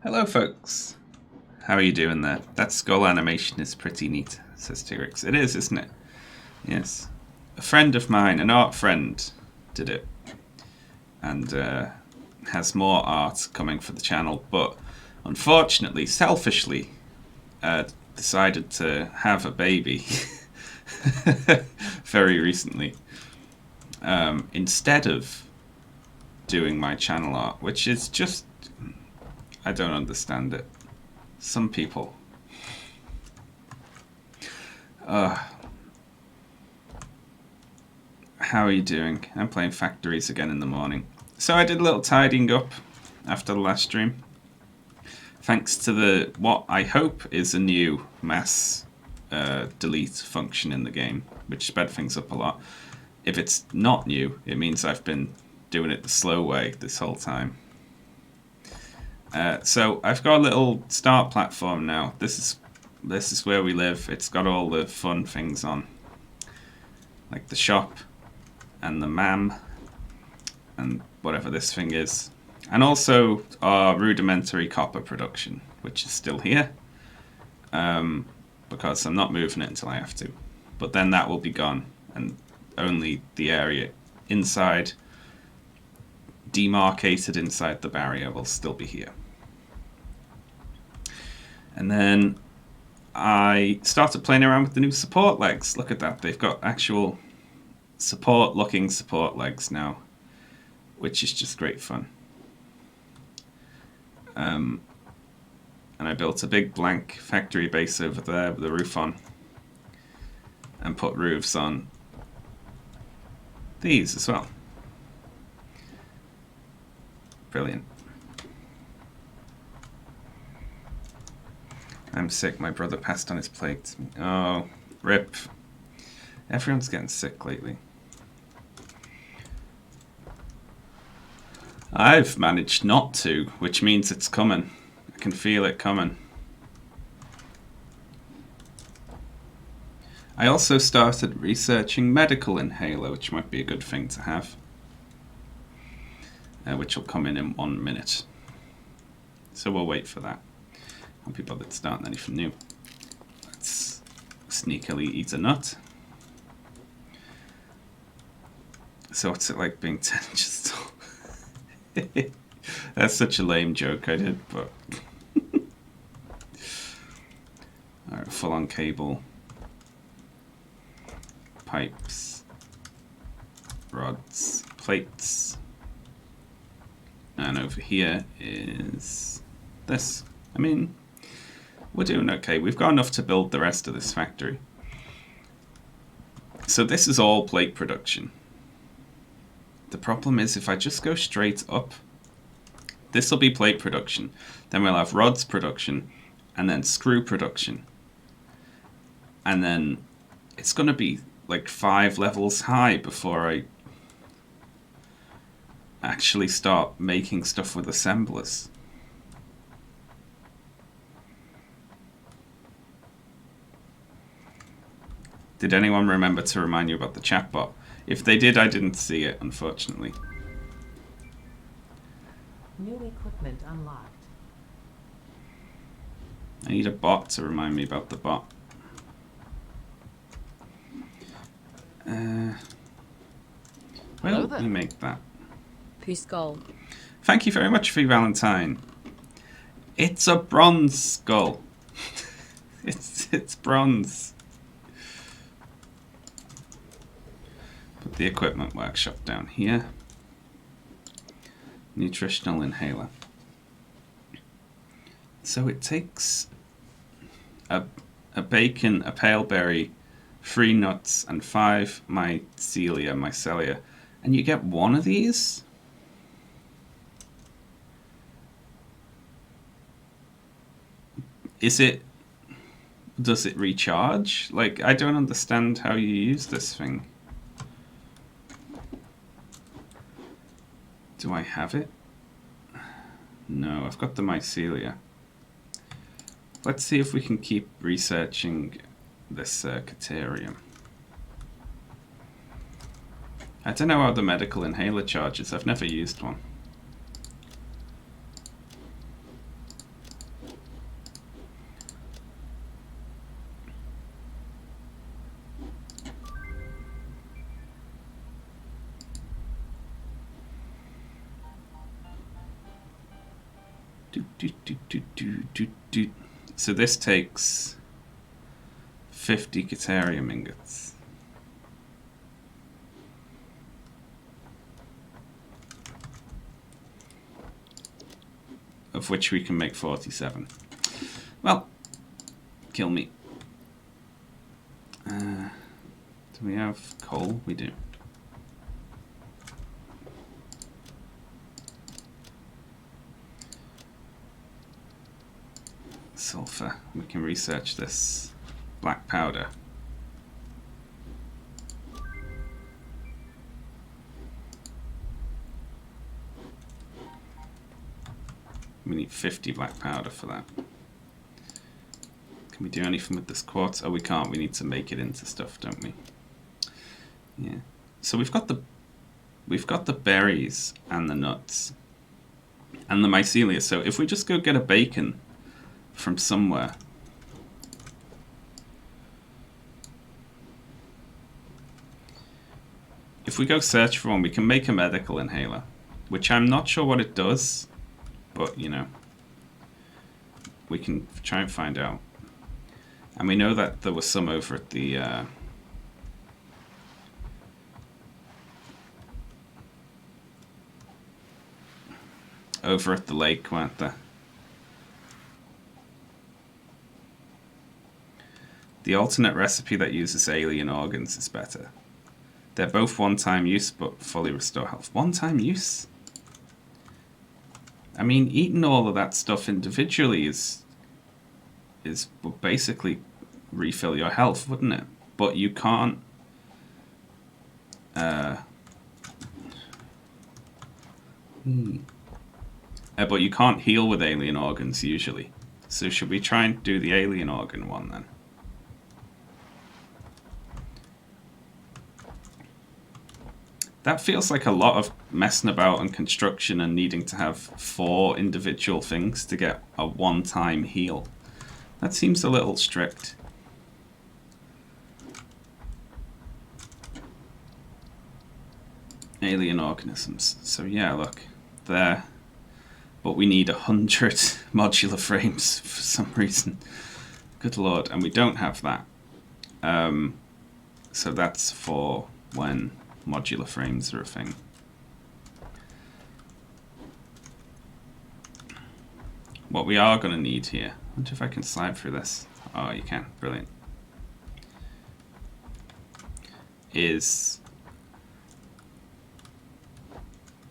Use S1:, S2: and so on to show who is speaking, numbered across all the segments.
S1: Hello, folks. How are you doing there? That skull animation is pretty neat, says T-Rex. It is, isn't it? Yes. A friend of mine, an art friend, did it. And has more art coming for the channel, but unfortunately, selfishly, decided to have a baby very recently. Instead of doing my channel art, which is just... I don't understand it. Some people. How are you doing? I'm playing Factories again in the morning. So I did a little tidying up after the last stream. Thanks to the what I hope is a new mass delete function in the game, which sped things up a lot. If it's not new, it means I've been doing it the slow way this whole time. So I've got a little start platform now. This is where we live. It's got all the fun things on, like the shop and the mam and whatever this thing is, and also our rudimentary copper production, which is still here, because I'm not moving it until I have to. But then that will be gone, and only the area inside, demarcated inside the barrier, will still be here. And then I started playing around with the new support legs. Look at that, they've got actual support-looking support legs now, which is just great fun. And I built a big blank factory base over there with a roof on, and put roofs on these as well. Brilliant. I'm sick. My brother passed on his plague to me. Oh, rip. Everyone's getting sick lately. I've managed not to, which means it's coming. I can feel it coming. I also started researching medical inhaler, which might be a good thing to have, which will come in 1 minute. So we'll wait for that. Can't be bothered starting anything new. Let's sneakily eat a nut. So what's it like being 10 inches tall? That's such a lame joke I did, but... Alright, full on cable. Pipes. Rods. Plates. And over here is this. I mean, we're doing okay. We've got enough to build the rest of this factory. So this is all plate production. The problem is if I just go straight up, this will be plate production. Then we'll have rods production, and then screw production. And then it's going to be like 5 levels high before I actually start making stuff with assemblers. Did anyone remember to remind you about the chatbot? If they did, I didn't see it, unfortunately.
S2: New equipment unlocked.
S1: I need a bot to remind me about the bot. Why don't we make that?
S3: Peace skull.
S1: Thank you very much for your Valentine. It's a bronze skull. It's bronze. Put the equipment workshop down here. Nutritional inhaler. So it takes a bacon, a pale berry, 3 nuts, and 5 mycelia, and you get 1 of these? Does it recharge? Like, I don't understand how you use this thing. Do I have it? No, I've got the mycelia. Let's see if we can keep researching this Caterium. I don't know how the medical inhaler charges. I've never used one. So this takes 50 Caterium ingots. Of which we can make 47. Well, kill me. Do we have coal? We do. Sulfur. We can research this. Black powder. We need 50 black powder for that. Can we do anything with this quartz? Oh, we can't. We need to make it into stuff, don't we? Yeah. So we've got the berries and the nuts and the mycelia. So if we just go get a bacon from somewhere, if we go search for one, we can make a medical inhaler, which I'm not sure what it does, but you know, we can try and find out. And we know that there was some over at the lake, weren't there? The alternate recipe that uses alien organs is better. They're both one-time use, but fully restore health. One-time use? I mean, eating all of that stuff individually is basically refill your health, wouldn't it? But you can't. But you can't heal with alien organs usually. So should we try and do the alien organ one then? That feels like a lot of messing about and construction and needing to have 4 individual things to get a one-time heal. That seems a little strict. Alien organisms. So yeah, look, there. But we need 100 modular frames for some reason. Good lord, and we don't have that. So that's for when modular frames are a thing. What we are going to need here, I wonder if I can slide through this. Oh, you can. Brilliant. Is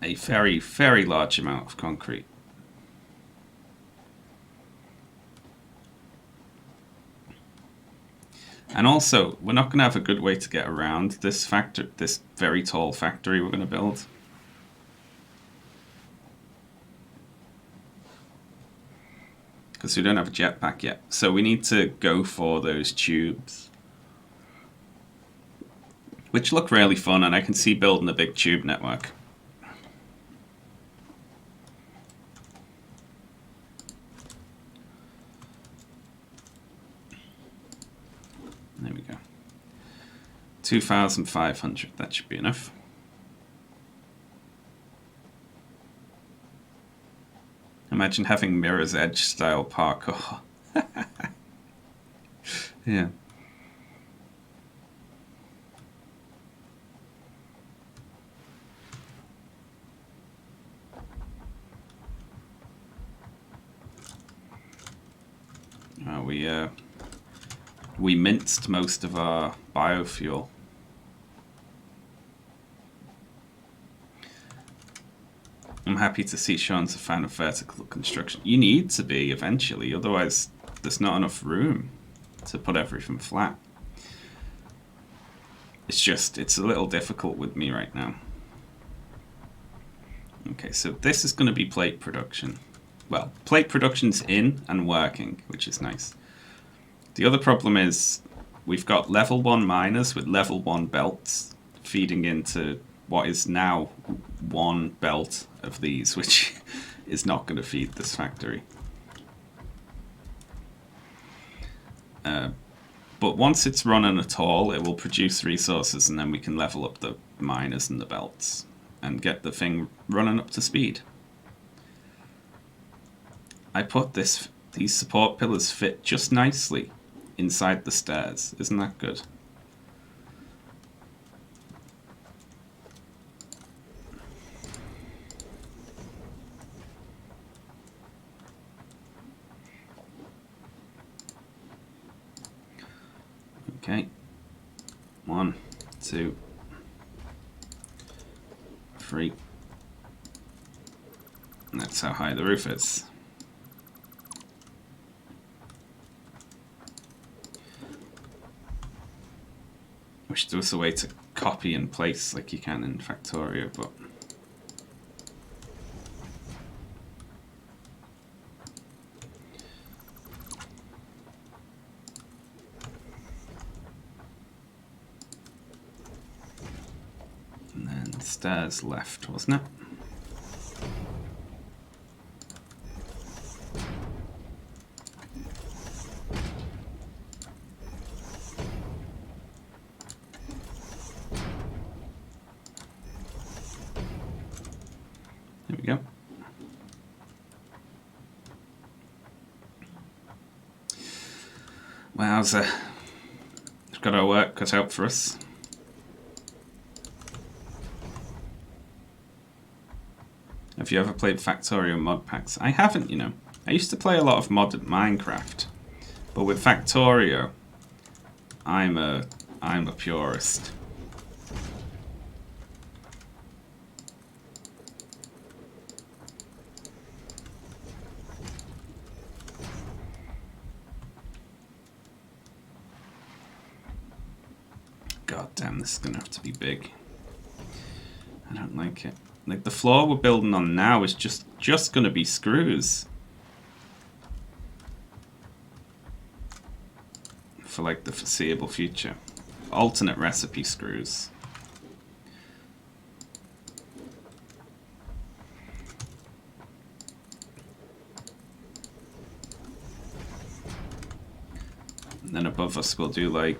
S1: a very, very large amount of concrete. And also, we're not going to have a good way to get around this very tall factory we're going to build. Because we don't have a jetpack yet. So we need to go for those tubes. Which look really fun, and I can see building a big tube network. There we go. 2,500, that should be enough. Imagine having Mirror's Edge style parkour. Yeah. We minced most of our biofuel. I'm happy to see Sean's a fan of vertical construction. You need to be eventually, otherwise there's not enough room to put everything flat. It's a little difficult with me right now. Okay, so this is going to be plate production. Well, plate production's in and working, which is nice. The other problem is we've got level 1 miners with level 1 belts feeding into what is now one belt of these, which is not going to feed this factory. But once it's running at all, it will produce resources, and then we can level up the miners and the belts and get the thing running up to speed. I put these support pillars fit just nicely inside the stairs. Isn't that good? Okay. 1, 2, 3. And that's how high the roof is. Wish there was a way to copy and place like you can in Factorio, but and then stairs left, wasn't it? There we go. Wowza. We've got our work cut out for us. Have you ever played Factorio mod packs? I haven't, you know. I used to play a lot of modded Minecraft, but with Factorio, I'm a purist. God damn, this is gonna have to be big. I don't like it. Like, the floor we're building on now is just gonna be screws. For like the foreseeable future. Alternate recipe screws. And then above us we'll do like...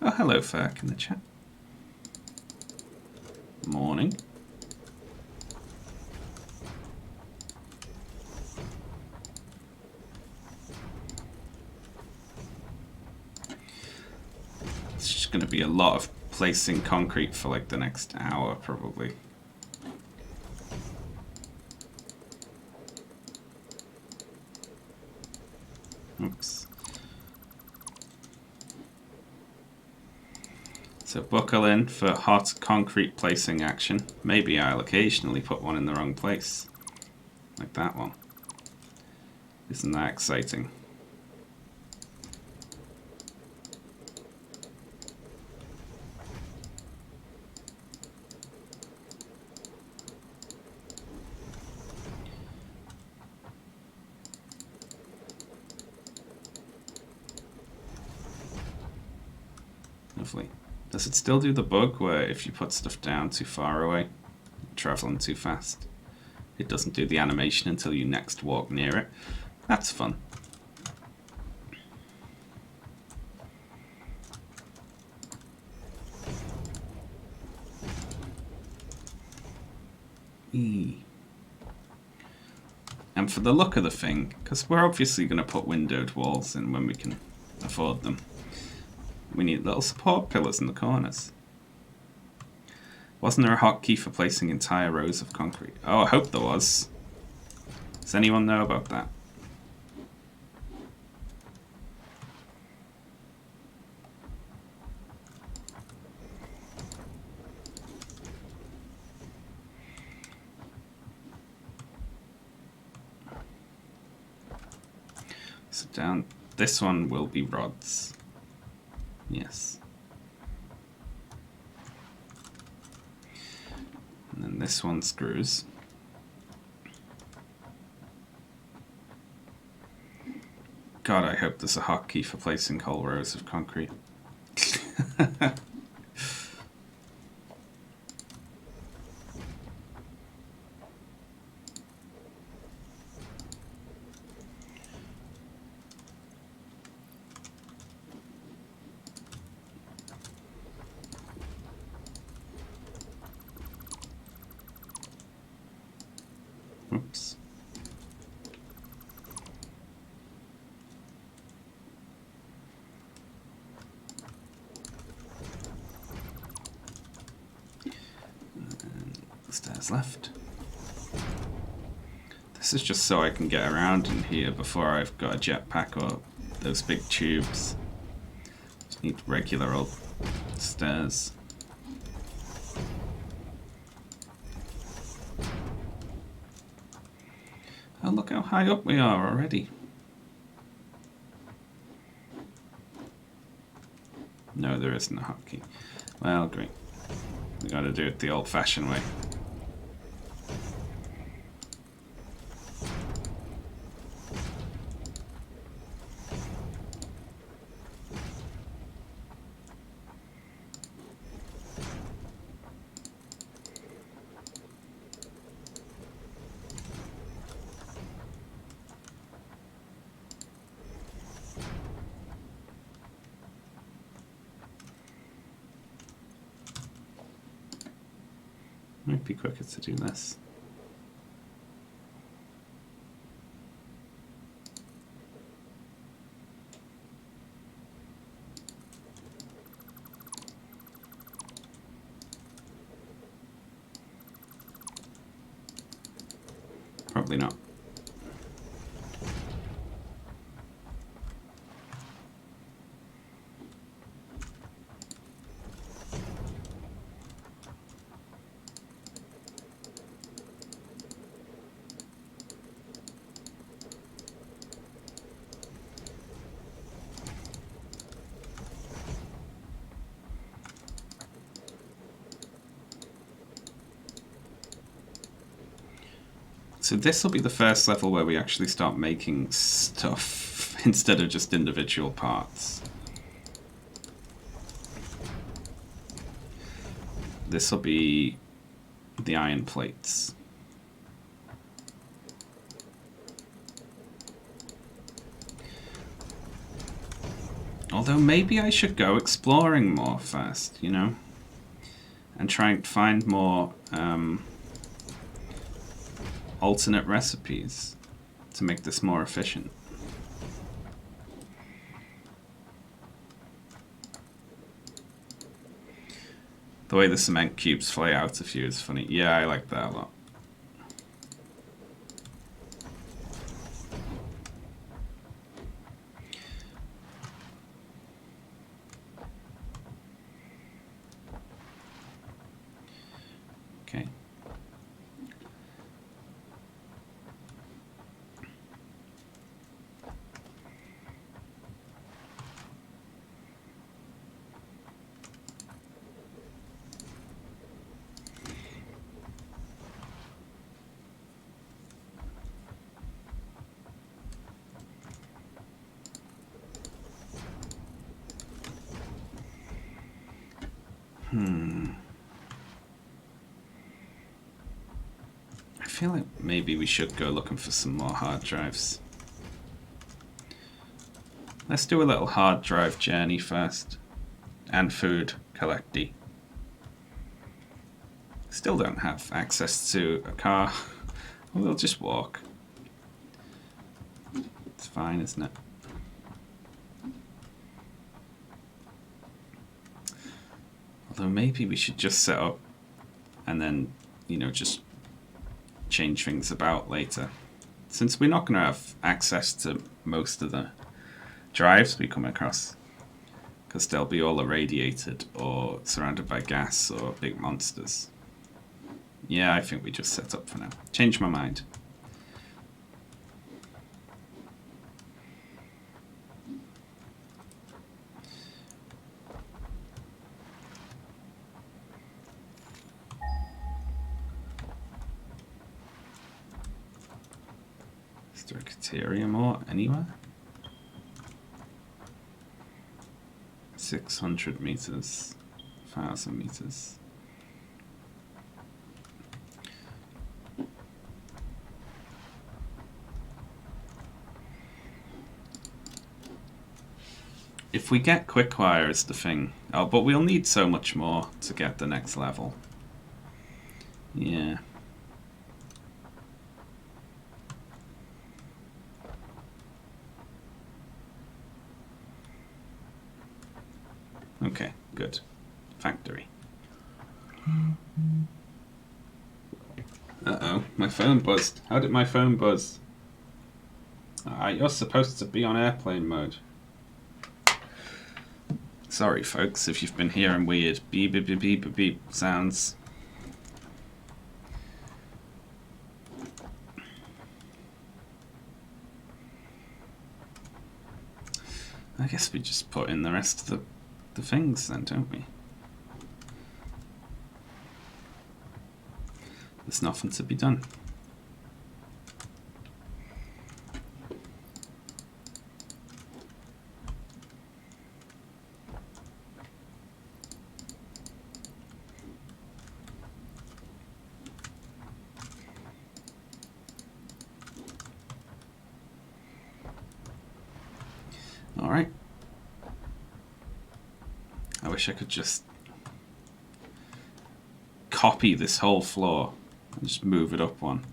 S1: Oh, hello, Ferk in the chat. Morning. It's just going to be a lot of placing concrete for like the next hour, probably. Oops. So buckle in for hot concrete placing action. Maybe I'll occasionally put one in the wrong place. Like that one. Isn't that exciting? Lovely. Does it still do the bug where if you put stuff down too far away, traveling too fast, it doesn't do the animation until you next walk near it? That's fun. And for the look of the thing, because we're obviously going to put windowed walls in when we can afford them, we need little support pillars in the corners. Wasn't there a hotkey for placing entire rows of concrete? Oh, I hope there was. Does anyone know about that? So down, this one will be rods. Yes. And then this one screws. God, I hope there's a hotkey for placing whole rows of concrete. Oops. And stairs left. This is just so I can get around in here before I've got a jetpack or those big tubes. Just need regular old stairs. Oh, look how high up we are already. No, there isn't a hotkey. Well, great. We gotta do it the old-fashioned way. Might be quicker to do this. Probably not. So this will be the first level where we actually start making stuff instead of just individual parts. This will be the iron plates. Although maybe I should go exploring more first, you know? And try and find more alternate recipes to make this more efficient. The way the cement cubes fly out of you is funny. Yeah, I like that a lot. Okay. I feel like maybe we should go looking for some more hard drives. Let's do a little hard drive journey first. And food collecty. Still don't have access to a car. We'll just walk. It's fine, isn't it? Although maybe we should just set up and then, you know, just change things about later. Since we're not going to have access to most of the drives we come across, because they'll be all irradiated or surrounded by gas or big monsters. Yeah, I think we just set up for now. Change my mind. Is there a Caterium or anywhere? 600 meters, 1,000 meters. If we get Quickwire is the thing. Oh, but we'll need so much more to get the next level. Yeah. Okay, good. Factory. Uh-oh, my phone buzzed. How did my phone buzz? You're supposed to be on airplane mode. Sorry, folks, if you've been hearing weird beep beep beep beep beep sounds. I guess we just put in the rest of the things then, don't we? There's nothing to be done. Alright. I wish I could just copy this whole floor and just move it up one.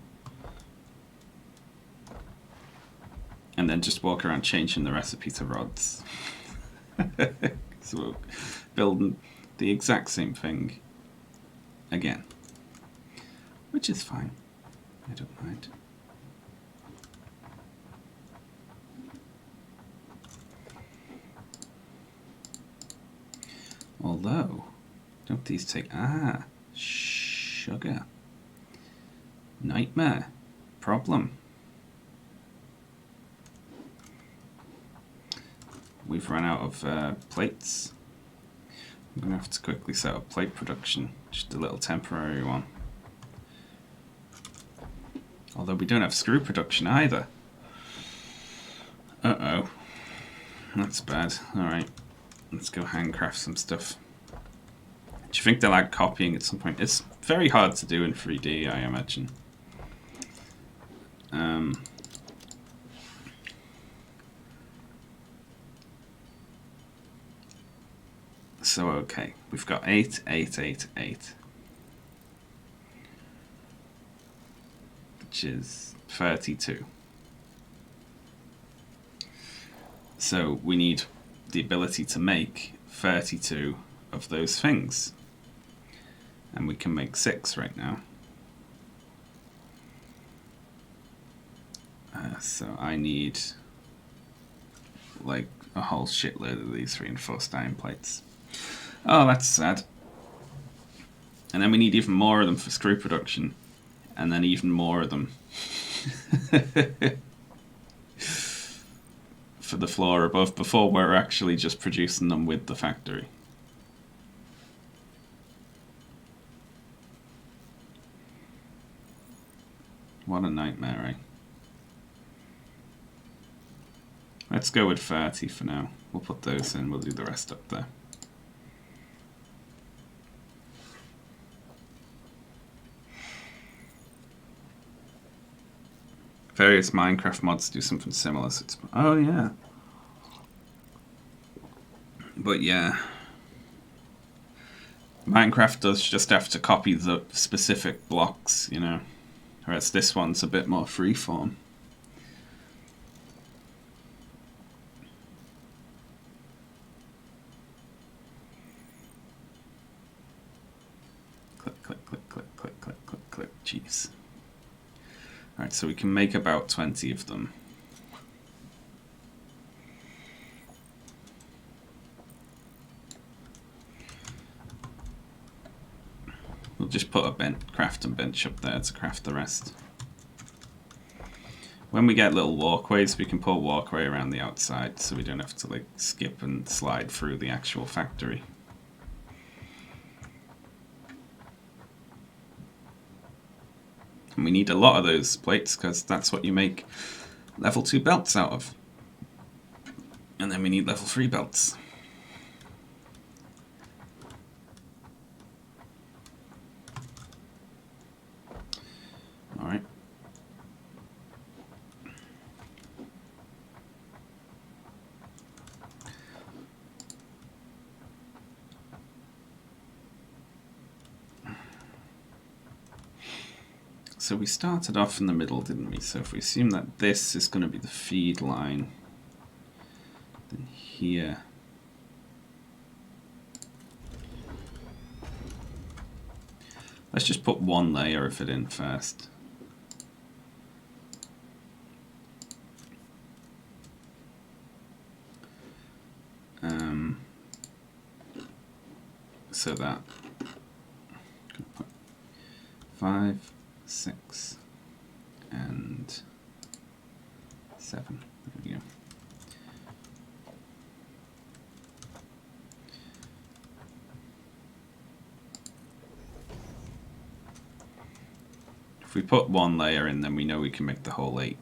S1: And then just walk around changing the recipe to rods. So we're building the exact same thing again. Which is fine. I don't mind. Although, don't these take... sugar. Nightmare. Problem. We've run out of plates. I'm going to have to quickly set up plate production. Just a little temporary one. Although we don't have screw production either. Uh-oh. That's bad. Alright. Let's go handcraft some stuff. Do you think they'll add copying at some point? It's very hard to do in 3D, I imagine. So, okay. We've got 8, 8, 8, 8. Which is 32. So, we need the ability to make 32 of those things. And we can make 6 right now. So I need like a whole shitload of these reinforced iron plates. Oh, that's sad. And then we need even more of them for screw production. And then even more of them for the floor above before we're actually just producing them with the factory. What a nightmare, eh? Let's go with 30 for now. We'll put those in, we'll do the rest up there. Various Minecraft mods do something similar. So it's, oh yeah. But yeah. Minecraft does just have to copy the specific blocks, you know. Whereas this one's a bit more freeform. Click, click, click, click, click, click, click, click. Jeez. Alright, so we can make about 20 of them. We'll just put a crafting bench up there to craft the rest. When we get little walkways, we can put a walkway around the outside so we don't have to like skip and slide through the actual factory. And we need a lot of those plates because that's what you make level 2 belts out of. And then we need level 3 belts. Alright. So we started off in the middle, didn't we? So if we assume that this is going to be the feed line, then here Let's just put one layer of it in first. So that 5, 6, and 7. There we go. If we put one layer in, then we know we can make the whole 8.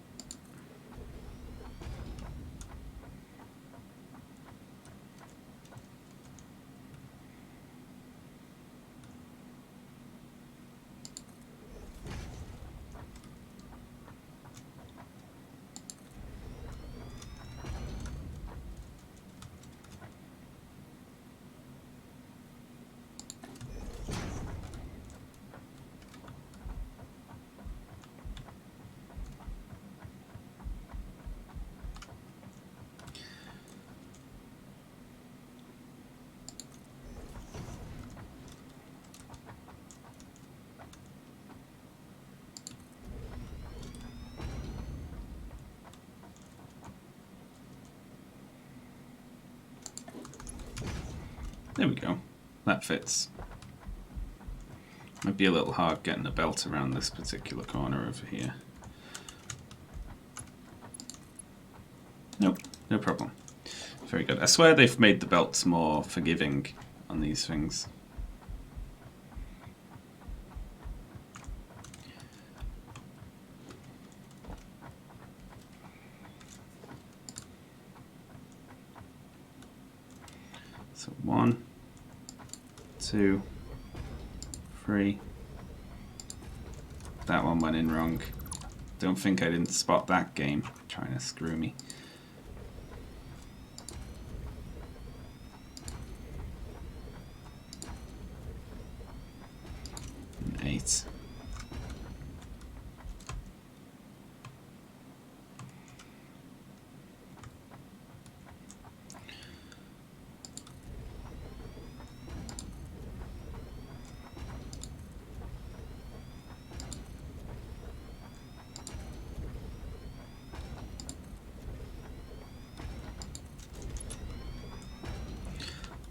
S1: There we go. That fits. Might be a little hard getting the belt around this particular corner over here. Nope, no problem. Very good. I swear they've made the belts more forgiving on these things. So 1, 2, 3. That one went in wrong. Don't think I didn't spot that game. Trying to screw me. And 8.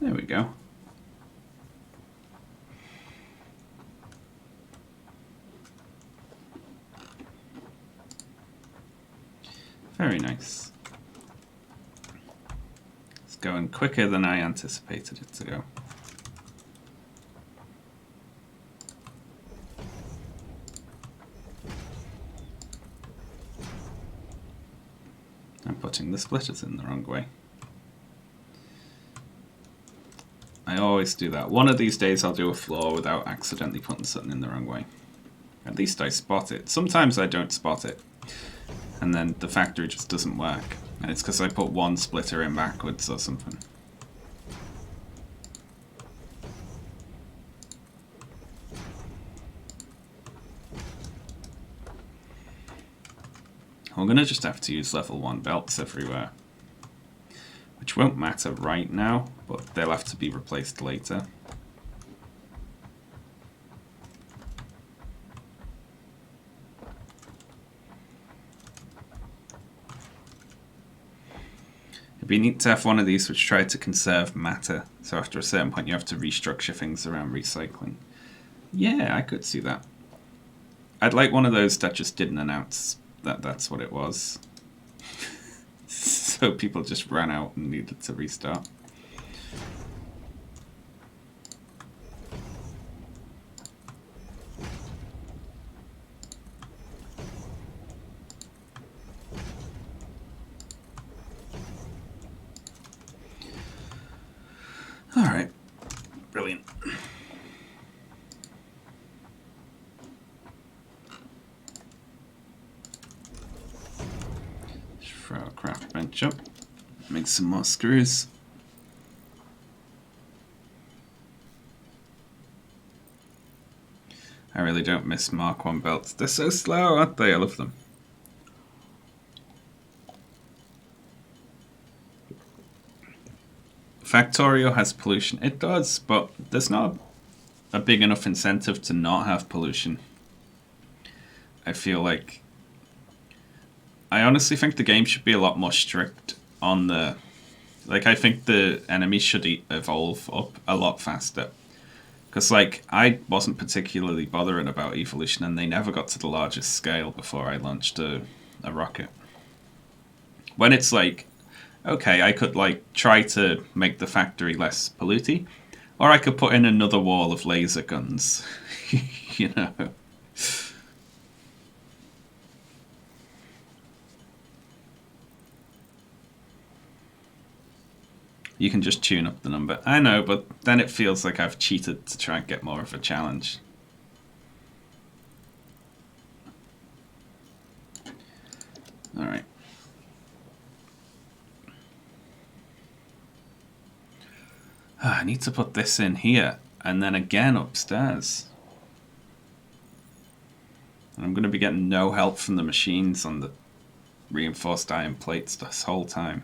S1: There we go. Very nice. It's going quicker than I anticipated it to go. I'm putting the splitters in the wrong way. I always do that. One of these days I'll do a floor without accidentally putting something in the wrong way. At least I spot it. Sometimes I don't spot it. And then the factory just doesn't work. And it's because I put one splitter in backwards or something. I'm going to just have to use level 1 belts everywhere. Which won't matter right now, but they'll have to be replaced later. It'd be neat to have one of these which try to conserve matter, so after a certain point you have to restructure things around recycling. Yeah, I could see that. I'd like one of those that just didn't announce that that's what it was. So people just ran out and needed to restart. All right, brilliant. Just throw a craft bench up, make some more screws. I really don't miss Mark 1 belts. They're so slow, aren't they? I love them. Factorio has pollution. It does, but there's not a big enough incentive to not have pollution. I feel like... I honestly think the game should be a lot more strict on the... Like, I think the enemies should evolve up a lot faster. Because, like, I wasn't particularly bothering about evolution, and they never got to the largest scale before I launched a rocket. When it's like, okay, I could, like, try to make the factory less polluty, or I could put in another wall of laser guns, you know? You can just tune up the number. I know, but then it feels like I've cheated to try and get more of a challenge. Alright. I need to put this in here, and then again upstairs. And I'm going to be getting no help from the machines on the reinforced iron plates this whole time.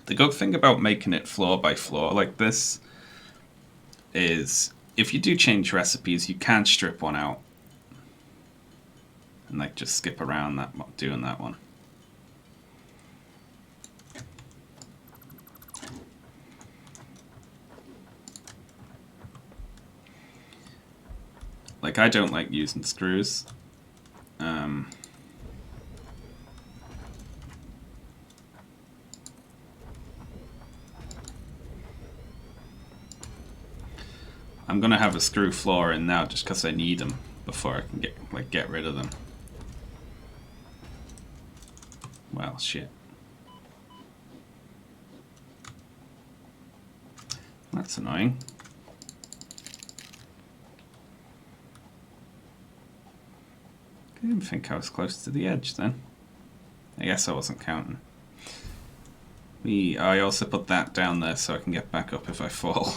S1: The good thing about making it floor by floor like this is if you do change recipes, you can strip one out and like just skip around that doing that one. Like, I don't like using screws. I'm gonna have a screw floor in now just because I need them before I can get rid of them. Well, shit. That's annoying. I didn't think I was close to the edge then. I guess I wasn't counting. I also put that down there so I can get back up if I fall.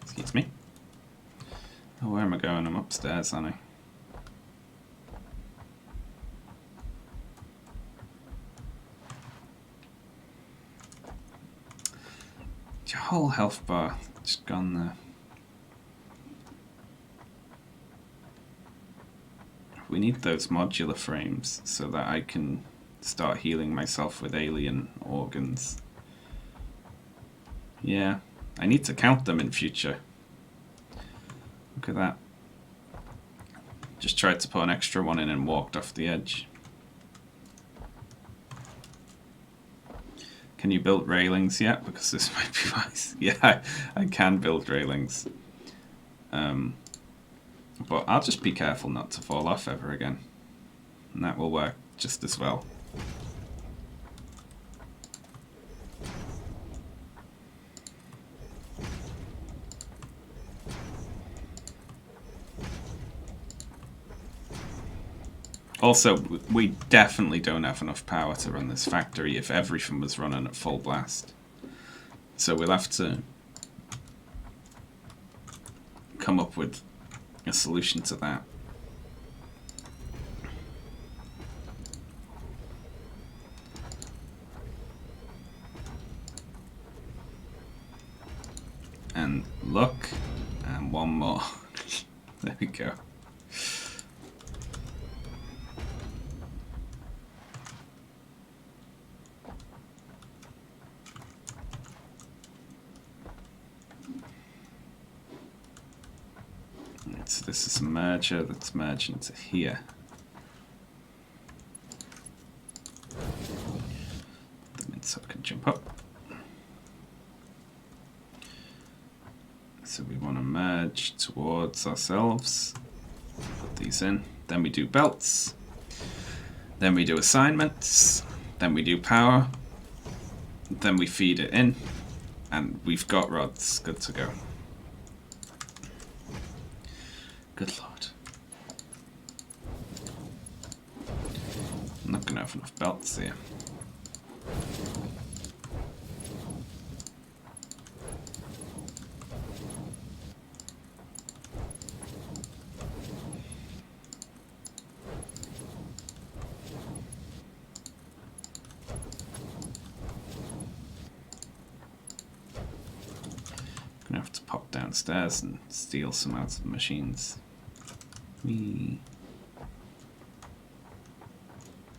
S1: Excuse me. Oh, where am I going? I'm upstairs, aren't I? Your whole health bar just gone there. We need those modular frames so that I can start healing myself with alien organs. Yeah, I need to count them in future. Look at that. Just tried to put an extra one in and walked off the edge. Can you build railings yet? Because this might be wise. Yeah, I can build railings. But I'll just be careful not to fall off ever again. And that will work just as well. Also, we definitely don't have enough power to run this factory if everything was running at full blast. So we'll have to come up with a solution to that. And look, and one more. There we go. So this is a merger that's merged into here. So I can jump up. So we want to merge towards ourselves. Put these in. Then we do belts. Then we do assignments. Then we do power. Then we feed it in. And we've got rods. Good to go. Good lord. I'm not going to have enough belts here. downstairs and steal some out of the machines. Whee.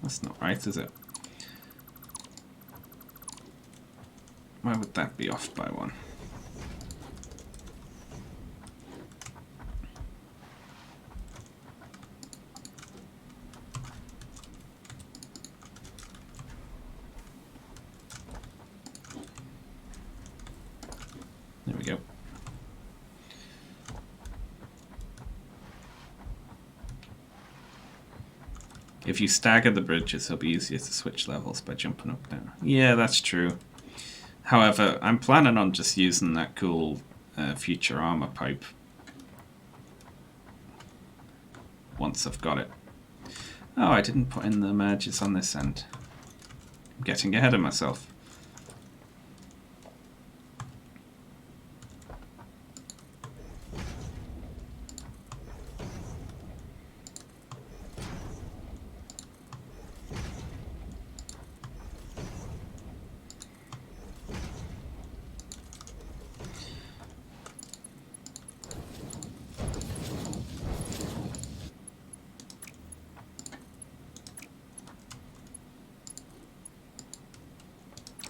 S1: That's not right, is it? Why would that be off by one? There we go. If you stagger the bridges, it'll be easier to switch levels by jumping up there. Yeah, that's true. However, I'm planning on just using that cool future armor pipe once I've got it. Oh, I didn't put in the merges on this end. I'm getting ahead of myself.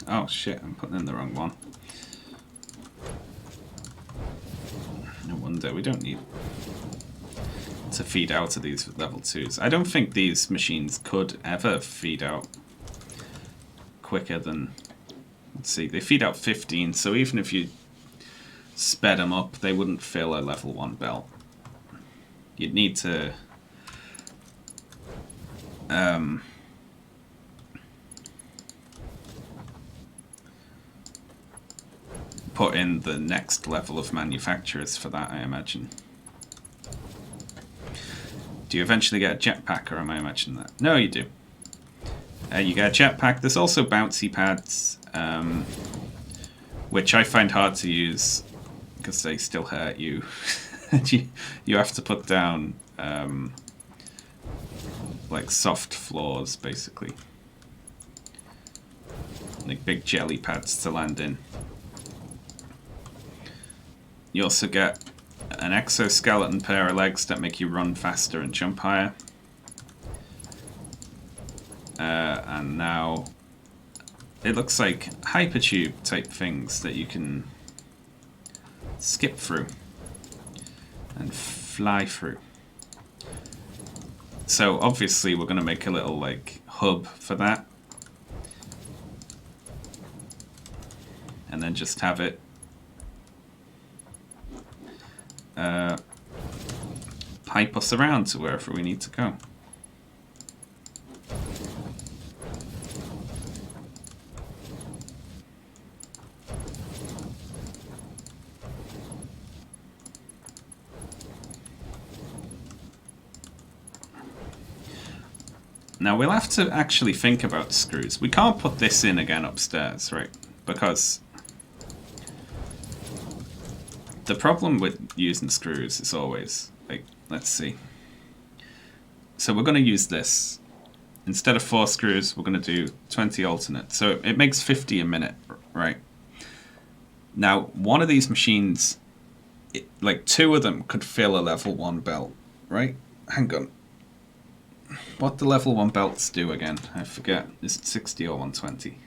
S1: Oh shit, I'm putting in the wrong one. No wonder, we don't need to feed out of these level 2s. I don't think these machines could ever feed out quicker than... Let's see, they feed out 15, so even if you sped them up, they wouldn't fill a level 1 belt. You'd need to... put in the next level of manufacturers for that, I imagine. Do you eventually get a jetpack, or am I imagining that? No, you do. You get a jetpack. There's also bouncy pads, which I find hard to use because they still hurt you. You have to put down like soft floors, basically. Like big jelly pads to land in. You also get an exoskeleton pair of legs that make you run faster and jump higher. And now it looks like hypertube type things that you can skip through and fly through. So obviously we're going to make a little like hub for that. And then just have it pipe us around to wherever we need to go. Now we'll have to actually think about screws. We can't put this in again upstairs, right? Because the problem with using screws is always, like, let's see. So we're going to use this. Instead of 4 screws, we're going to do 20 alternate. So it makes 50 a minute, right? Now, one of these machines, like 2 of them could fill a level 1 belt, right? Hang on. What do level 1 belts do again? I forget. Is it 60 or 120?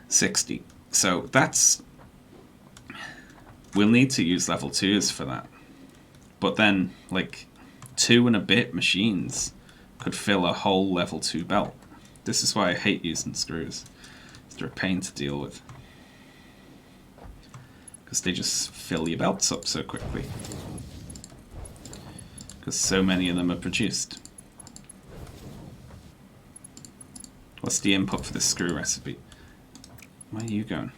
S1: 60. So that's... We'll need to use level 2s for that. But then, like, 2 and a bit machines could fill a whole level 2 belt. This is why I hate using screws. They're a pain to deal with. Because they just fill your belts up so quickly. Because so many of them are produced. What's the input for this screw recipe? Where are you going?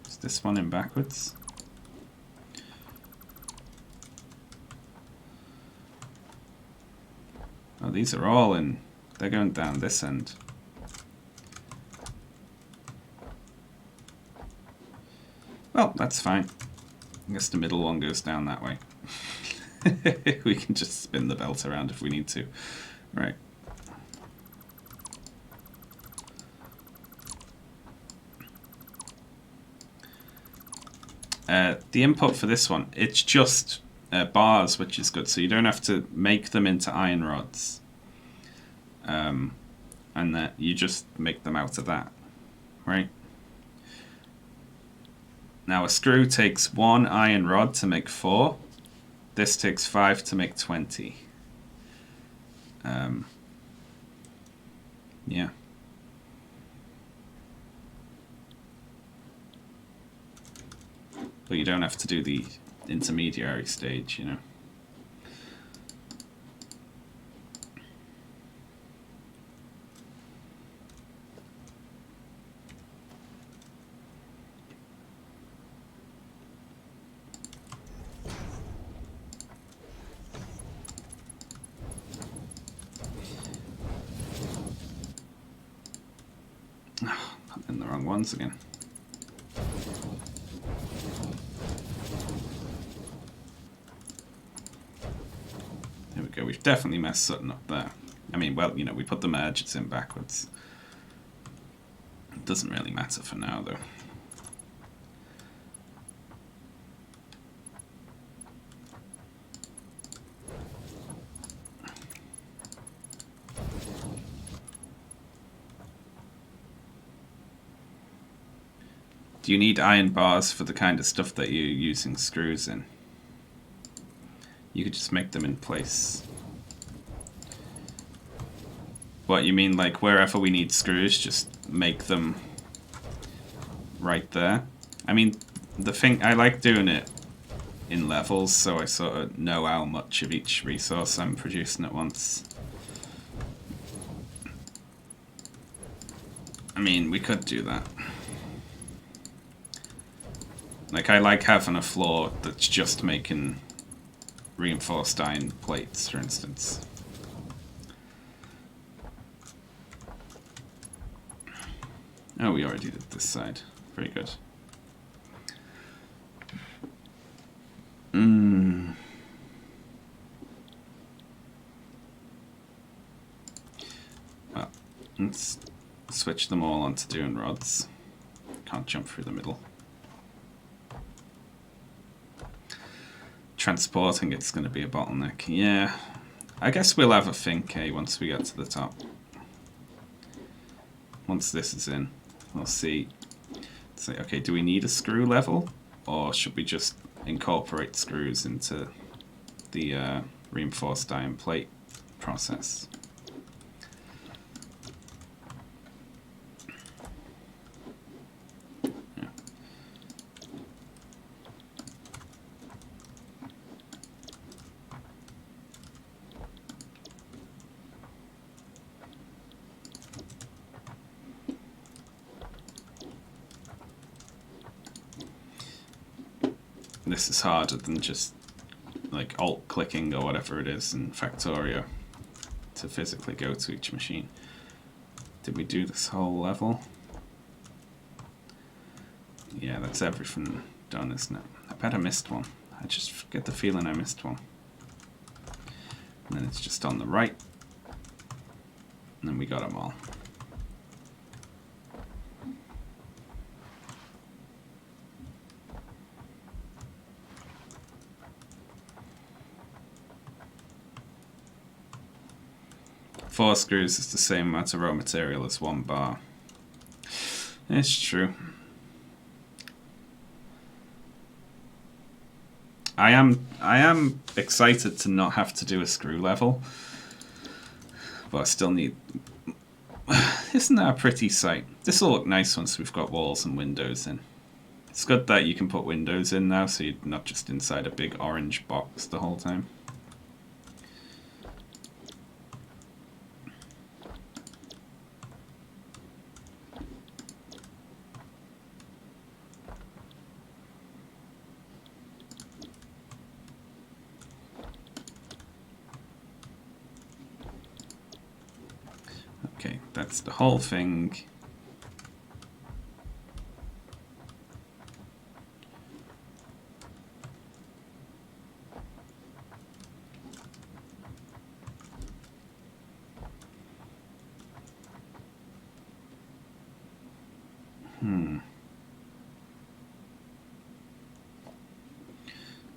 S1: Is this one in backwards? Oh, these are all in. They're going down this end. Well, that's fine. I guess the middle one goes down that way. We can just spin the belt around if we need to. Right. The input for this one, it's just bars, which is good. So you don't have to make them into iron rods. And that you just make them out of that, right? Now a screw takes 1 iron rod to make 4. This takes 5 to make 20. Yeah. But you don't have to do the intermediary stage, you know. In the wrong ones again. There we go. We've definitely messed something up there. I mean, well, you know, we put the merges in backwards. It doesn't really matter for now, though. Do you need iron bars for the kind of stuff that you're using screws in? You could just make them in place. What, you mean like wherever we need screws, just make them right there? I mean, the thing, I like doing it in levels, so I sort of know how much of each resource I'm producing at once. I mean, we could do that. Like, I like having a floor that's just making reinforced iron plates, for instance. Oh, we already did this side. Very good. Well, let's switch them all onto doing rods. Can't jump through the middle. Transporting it's going to be a bottleneck. Yeah, I guess we'll have a think, once we get to the top. Once this is in, we'll see. Say, okay, do we need a screw level? Or should we just incorporate screws into the reinforced iron plate process? Yeah. This is harder than just like alt clicking or whatever it is in Factorio to physically go to each machine. Did we do this whole level? Yeah, that's everything done, isn't it? I bet I missed one. I just get the feeling I missed one. And then it's just on the right. And then we got them all. Four screws is the same amount of raw material as 1 bar. It's true. I am excited to not have to do a screw level, but I still need. Isn't that a pretty sight? This will look nice once we've got walls and windows in. It's good that you can put windows in now, so you're not just inside a big orange box the whole time. Okay, that's the whole thing.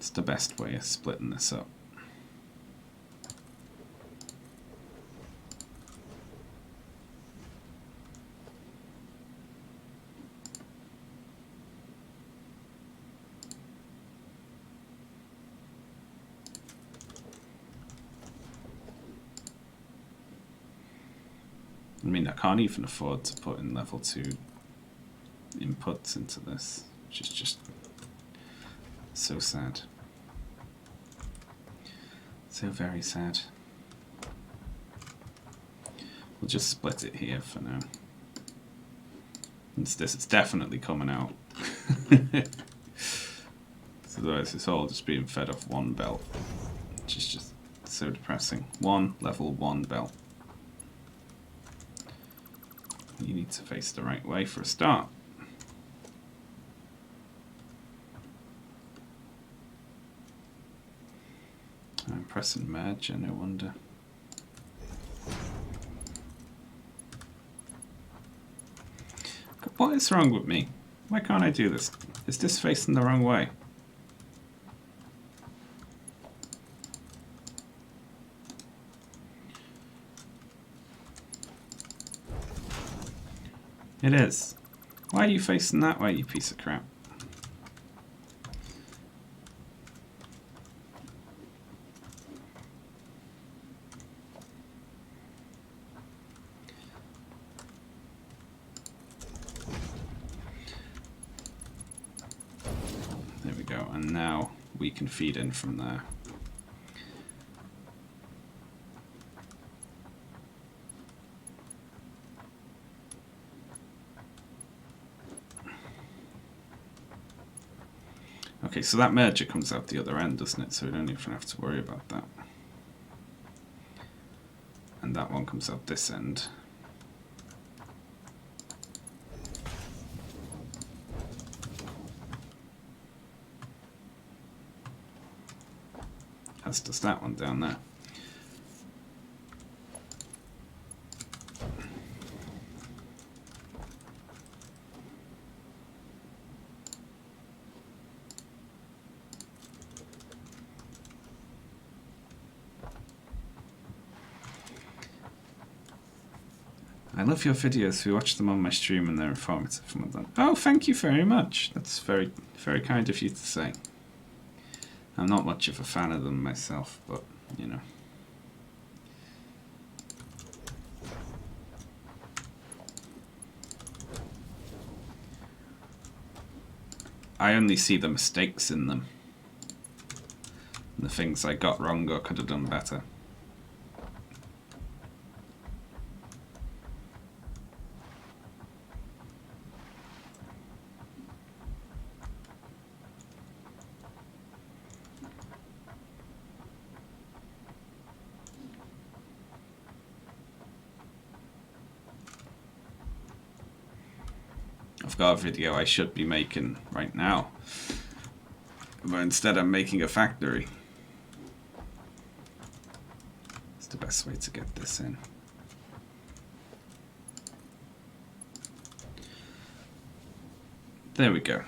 S1: It's the best way of splitting this up. I mean, I can't even afford to put in level 2 inputs into this, which is just so sad. So very sad. We'll just split it here for now. It's definitely coming out. So otherwise it's all just being fed off one belt, which is just so depressing. One level 1 belt. You need to face the right way for a start. I'm pressing merge, no wonder. What is wrong with me? Why can't I do this? Is this facing the wrong way? It is. Why are you facing that way, you piece of crap? There we go, and now we can feed in from there. Okay, so that merger comes out the other end, doesn't it? So we don't even have to worry about that. And that one comes out this end. As does that one down there. I love your videos. We watch them on my stream and they're informative. Oh, thank you very much. That's very, very kind of you to say. I'm not much of a fan of them myself, but, you know. I only see the mistakes in them. And the things I got wrong or could have done better. I've got a video I should be making right now, but instead I'm making a factory. It's the best way to get this in. There we go.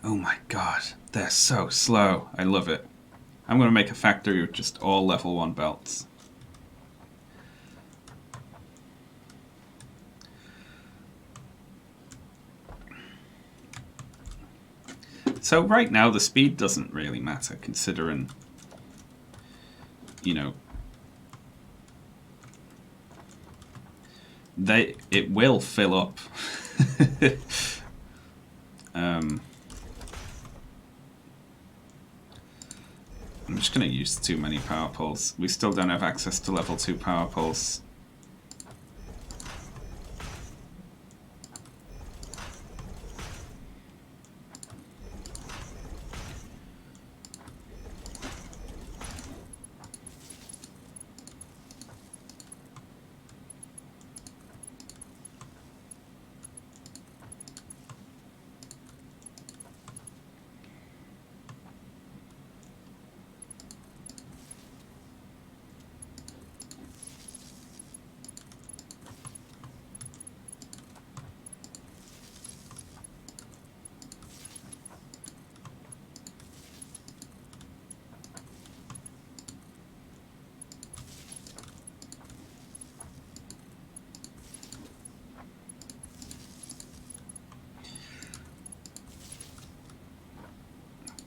S1: Oh my god, they're so slow. I love it. I'm going to make a factory with just all level 1 belts. So right now the speed doesn't really matter, considering, you know, it will fill up. I'm just going to use too many power poles. We still don't have access to level 2 power poles.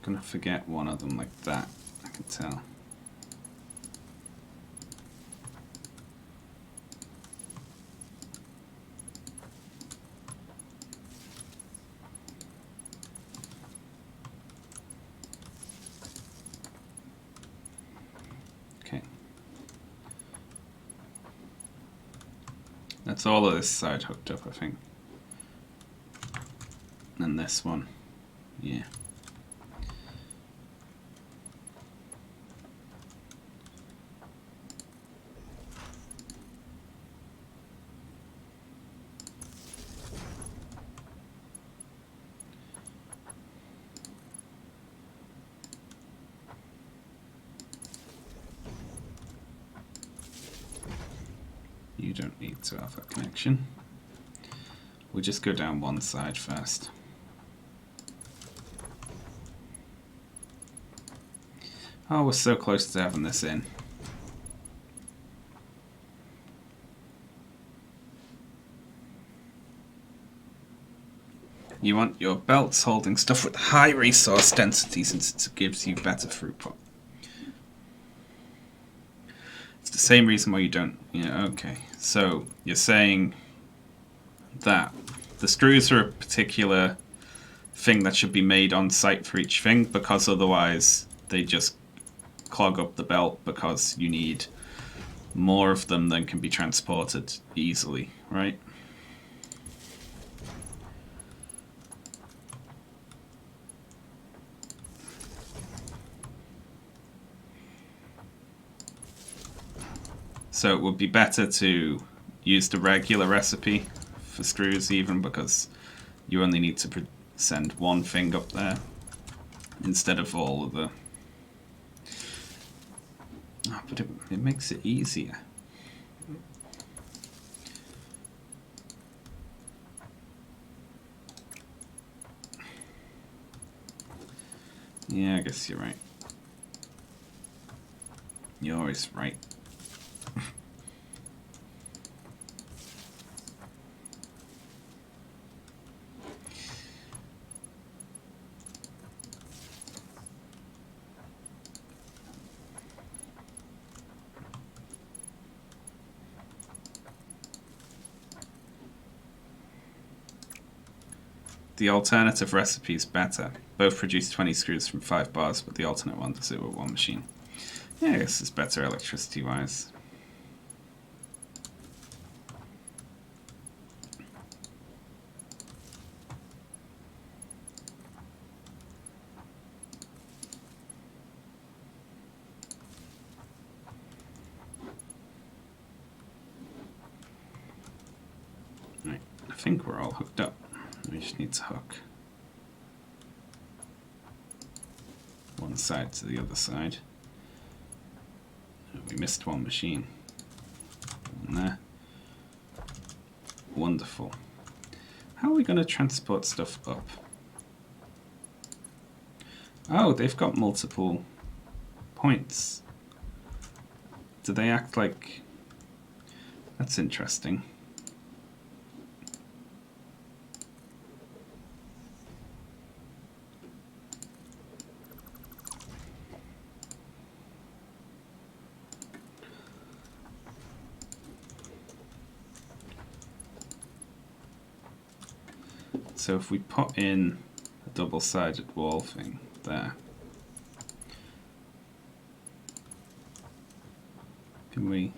S1: gonna forget one of them like that, I can tell. Okay. That's all of this side hooked up, I think. And this one. Yeah. You don't need to have a connection. We'll just go down one side first. Oh, we're so close to having this in. You want your belts holding stuff with high resource density since it gives you better throughput. It's the same reason why you don't... Yeah, okay. So, you're saying that the screws are a particular thing that should be made on site for each thing, because otherwise they just clog up the belt because you need more of them than can be transported easily, right? So it would be better to use the regular recipe for screws even, because you only need to send one thing up there instead of all of the... Oh, but it makes it easier. Yeah, I guess you're right. You're always right. The alternative recipe is better. Both produce 20 screws from 5 bars, but the alternate one does it with one machine. Yeah, I guess it's better electricity-wise. Right, I think we're all hooked up. We just need to hook one side to the other side. We missed one machine. One there. Wonderful. How are we going to transport stuff up? Oh, they've got multiple points. Do they act like... That's interesting. So if we put in a double-sided wall thing there, can we...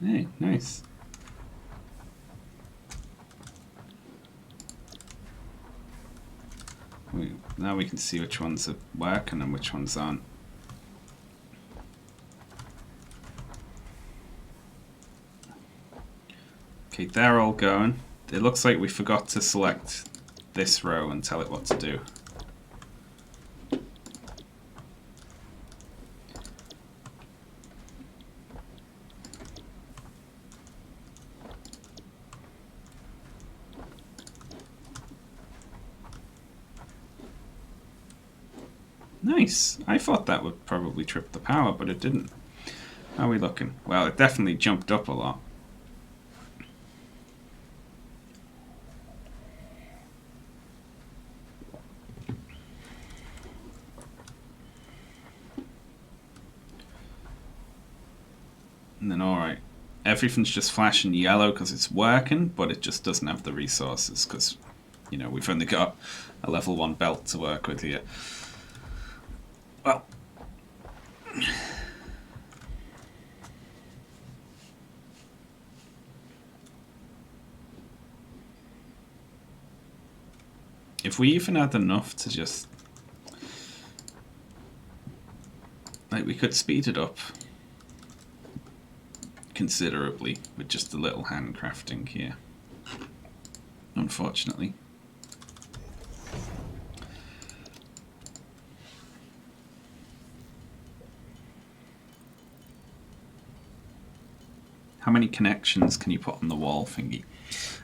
S1: Hey, nice. Now we can see which ones are working and which ones aren't. Okay, they're all going. It looks like we forgot to select this row and tell it what to do. Nice. I thought that would probably trip the power, but it didn't. How are we looking? Well, it definitely jumped up a lot. And then, alright, everything's just flashing yellow because it's working, but it just doesn't have the resources because, you know, we've only got a level 1 belt to work with here. Well, if we even had enough to just, like, we could speed it up considerably with just a little handcrafting here, unfortunately. How many connections can you put on the wall thingy?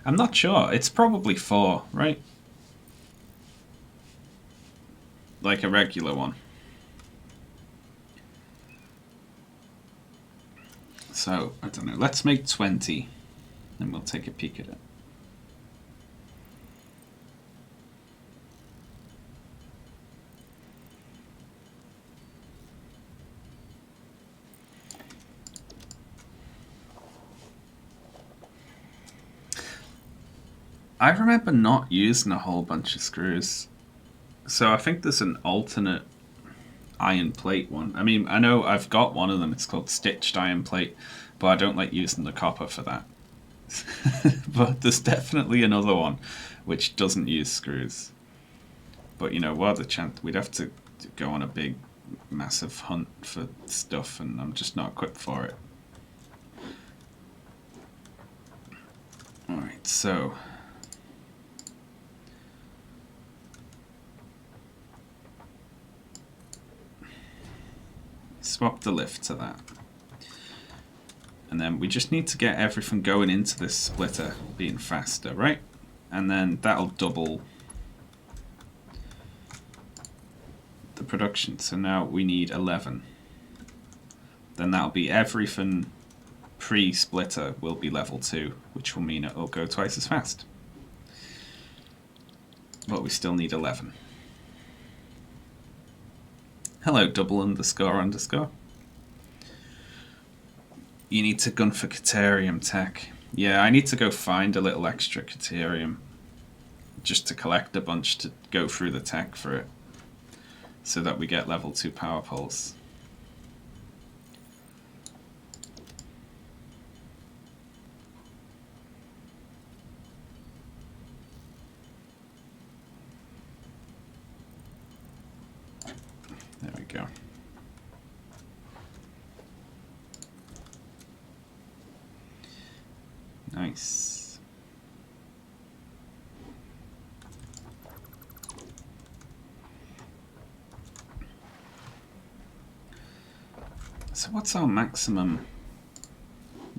S1: I'm not sure. It's probably 4, right? Like a regular one. So, I don't know. Let's make 20 and we'll take a peek at it. I remember not using a whole bunch of screws. So I think there's an alternate iron plate one. I mean, I know I've got one of them. It's called stitched iron plate, but I don't like using the copper for that. But there's definitely another one which doesn't use screws. But you know, what are the chance? We'd have to go on a big, massive hunt for stuff, and I'm just not equipped for it. Alright, so swap the lift to that. And then we just need to get everything going into this splitter being faster, right? And then that'll double the production. So now we need 11. Then that'll be everything pre-splitter will be level 2, which will mean it'll go twice as fast. But we still need 11. Hello, double underscore underscore. You need to gun for Caterium tech. Yeah, I need to go find a little extra Caterium just to collect a bunch to go through the tech for it so that we get level 2 power poles. There we go. Nice. So what's our maximum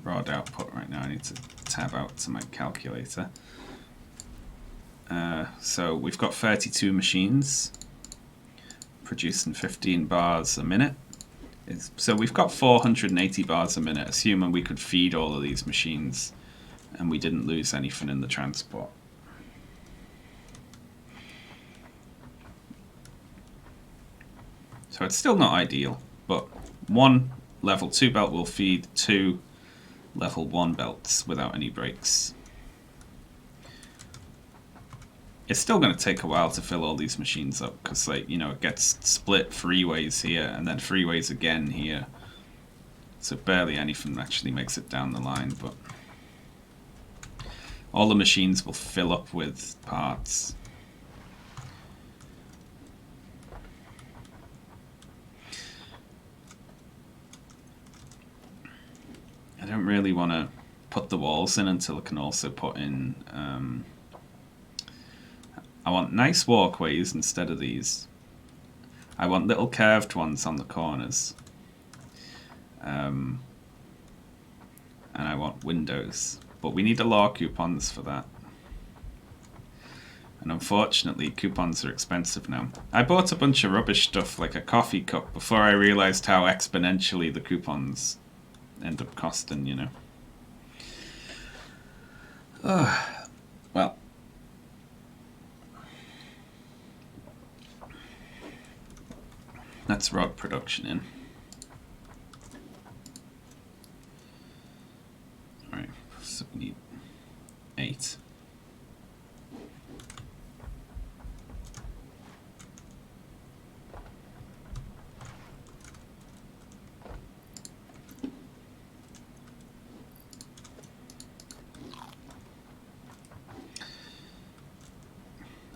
S1: rod output right now? I need to tab out to my calculator. So we've got 32 machines producing 15 bars a minute. So we've got 480 bars a minute, assuming we could feed all of these machines and we didn't lose anything in the transport. So it's still not ideal, but 1 level 2 belt will feed 2 level 1 belts without any breaks. It's still going to take a while to fill all these machines up because, like, you know, it gets split 3 ways here and then 3 ways again here. So barely anything actually makes it down the line, but all the machines will fill up with parts. I don't really want to put the walls in until I can also put in I want nice walkways instead of these. I want little curved ones on the corners. And I want windows. But we need a lot of coupons for that. And unfortunately, coupons are expensive now. I bought a bunch of rubbish stuff like a coffee cup before I realized how exponentially the coupons end up costing, you know. Well. Let's rod production in. Alright, so we need 8.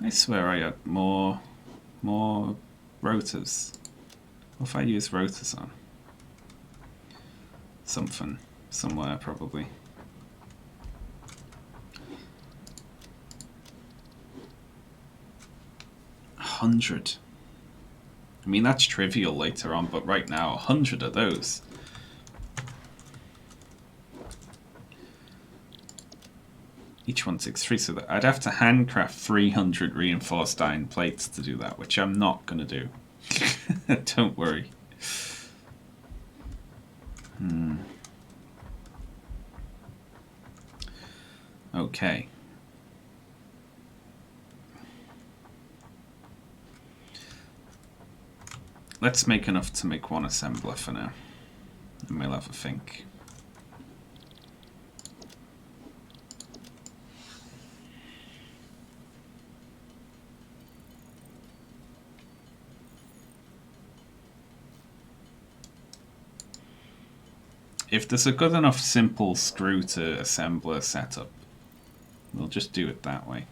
S1: I swear I had more rotors. What if I use rotors on? Something. Somewhere, probably. 100. I mean, that's trivial later on, but right now, 100 of those. Each one takes 3, so that I'd have to handcraft 300 reinforced iron plates to do that, which I'm not going to do. Don't worry. Okay. Let's make enough to make 1 assembler for now. And we'll have a think. If there's a good enough simple screw to assembler setup, we'll just do it that way.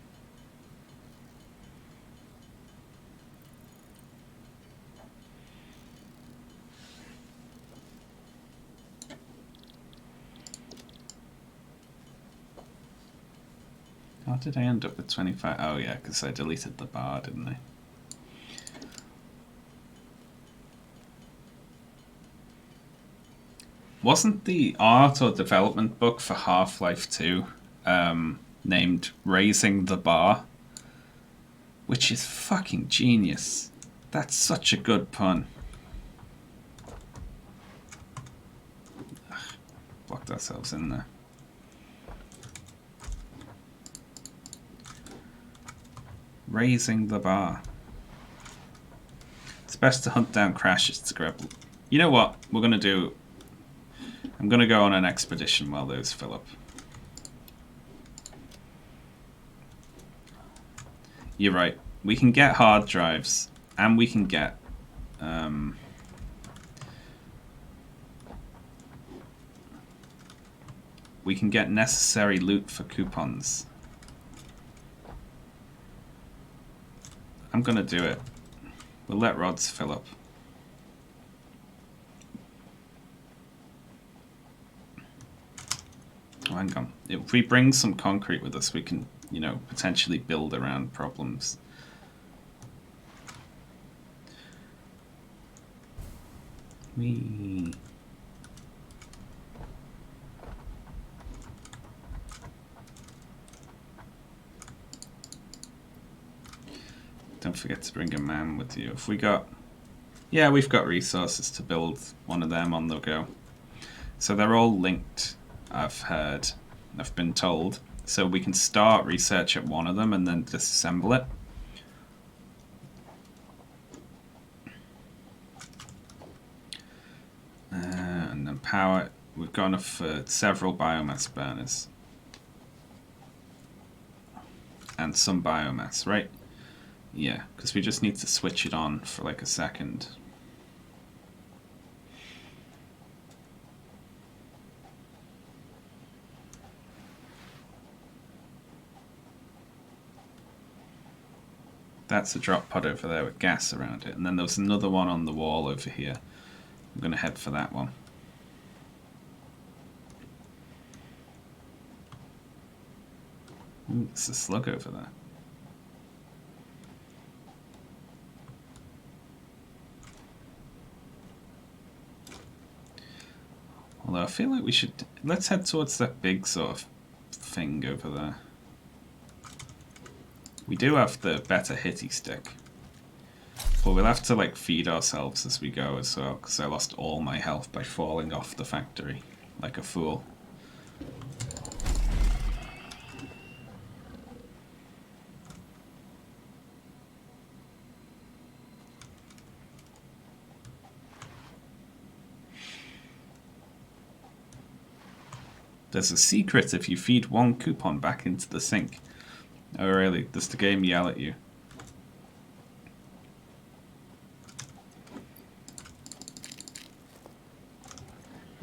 S1: How did I end up with 25? Oh yeah, because I deleted the bar, didn't I? Wasn't the art or development book for Half-Life 2 named Raising the Bar? Which is fucking genius. That's such a good pun. Ugh, blocked ourselves in there. Raising the bar. It's best to hunt down crashes to grab. You know what we're going to do? I'm going to go on an expedition while those fill up. You're right. We can get hard drives, and we can get necessary loot for coupons. I'm going to do it. We'll let rods fill up. Oh, hang on. If we bring some concrete with us, we can, you know, potentially build around problems. Don't forget to bring a man with you. If we got... Yeah, we've got resources to build one of them on the go. So they're all linked, I've heard. I've been told. So we can start research at one of them and then disassemble it. And then power. We've got enough for several biomass burners. And some biomass, right? Yeah, because we just need to switch it on for like a second. That's a drop pod over there with gas around it. And then there's another one on the wall over here. I'm going to head for that one. Ooh, there's a slug over there. Although I feel like we should... Let's head towards that big sort of thing over there. We do have the better hitty stick. But we'll have to like feed ourselves as we go as well, because I lost all my health by falling off the factory. like a fool. There's a secret if you feed one coupon back into the sink. Oh really? Does the game yell at you?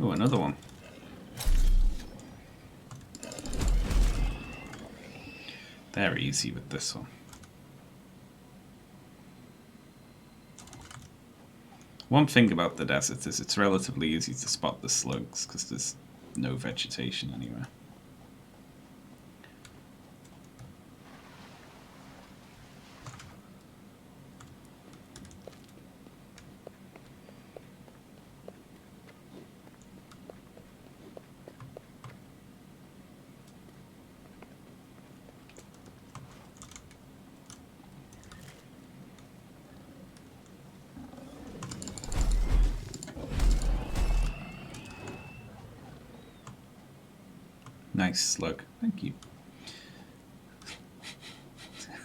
S1: Oh, another one. They're easy with this one. One thing about the desert is it's relatively easy to spot the slugs because there's no vegetation anywhere. Nice slug. Thank you.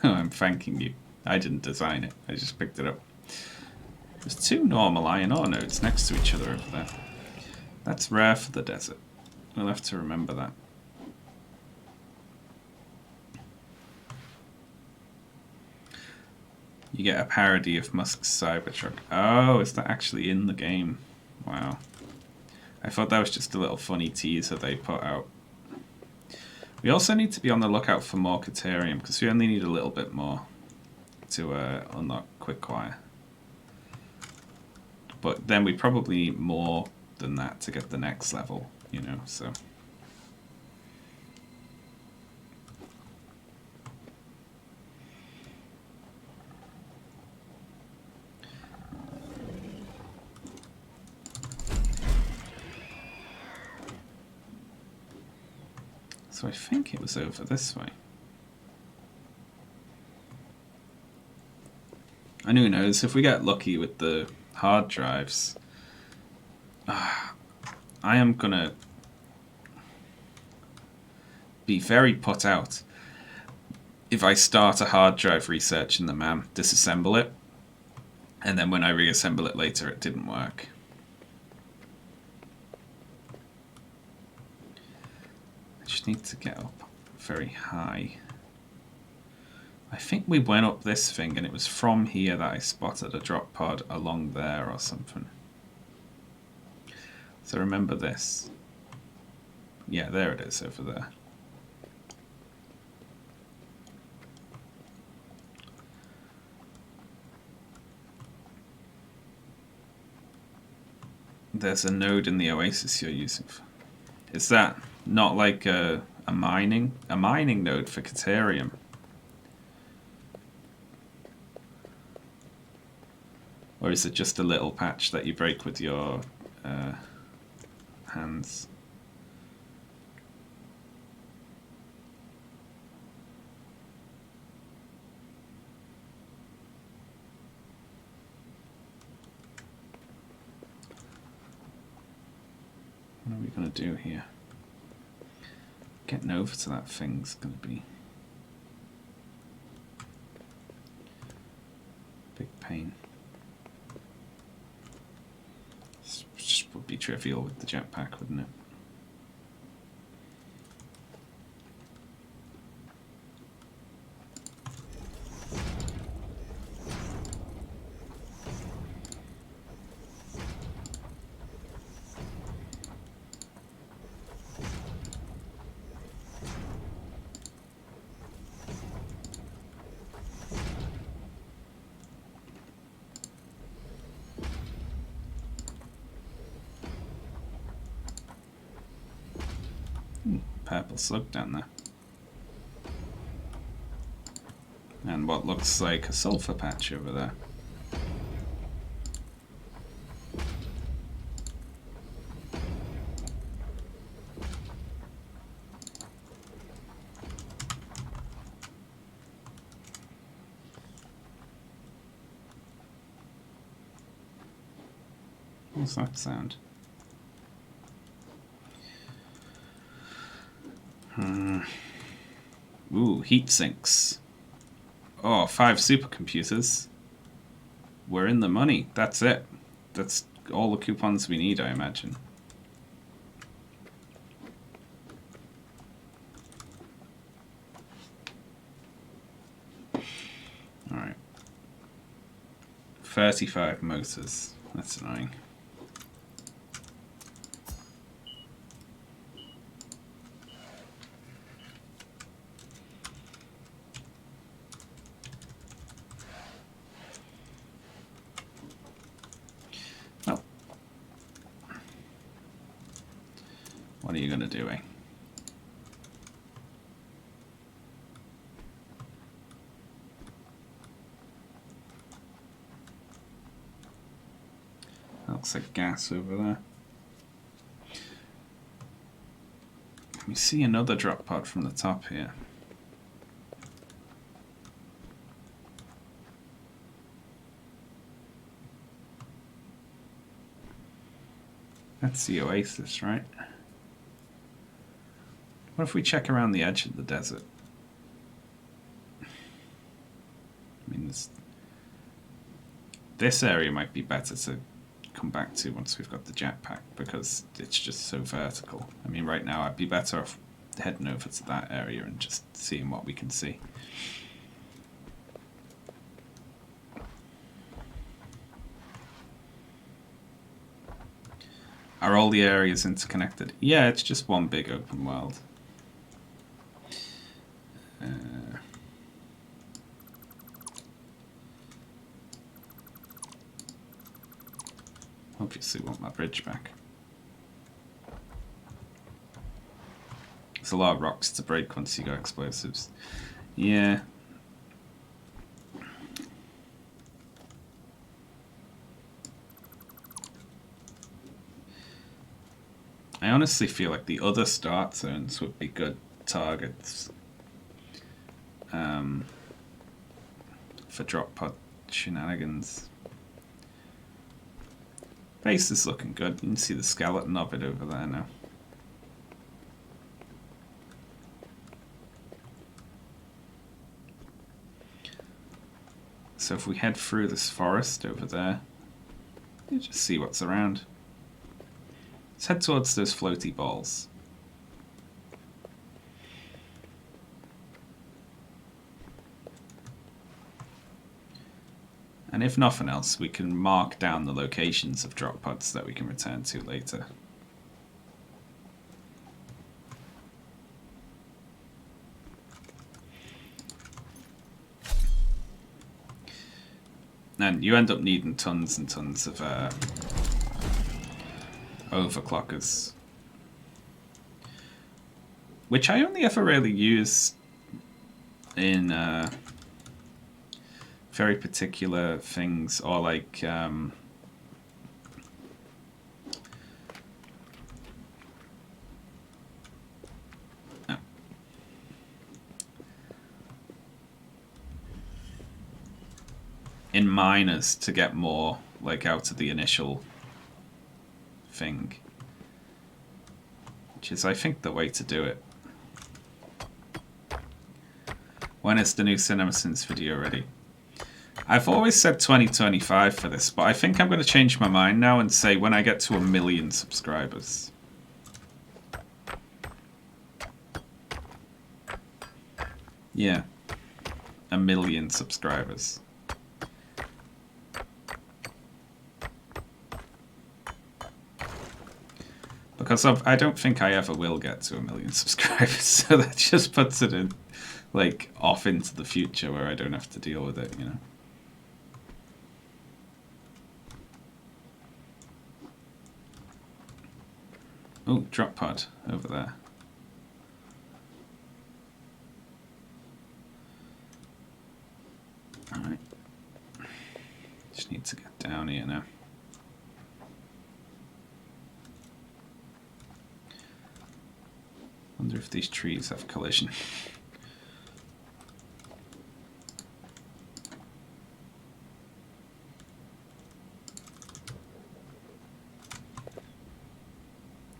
S1: Oh, I'm thanking you. I didn't design it. I just picked it up. There's 2 normal iron ore nodes next to each other over there. That's rare for the desert. We'll have to remember that. You get a parody of Musk's Cybertruck. Oh, is that actually in the game? Wow. I thought that was just a little funny teaser they put out. We also need to be on the lookout for more Caterium, because we only need a little bit more to unlock Quickwire. But then we probably need more than that to get the next level, you know, so... So I think it was over this way. And who knows, if we get lucky with the hard drives, I am gonna be very put out if I start a hard drive research in the MAM, disassemble it, and then when I reassemble it later it didn't work. I just need to get up very high. I think we went up this thing and it was from here that I spotted a drop pod along there or something. So remember this. Yeah, there it is over there. There's a node in the Oasis you're using. Is that not like a mining node for Caterium? Or is it just a little patch that you break with your hands? What are we going to do here? Getting over to that thing's going to be big pain. This just would be trivial with the jetpack, wouldn't it? Purple slug down there. And what looks like a sulfur patch over there. What's that sound? Ooh, heat sinks. Oh, 5 supercomputers. We're in the money. That's it. That's all the coupons we need, I imagine. Alright. 35 motors. That's annoying. Well, what are you going to do, eh? That looks like gas over there. We see another drop pod from the top here. That's the oasis, right? What if we check around the edge of the desert? I mean, this area might be better to come back to once we've got the jetpack, because it's just so vertical. I mean, right now I'd be better off heading over to that area and just seeing what we can see. Are all the areas interconnected? Yeah, it's just one big open world. Obviously want my bridge back. There's a lot of rocks to break once you go explosives. Yeah. I honestly feel like the other start zones would be good targets for drop pod shenanigans. Base is looking good. You can see the skeleton of it over there now. So if we head through this forest over there, you just see what's around. Let's head towards those floaty balls. And if nothing else, we can mark down the locations of drop pods that we can return to later. And you end up needing tons and tons of overclockers, which I only ever really use in very particular things, or like in miners to get more like out of the initial thing, which is I think the way to do it. When is the new CinemaSins video ready? I've always said 2025 for this, but I think I'm going to change my mind now and say when I get to 1 million subscribers. Yeah, 1 million subscribers. Because I don't think I ever will get to 1 million subscribers, so that just puts it in, like, off into the future where I don't have to deal with it, you know. Oh, drop pod over there. Alright. Just need to get down here now. Wonder if these trees have collision.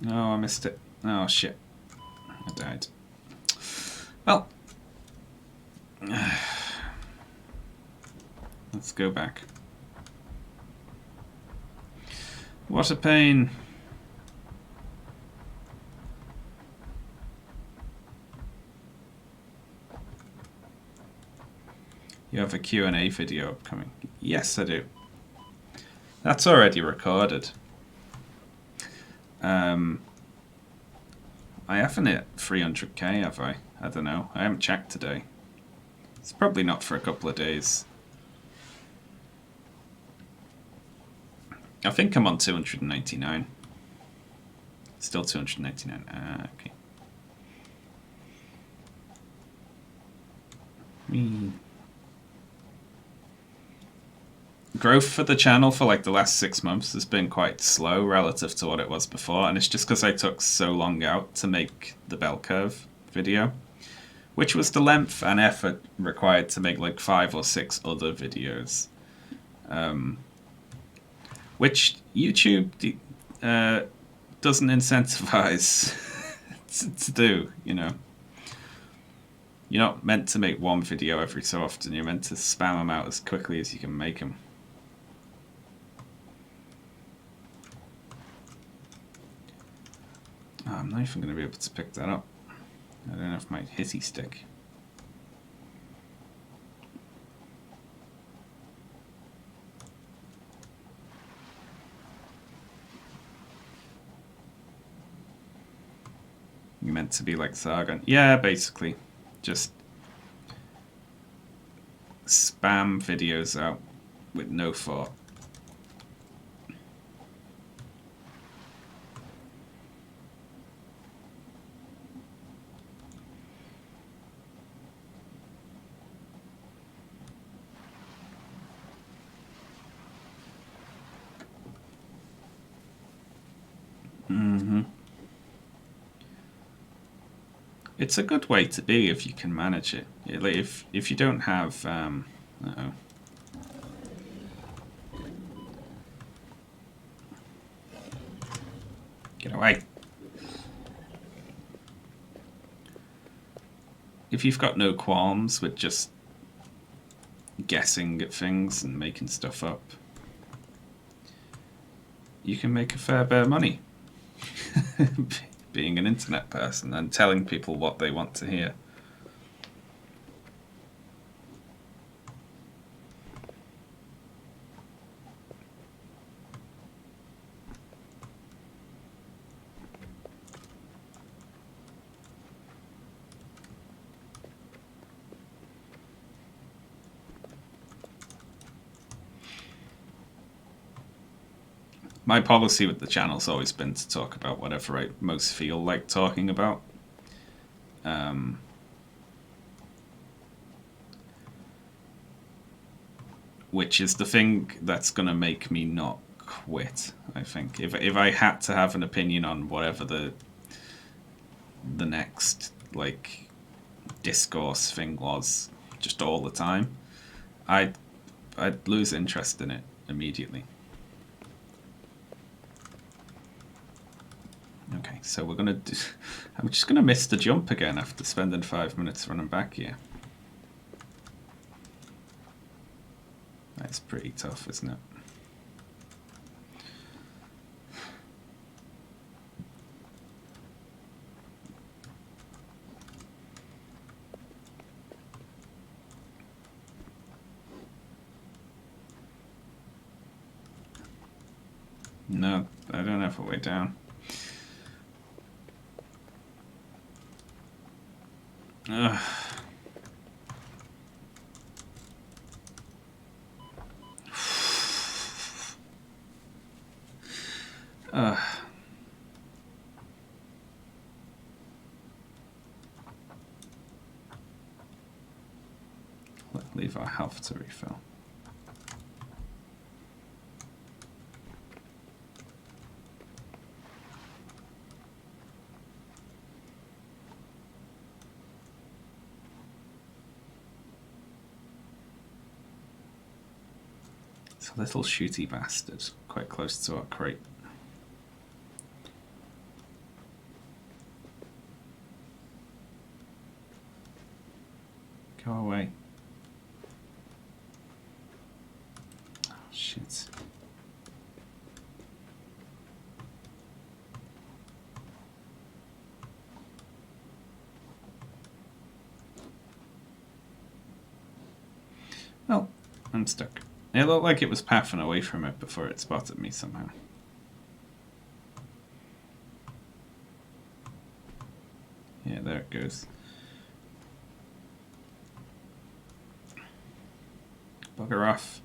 S1: Oh, I missed it. Oh, shit. I died. Well, let's go back. What a pain. You have a Q&A video upcoming. Yes, I do. That's already recorded. I haven't hit 300k, have I? I don't know. I haven't checked today. It's probably not for a couple of days. I think I'm on 299. Still 299. Okay. Growth for the channel for like the last 6 months has been quite slow relative to what it was before, and it's just because I took so long out to make the bell curve video, which was the length and effort required to make like 5 or 6 other videos, which YouTube doesn't incentivize to do, you know. You're not meant to make one video every so often, you're meant to spam them out as quickly as you can make them. Oh, I'm not even going to be able to pick that up. I don't have my hitty stick. You're meant to be like Sargon. Yeah, basically. Just spam videos out with no thought. It's a good way to be if you can manage it. Like if you don't have uh-oh. Get away. If you've got no qualms with just guessing at things and making stuff up, you can make a fair bit of money being an internet person and telling people what they want to hear. My policy with the channel's always been to talk about whatever I most feel like talking about. Which is the thing that's going to make me not quit, I think. If I had to have an opinion on whatever the next, like, discourse thing was, just all the time, I'd lose interest in it immediately. Okay, so we're gonna do... I'm just gonna miss the jump again after spending 5 minutes running back here. That's pretty tough, isn't it? No, I don't have a way down. Ugh. Let's leave our health to refill. It's a little shooty bastard, quite close to our crate. Go away. Oh, shit. Well, I'm stuck. It looked like it was pathing away from it before it spotted me somehow. Yeah, there it goes. Bugger off.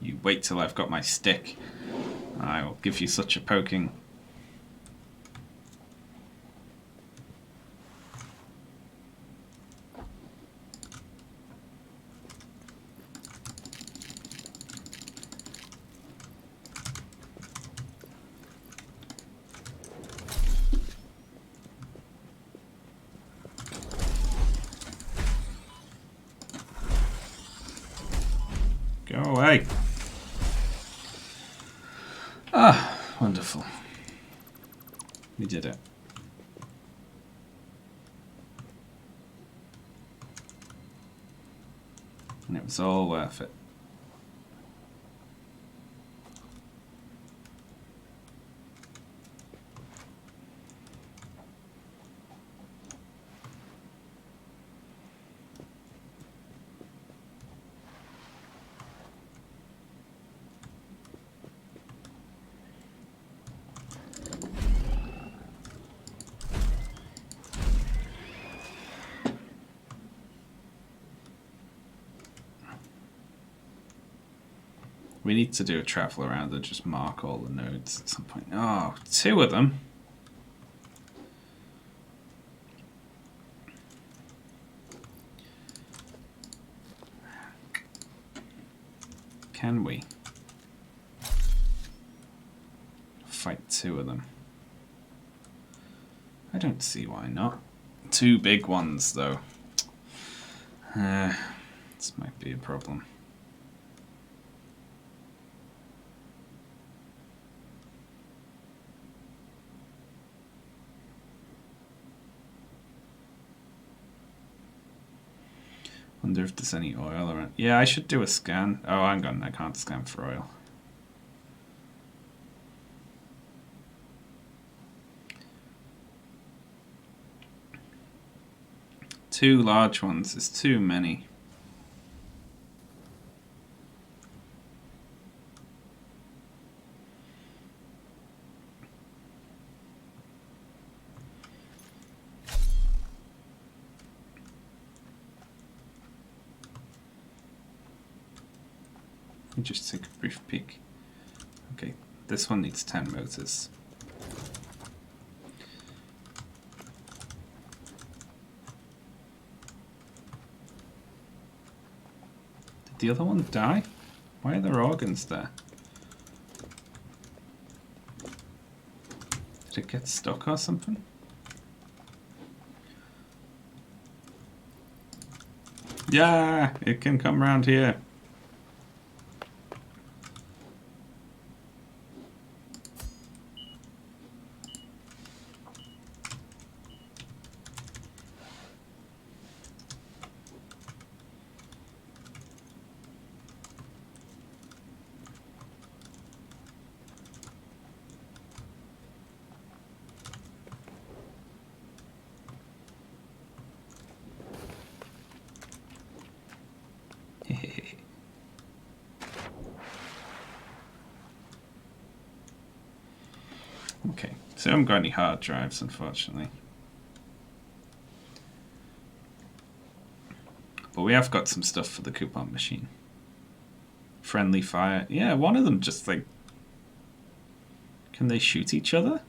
S1: You wait till I've got my stick. I will give you such a poking. Go away. Ah, wonderful. We did it. And it was all worth it. We need to do a travel around and just mark all the nodes at some point. Oh, 2 of them. Can we fight 2 of them? I don't see why not. 2 big ones, though. This might be a problem. Wonder if there's any oil around. Yeah, I should do a scan. Oh, hang on, I can't scan for oil. Two large ones is too many. Let me just take a brief peek. Okay, this one needs 10 motors. Did the other one die? Why are there organs there? Did it get stuck or something? Yeah, it can come around here. Okay, so I haven't got any hard drives, unfortunately. But we have got some stuff for the coupon machine. Friendly fire. Yeah, one of them just like... Can they shoot each other?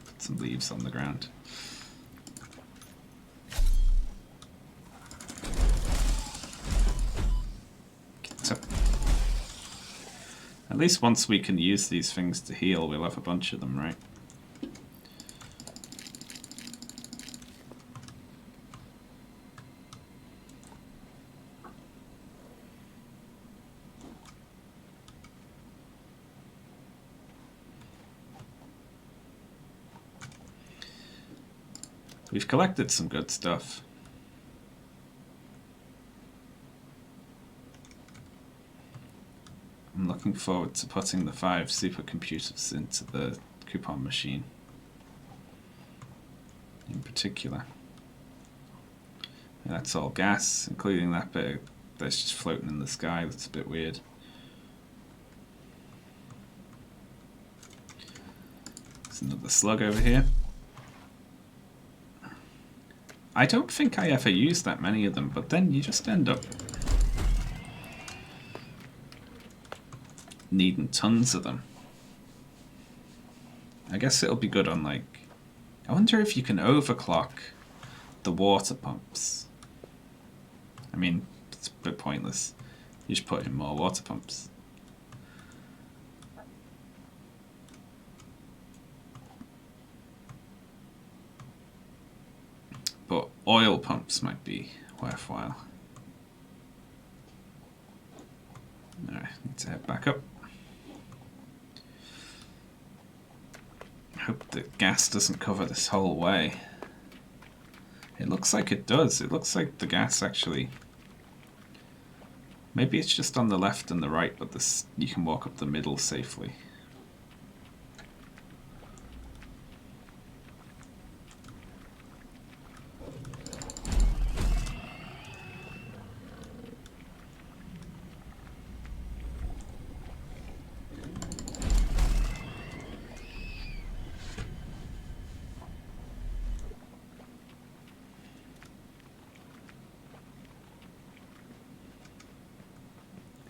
S1: Put some leaves on the ground. Get up. At least once we can use these things to heal, we'll have a bunch of them, right? We've collected some good stuff. I'm looking forward to putting the 5 supercomputers into the coupon machine. In particular. And that's all gas, including that bit that's just floating in the sky. That's a bit weird. There's another slug over here. I don't think I ever use that many of them, but then you just end up needing tons of them. I guess it'll be good on, like... I wonder if you can overclock the water pumps. I mean, it's a bit pointless. You just put in more water pumps. But oil pumps might be worthwhile. Alright, need to head back up. I hope the gas doesn't cover this whole way. It looks like it does. It looks like the gas actually... Maybe it's just on the left and the right, but this you can walk up the middle safely.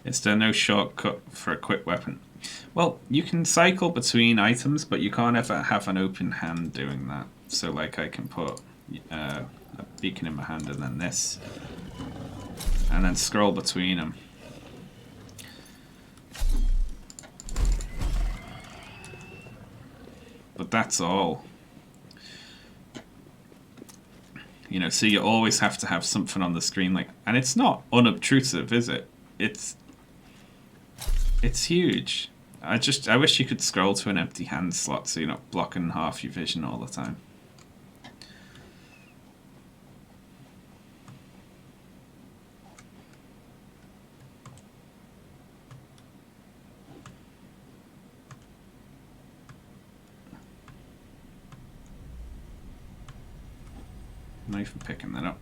S1: Is there no shortcut for a quick weapon? Well, you can cycle between items, but you can't ever have an open hand doing that. So, like, I can put a beacon in my hand and then this, and then scroll between them. But that's all. You know, so you always have to have something on the screen, like, and it's not unobtrusive, is it? It's huge. I wish you could scroll to an empty hand slot so you're not blocking half your vision all the time. I'm not even picking that up.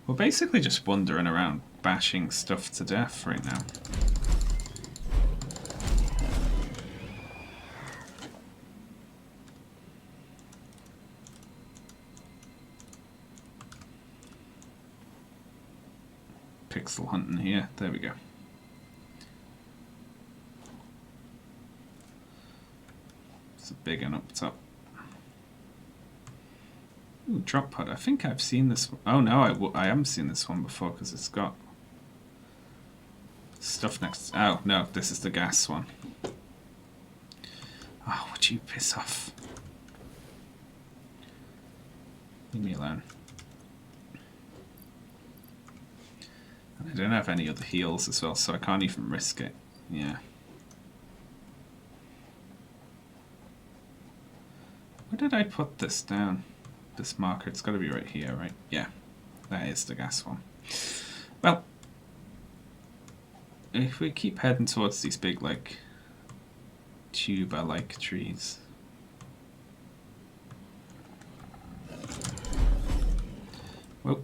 S1: We're basically just wandering around bashing stuff to death right now. Pixel hunting here. There we go. It's a big one up top. Ooh, drop pod. I think I've seen this one. Oh no, I haven't seen this one before because it's got stuff next. Oh no, this is the gas one. Oh, would you piss off? Leave me alone. And I don't have any other heals as well, so I can't even risk it. Yeah. Where did I put this down? This marker, it's got to be right here, right? Yeah, that is the gas one. Well, if we keep heading towards these big, like, tuba-like trees. Whoa.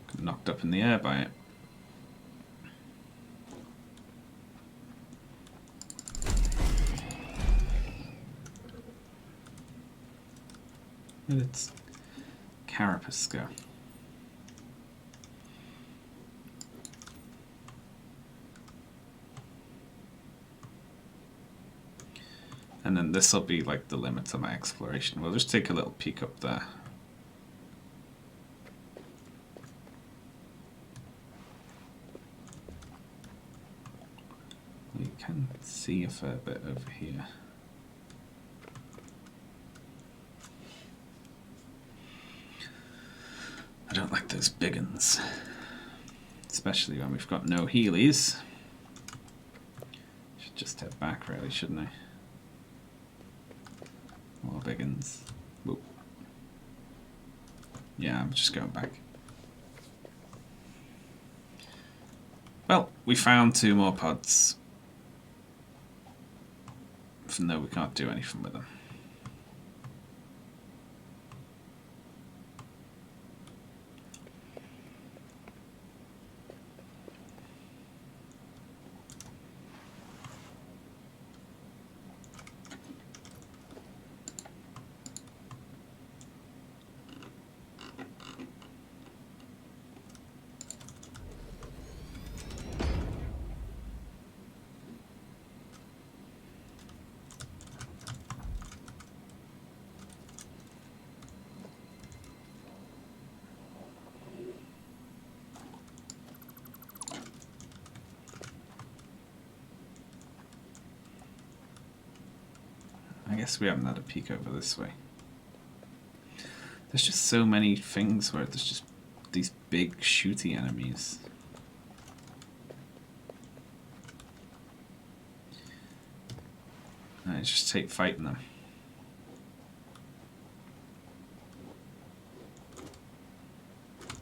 S1: Got knocked up in the air by it. Where did its carapace go? And then this will be like the limit of my exploration. We'll just take a little peek up there. You can see a fair bit over here. I don't like those big uns, especially when we've got no healies. Should Should just head back, really, shouldn't I? More biggins. Whoop. Yeah, I'm just going back. Well, we found 2 more pods. Even though we can't do anything with them. I guess we haven't had a peek over this way. There's just so many things where there's just these big shooty enemies. I just take fighting them.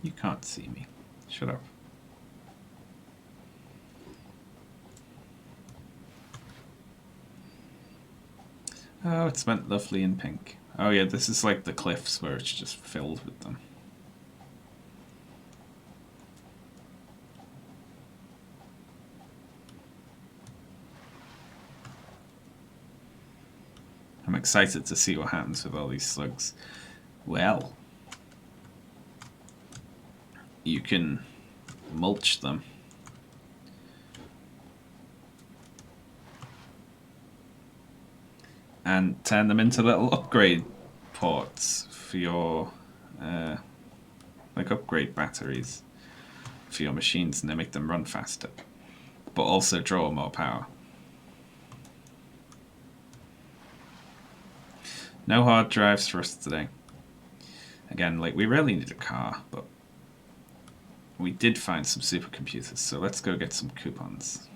S1: You can't see me. Shut up. Oh, it's meant lovely in pink. Oh yeah, this is like the cliffs where it's just filled with them. I'm excited to see what happens with all these slugs. Well, you can mulch them. And turn them into little upgrade ports for your, like upgrade batteries for your machines, and they make them run faster, but also draw more power. No hard drives for us today. Again, like, we really need a car, but we did find some supercomputers, so let's go get some coupons.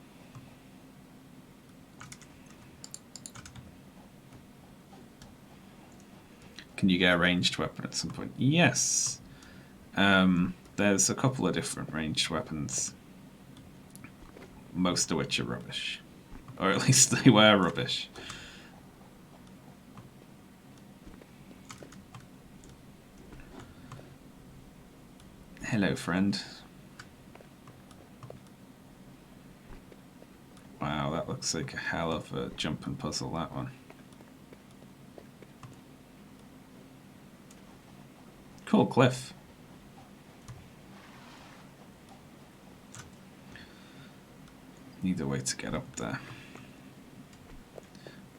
S1: Can you get a ranged weapon at some point? Yes. There's a couple of different ranged weapons, most of which are rubbish. Or at least they were rubbish. Hello, friend. Wow, that looks like a hell of a jumping puzzle, that one. Cool cliff. Need a way to get up there.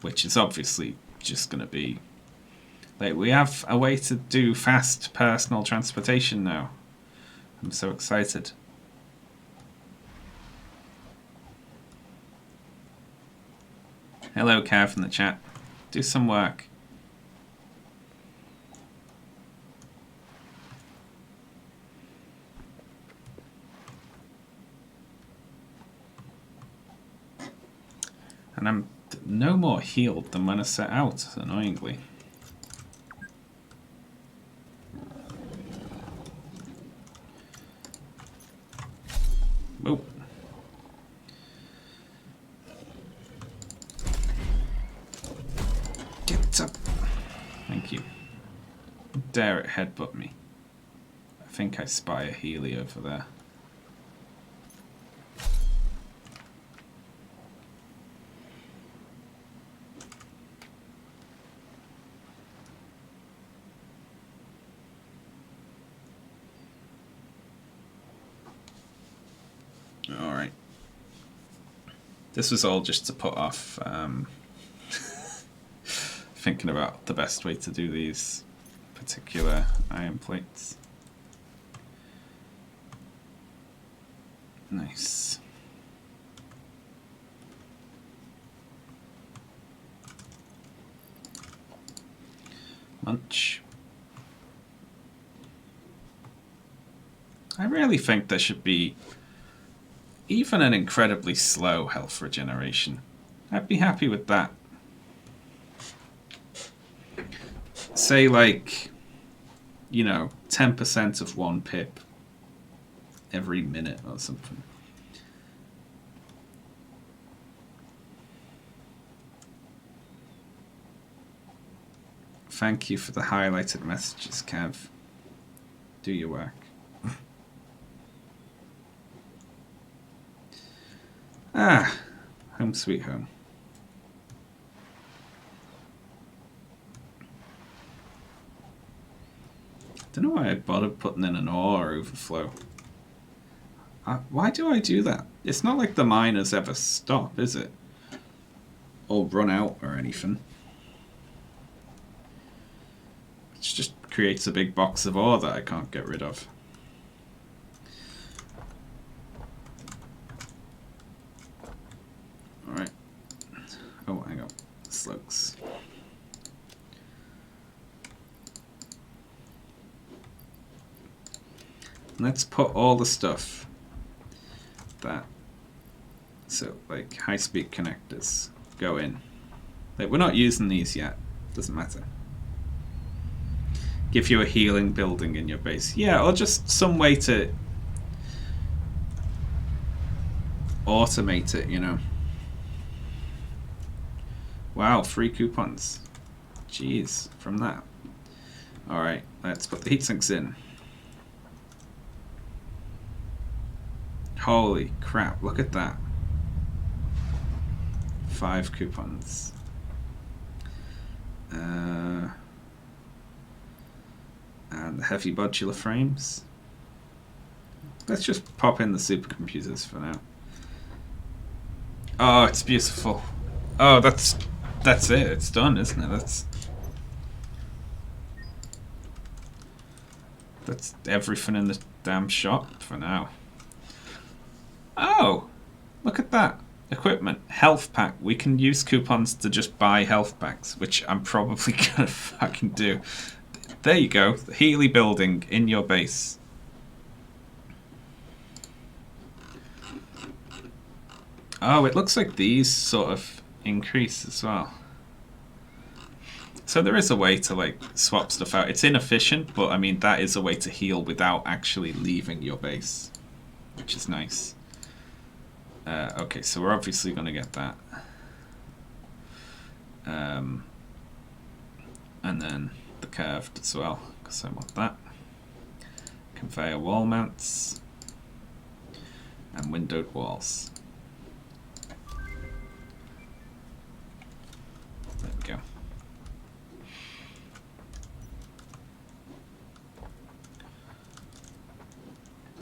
S1: Which is obviously just going to be... like, we have a way to do fast personal transportation now. I'm so excited. Hello, Cav in the chat. Do some work. And I'm no more healed than when I set out, annoyingly. Whoa. Get up. Thank you. Dare it headbutt me. I think I spy a Healy over there. Alright. This was all just to put off thinking about the best way to do these particular iron plates. Nice. Munch. I really think there should be even an incredibly slow health regeneration I'd be happy with that. Say like, 10% of 1 pip every minute or something. Thank you for the highlighted messages, Kev. Do your work. Home sweet home. Don't know why I bothered putting in an ore overflow. Why do I do that? It's not like the miners ever stop, is it? Or run out or anything. It just creates a big box of ore that I can't get rid of. Alright. Oh, hang on. Slugs. Let's put all the stuff that, so like high-speed connectors, go in. Like, we're not using these yet. Doesn't matter. Give you a healing building in your base. Yeah, or just some way to automate it, Wow, 3 coupons. Jeez, from that. Alright, let's put the heat sinks in. Holy crap, look at that. 5 coupons. And the heavy modular frames. Let's just pop in the supercomputers for now. Oh, it's beautiful. Oh, that's it. It's done, isn't it? That's everything in the damn shop for now. Oh, look at that. Equipment. Health pack. We can use coupons to just buy health packs, which I'm probably gonna fucking do. There you go. The Healy building in your base. Oh, it looks like these sort of increase as well. So there is a way to like swap stuff out. It's inefficient, but I mean that is a way to heal without actually leaving your base, which is nice. Okay, so we're obviously going to get that. And then the curved as well, because I want that. Conveyor wall mounts. And windowed walls. There we go.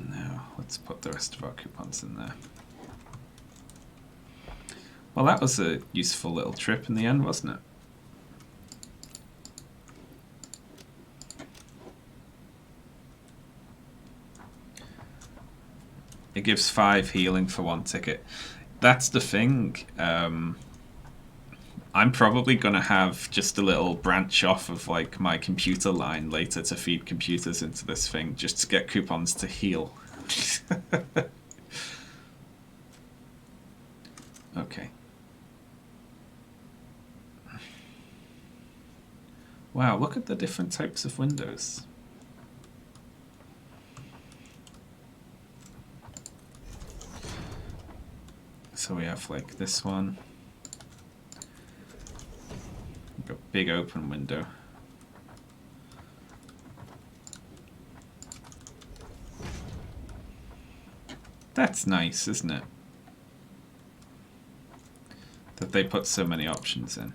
S1: Now, let's put the rest of our coupons in there. Well, that was a useful little trip in the end, wasn't it? It gives 5 healing for 1 ticket. That's the thing. I'm probably going to have just a little branch off of like my computer line later to feed computers into this thing, just to get coupons to heal. Okay. Wow, look at the different types of windows. So we have like this one. We've got big open window. That's nice, isn't it? That they put so many options in.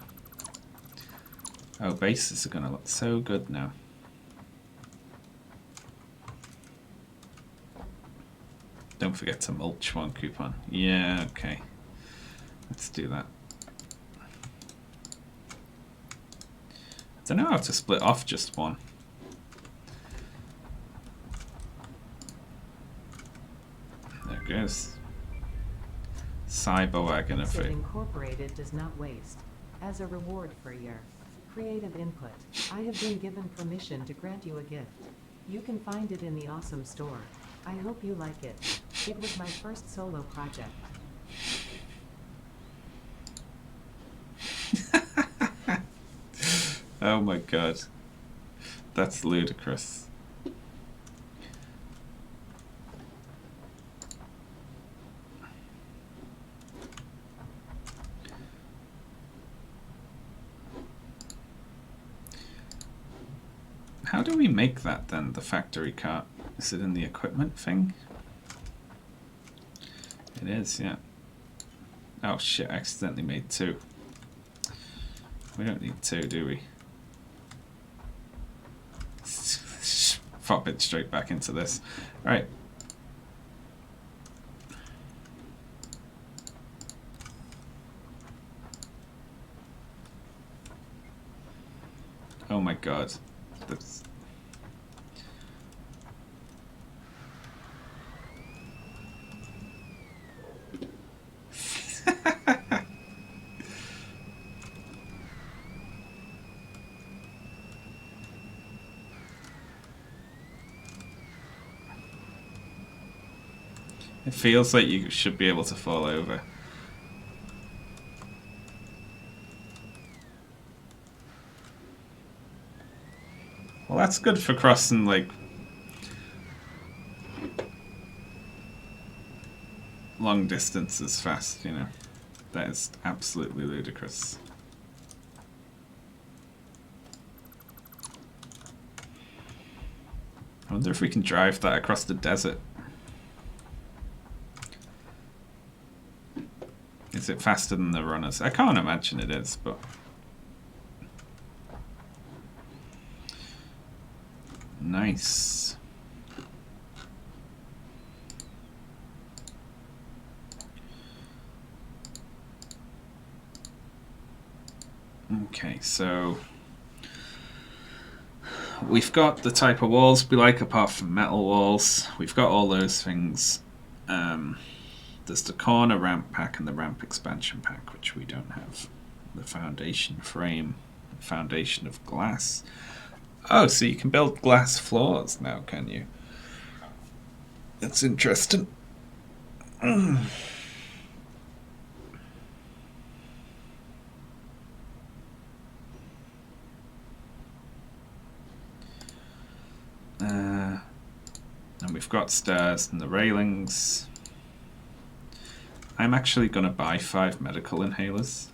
S1: Oh, bases are going to look so good now. Don't forget to mulch 1 coupon. Yeah, okay. Let's do that. I don't know how to split off just 1. There it goes. Cyber wagon of it.
S2: Incorporated does not waste. As a reward for your creative input, I have been given permission to grant you a gift. You can find it in the awesome store. I hope you like it. It was my first solo project.
S1: Oh my god. That's ludicrous. How do we make that then, the factory cart? Is it in the equipment thing? It is, yeah. Oh shit, I accidentally made 2. We don't need 2, do we? Pop it straight back into this. Alright. Oh my god. That's... It feels like you should be able to fall over. Well, that's good for crossing, like, long distances fast, you know. That is absolutely ludicrous. I wonder if we can drive that across the desert. Is it faster than the runners? I can't imagine it is, but... Nice. Okay, so... We've got the type of walls we like, apart from metal walls. We've got all those things. There's the corner ramp pack and the ramp expansion pack, which we don't have. The foundation frame, foundation of glass. Oh, so you can build glass floors now, can you? That's interesting. And we've got stairs and the railings. I'm actually going to buy 5 medical inhalers.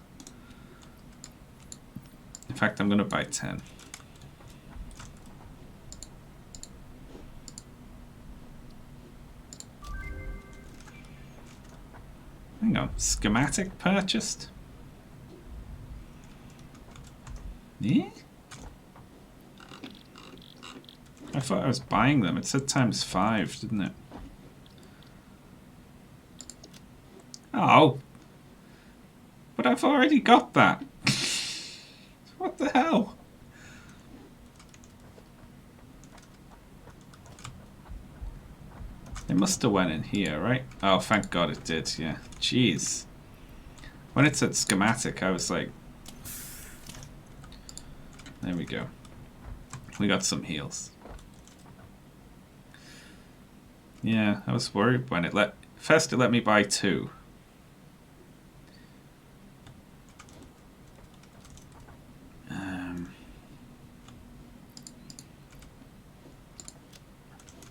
S1: In fact, I'm going to buy 10. Hang on, schematic purchased? Yeah? I thought I was buying them. It said ×5, didn't it? Oh! But I've already got that! What the hell? It must have went in here, right? Oh, thank God it did, yeah. Jeez. When it said schematic, I was like... There we go. We got some heals. Yeah, I was worried when it let... First it let me buy 2.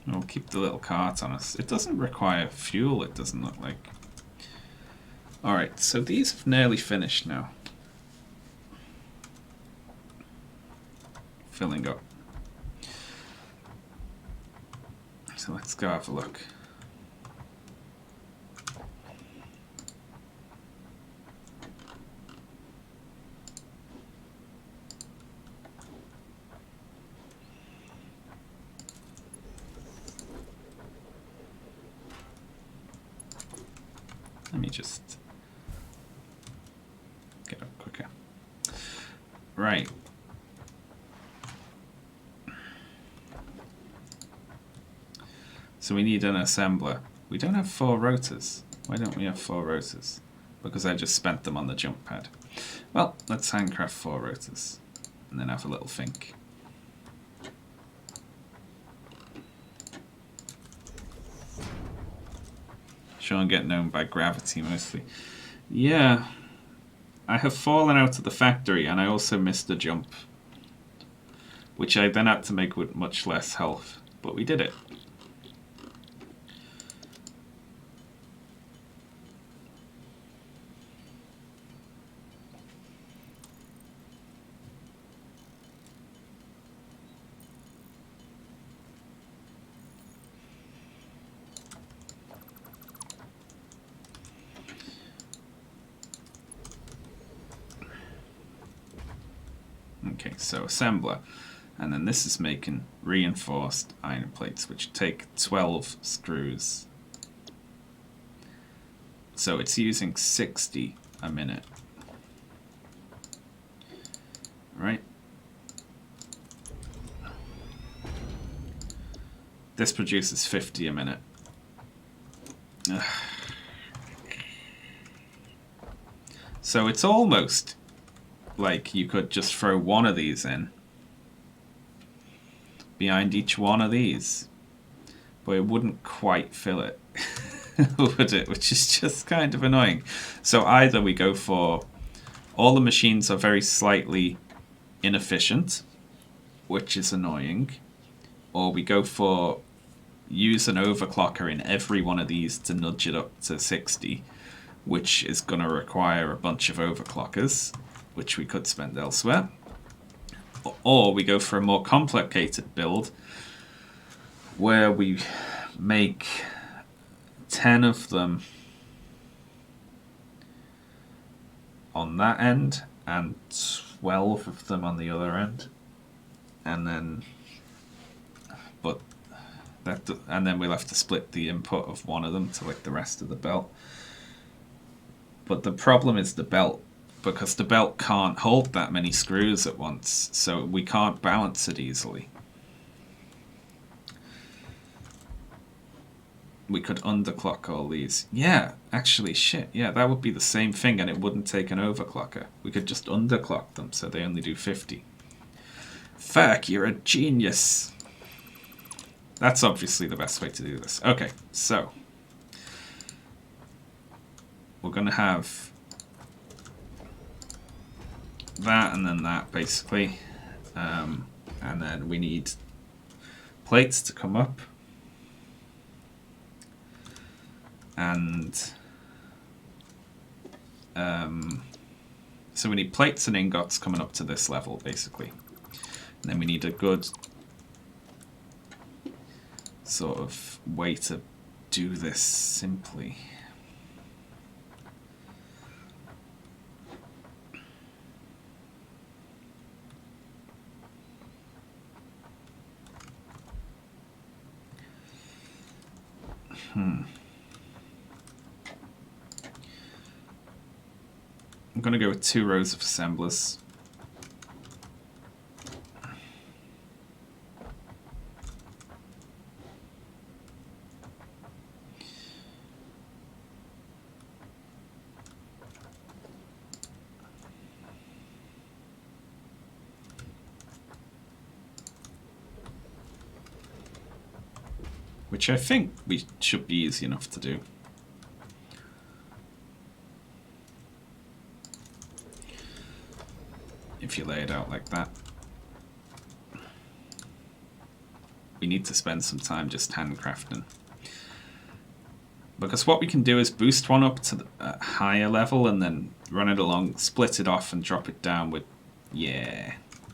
S1: We'll keep the little cart on us. It doesn't require fuel, it doesn't look like. Alright, so these have nearly finished now. Filling up. So let's go have a look. Let me just get up quicker. Right. So we need an assembler. We don't have 4 rotors. Why don't we have 4 rotors? Because I just spent them on the jump pad. Well, let's handcraft 4 rotors. And then have a little think. Sean get known by gravity mostly. Yeah. I have fallen out of the factory and I also missed a jump. which I then had to make with much less health, but we did it. Okay, so assembler. And then this is making reinforced iron plates, which take 12 screws. So it's using 60 a minute. Right? This produces 50 a minute. Ugh. So it's almost like you could just throw one of these in behind each one of these, but it wouldn't quite fill it, would it? Which is just kind of annoying. So either we go for all the machines are very slightly inefficient, which is annoying, or we go for use an overclocker in every one of these to nudge it up to 60, which is going to require a bunch of overclockers, which we could spend elsewhere. Or we go for a more complicated build where we make 10 of them on that end and 12 of them on the other end, and then and then we'll have to split the input of one of them to like the rest of the belt. But the problem is the belt, because the belt can't hold that many screws at once, so we can't balance it easily. We could underclock all these. Yeah, actually, shit. Yeah, that would be the same thing, and it wouldn't take an overclocker. We could just underclock them, so they only do 50. Fuck, you're a genius. That's obviously the best way to do this. Okay, so we're going to have that and then that, basically. And then we need plates to come up. And so we need plates and ingots coming up to this level, basically. And then we need a good sort of way to do this simply. I'm going to go with 2 rows of assemblers. Which I think we should be easy enough to do. If you lay it out like that. We need to spend some time just handcrafting. Because what we can do is boost one up to a higher level and then run it along, split it off and drop it down with... Yeah,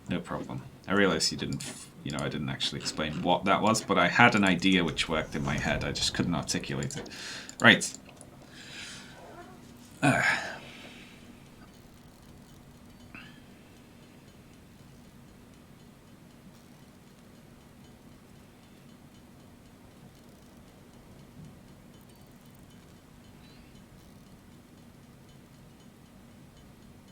S1: no problem. I realize you didn't... You know, I didn't actually explain what that was, but I had an idea which worked in my head. I just couldn't articulate it. Right.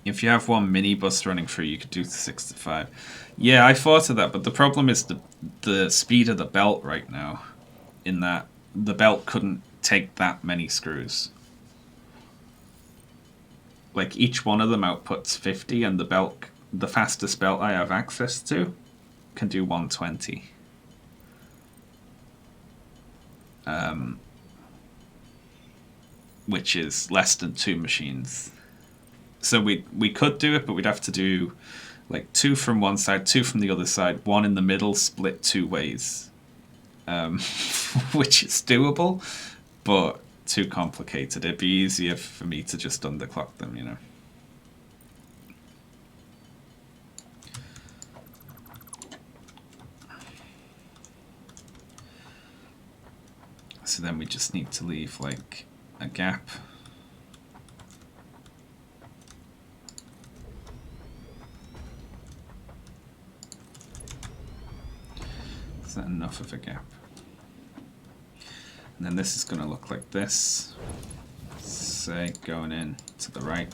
S1: If you have one mini bus running through, you could do 6 to 5. Yeah, I thought of that, but the problem is the speed of the belt right now, in that the belt couldn't take that many screws. Like, each one of them outputs 50, and the fastest belt I have access to can do 120. Which is less than 2 machines. So we could do it, but we'd have to do like 2 from one side, 2 from the other side, 1 in the middle, split 2 ways. Which is doable, but too complicated. It'd be easier for me to just underclock them, you know. So then we just need to leave like a gap. Is that enough of a gap? And then this is going to look like this. Say going in to the right.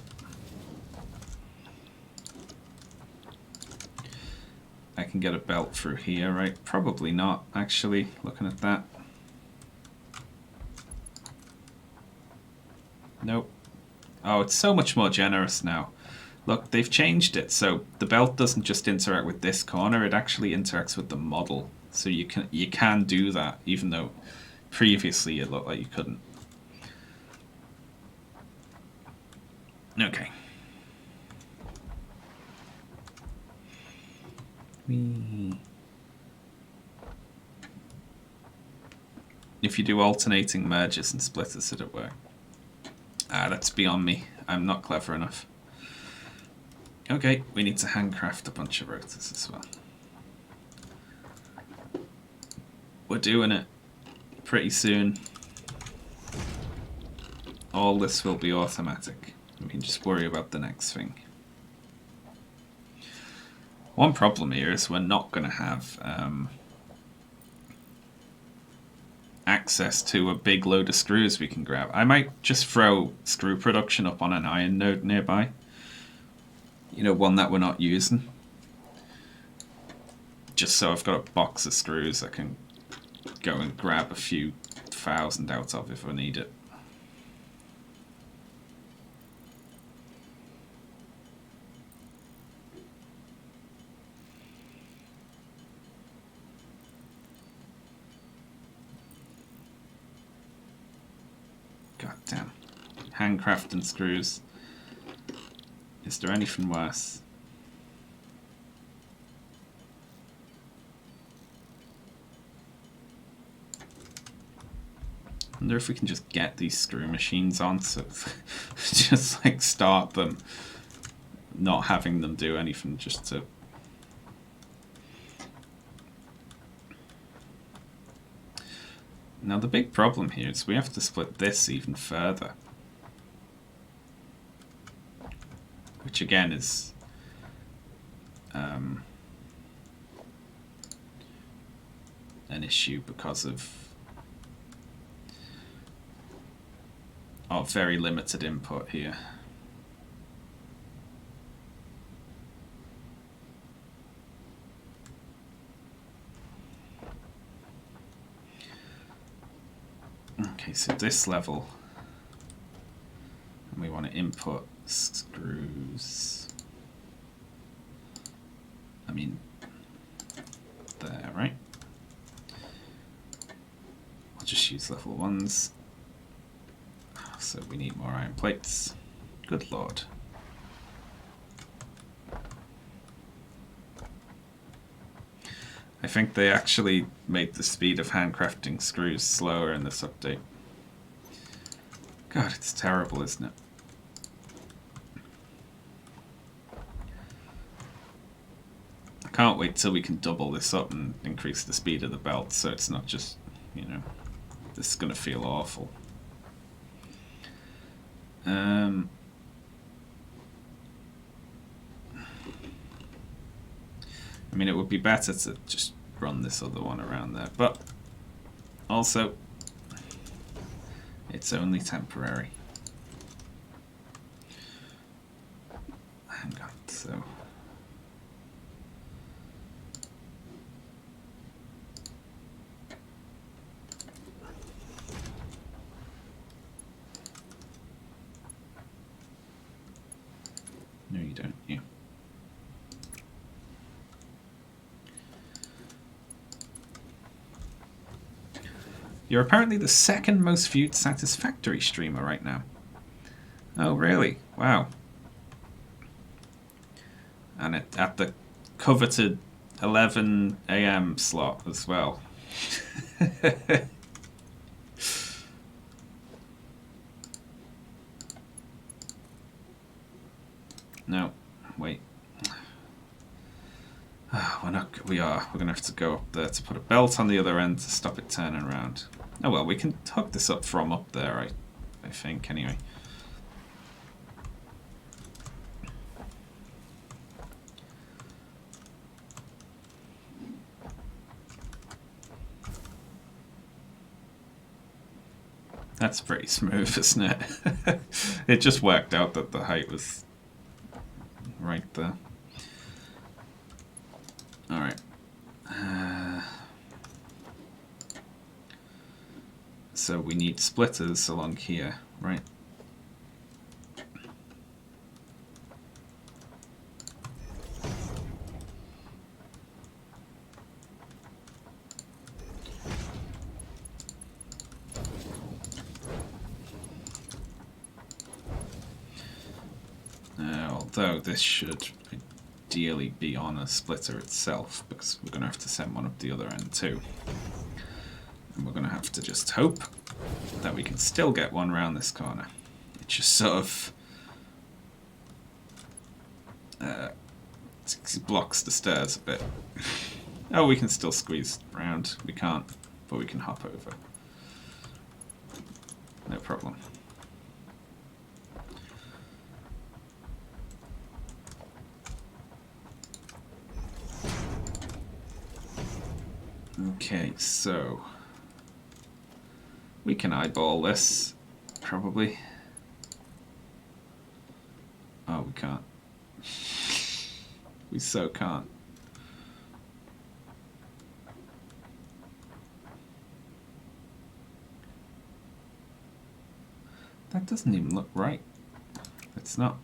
S1: I can get a belt through here, right? Probably not, actually, looking at that. Nope. Oh, it's so much more generous now. Look, they've changed it, so the belt doesn't just interact with this corner, it actually interacts with the model. So you can do that, even though previously it looked like you couldn't. Okay. If you do alternating merges and splitters, did it work? Ah, that's beyond me. I'm not clever enough. Okay, we need to handcraft a bunch of rotors as well. We're doing it. Pretty soon, all this will be automatic. We can just worry about the next thing. One problem here is we're not going to have access to a big load of screws we can grab. I might just throw screw production up on an iron node nearby. You know, one that we're not using. Just so I've got a box of screws I can go and grab a few thousand out of if I need it. God damn. Handcrafting screws. Is there anything worse? I wonder if we can just get these screw machines on, so just like start them, not having them do anything, just to... Now the big problem here is we have to split this even further. Which again is an issue because of very limited input here. Okay, so this level, and we want to input screws. I mean, there, right? I'll just use level 1s. So we need more iron plates. Good lord. I think they actually made the speed of handcrafting screws slower in this update. God, it's terrible, isn't it? I can't wait till we can double this up and increase the speed of the belt so it's not just, you know, this is going to feel awful. I mean, it would be better to just run this other one around there, but also, it's only temporary. Hang on, so... No, you don't. You. You're apparently the second most viewed Satisfactory streamer right now. Oh, really? Wow. And at the coveted 11 a.m. slot as well. No, wait. We're not. We're gonna have to go up there to put a belt on the other end to stop it turning around. Oh well, we can hook this up from up there. I think anyway. That's pretty smooth, isn't it? It just worked out that the height was right there. Alright. So we need splitters along here, right? Although this should ideally be on a splitter itself, because we're going to have to send one up the other end too. And we're going to have to just hope that we can still get one round this corner. It just sort of blocks the stairs a bit. Oh, we can still squeeze round. We can't, but we can hop over. No problem. Okay, so we can eyeball this, probably. Oh, we can't. We so can't. That doesn't even look right. It's not.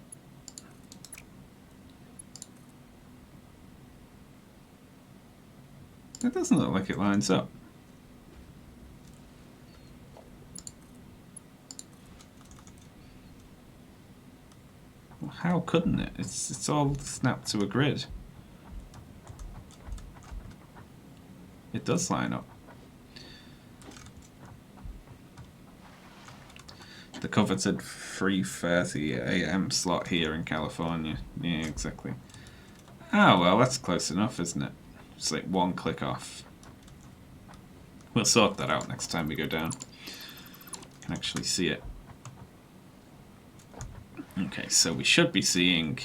S1: That doesn't look like it lines up. Well, how couldn't it? It's all snapped to a grid. It does line up. The coveted 3:30 a.m. slot here in California. Yeah, exactly. Ah, well, that's close enough, isn't it? It's like one click off. We'll sort that out next time we go down. Can actually see it. Okay, so we should be seeing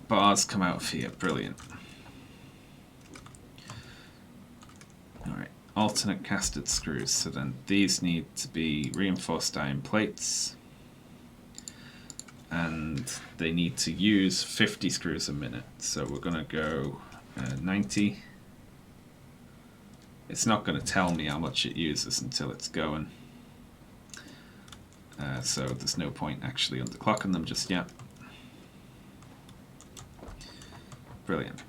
S1: bars come out of here. Brilliant. Alright, alternate casted screws. So then these need to be reinforced iron plates. And they need to use 50 screws a minute. So we're going to go 90. It's not going to tell me how much it uses until it's going. So there's no point actually underclocking them just yet. Brilliant.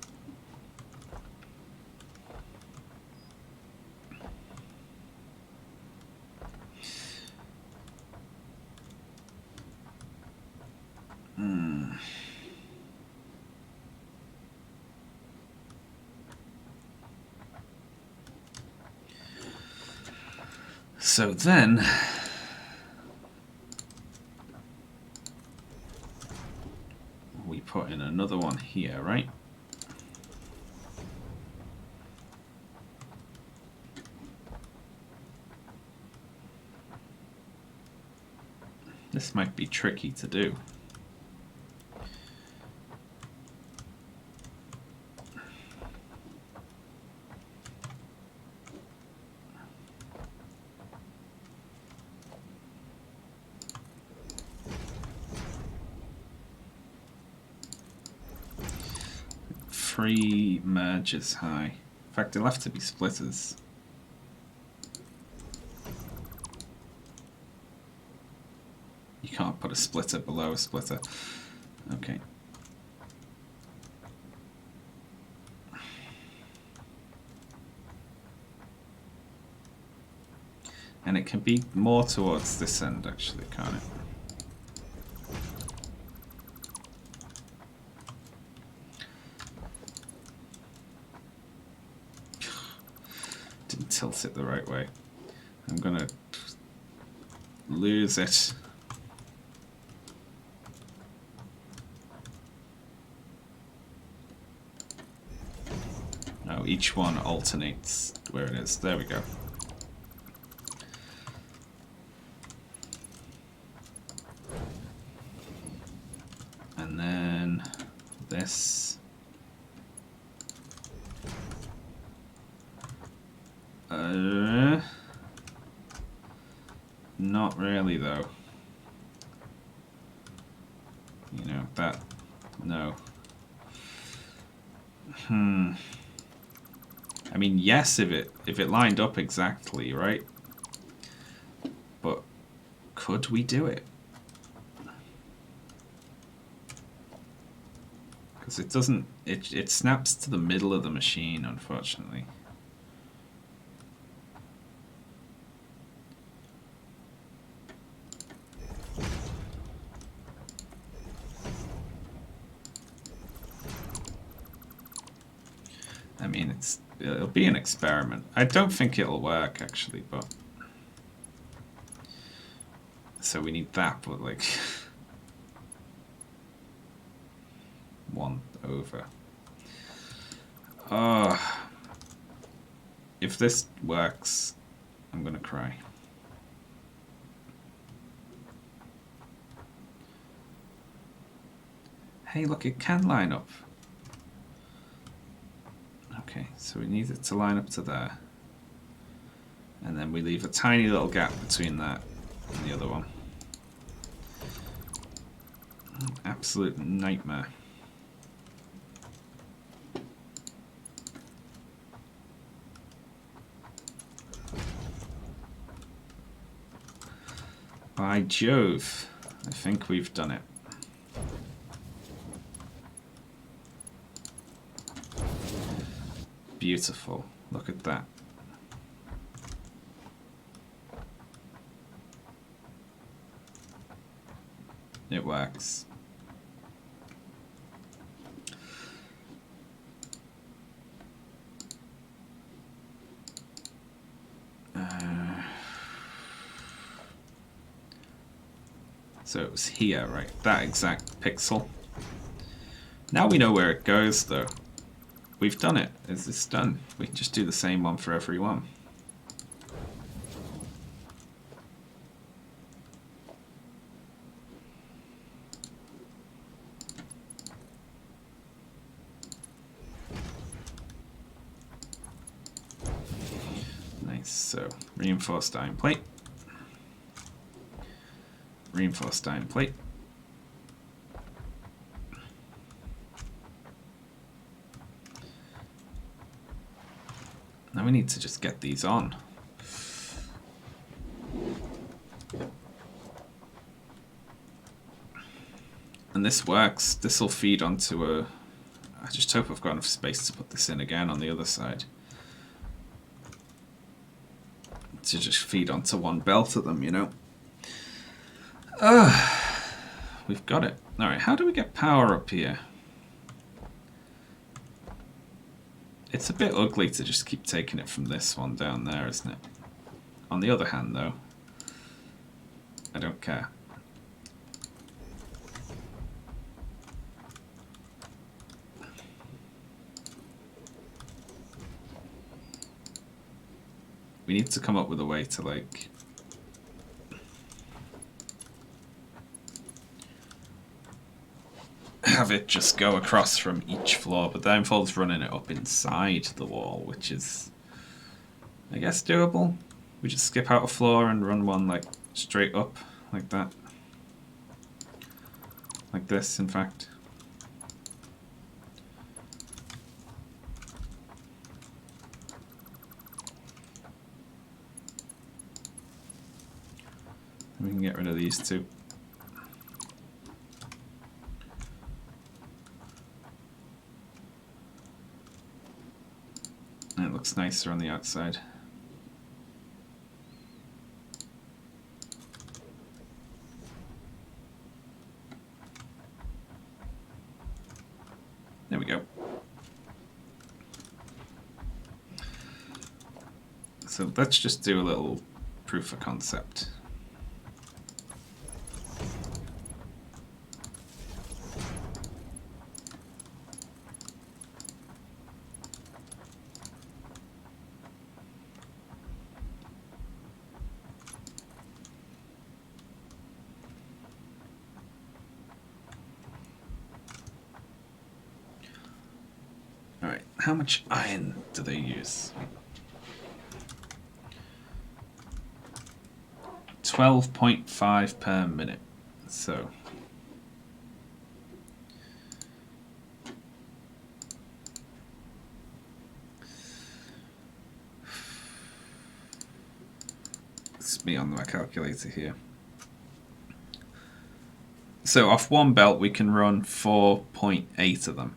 S1: So then we put in another one here, right? This might be tricky to do. Three merges high. In fact, they'll have to be splitters. You can't put a splitter below a splitter. Okay. And it can be more towards this end, actually, can't it? tilt it the right way. I'm gonna lose it. No, each one alternates where it is. There we go. And then this. Not really though. You know, that, no. I mean, yes, if it lined up exactly, right? But could we do it? Because it doesn't, it snaps to the middle of the machine, unfortunately. I mean, it'll be an experiment. I don't think it'll work, actually, but... So we need that, but like... 1 over. Oh. If this works, I'm gonna cry. Hey, look, it can line up. Okay, so we need it to line up to there. And then we leave a tiny little gap between that and the other one. Absolute nightmare. By Jove, I think we've done it. Beautiful. Look at that. It works. So it was here, right? That exact pixel. Now we know where it goes, though. We've done it. It's done. We can just do the same one for every one. Nice. So, reinforced iron plate. Reinforced iron plate. Now we need to just get these on. And this works. This will feed onto a... I just hope I've got enough space to put this in again on the other side. To just feed onto one belt of them, you know. We've got it. Alright, how do we get power up here? It's a bit ugly to just keep taking it from this one down there, isn't it? On the other hand, though, I don't care. We need to come up with a way to, like... have it just go across from each floor, but that involves running it up inside the wall, which is, I guess, doable. We just skip out a floor and run one, like, straight up, like that. Like this, in fact. We can get rid of these two. And it looks nicer on the outside. There we go. So let's just do a little proof of concept. Alright, how much iron do they use? 12.5 per minute. So it's me on my calculator here. So off one belt we can run 4.8 of them.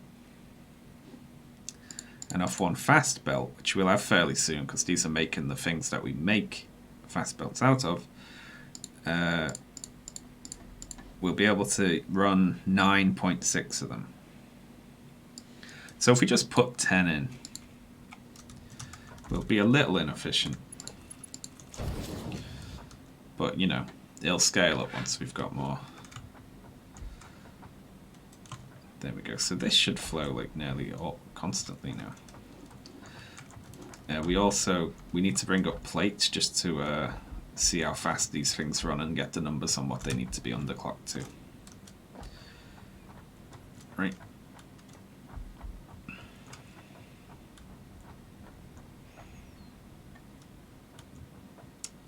S1: And off one fast belt, which we'll have fairly soon because these are making the things that we make fast belts out of, we'll be able to run 9.6 of them. So if we just put 10 in, we'll be a little inefficient. But, you know, it'll scale up once we've got more. There we go. So this should flow like nearly all constantly now. We need to bring up plates just to see how fast these things run and get the numbers on what they need to be underclocked to. Right.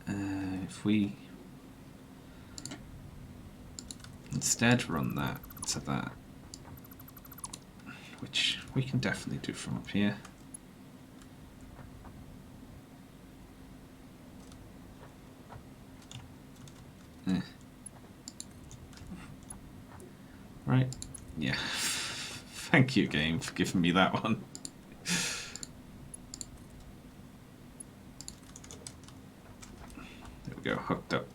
S1: If we instead run that to that, which we can definitely do from up here. Right, yeah. Thank you, game, for giving me that one. There we go, hooked up.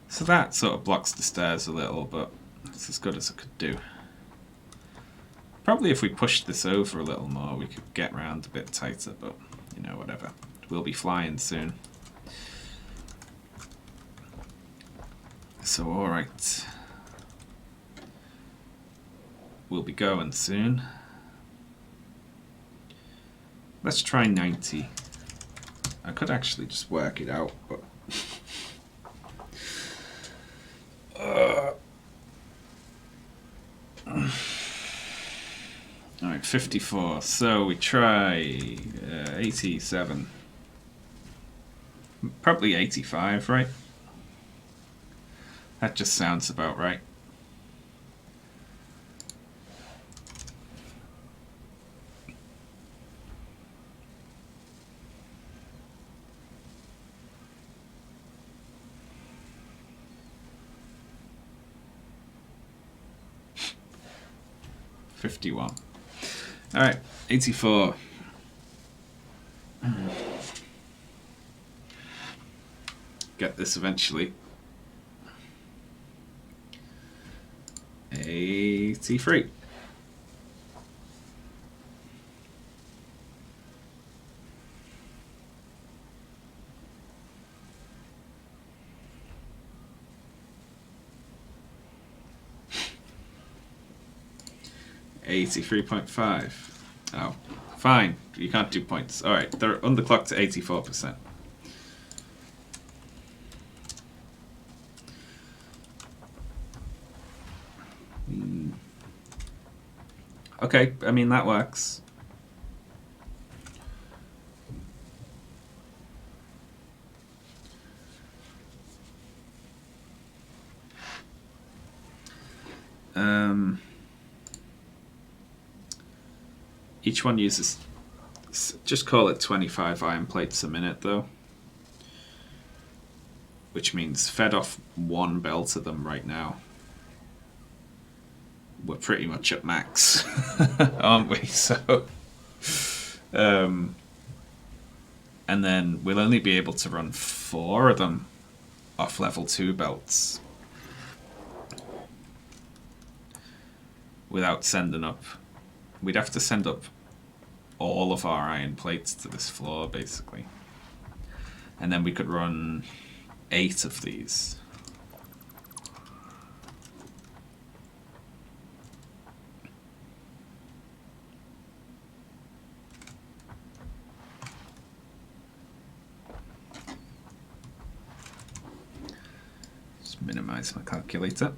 S1: So that sort of blocks the stairs a little, but it's as good as it could do. Probably if we pushed this over a little more, we could get round a bit tighter, but, you know, whatever. We'll be flying soon. So, alright. We'll be going soon. Let's try 90. I could actually just work it out, but... Alright, 54. So we try 87. Probably 85, right? That just sounds about right. $51. Alright, 84. Get this eventually. 83. $83.5. Oh, fine. You can't do points. Alright, they're underclocked to 84%. Okay, I mean, that works. Each one uses, just call it 25 iron plates a minute, though. which means fed off one belt of them right now. We're pretty much at max, aren't we? So, and then we'll only be able to run 4 of them off level 2 belts without sending up. We'd have to send up all of our iron plates to this floor, basically. And then we could run 8 of these. Just minimize my calculator.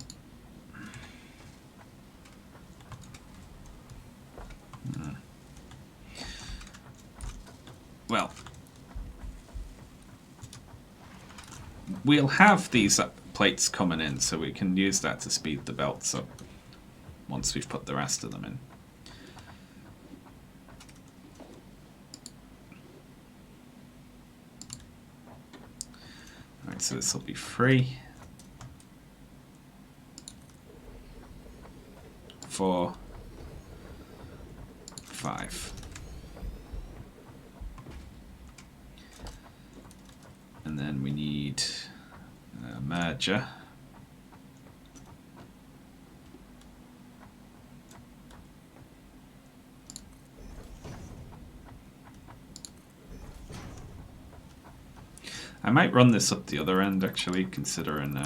S1: Well, we'll have these plates coming in, so we can use that to speed the belts up once we've put the rest of them in. Alright, so this will be free. 4, 5. And then we need a merger. I might run this up the other end, actually, considering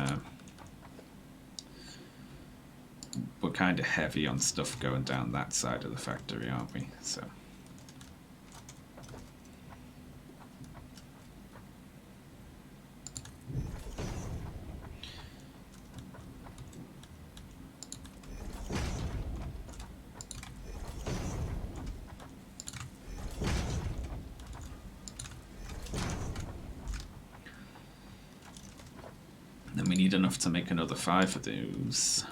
S1: we're kind of heavy on stuff going down that side of the factory, aren't we? So. Then we need enough to make another 5 of those.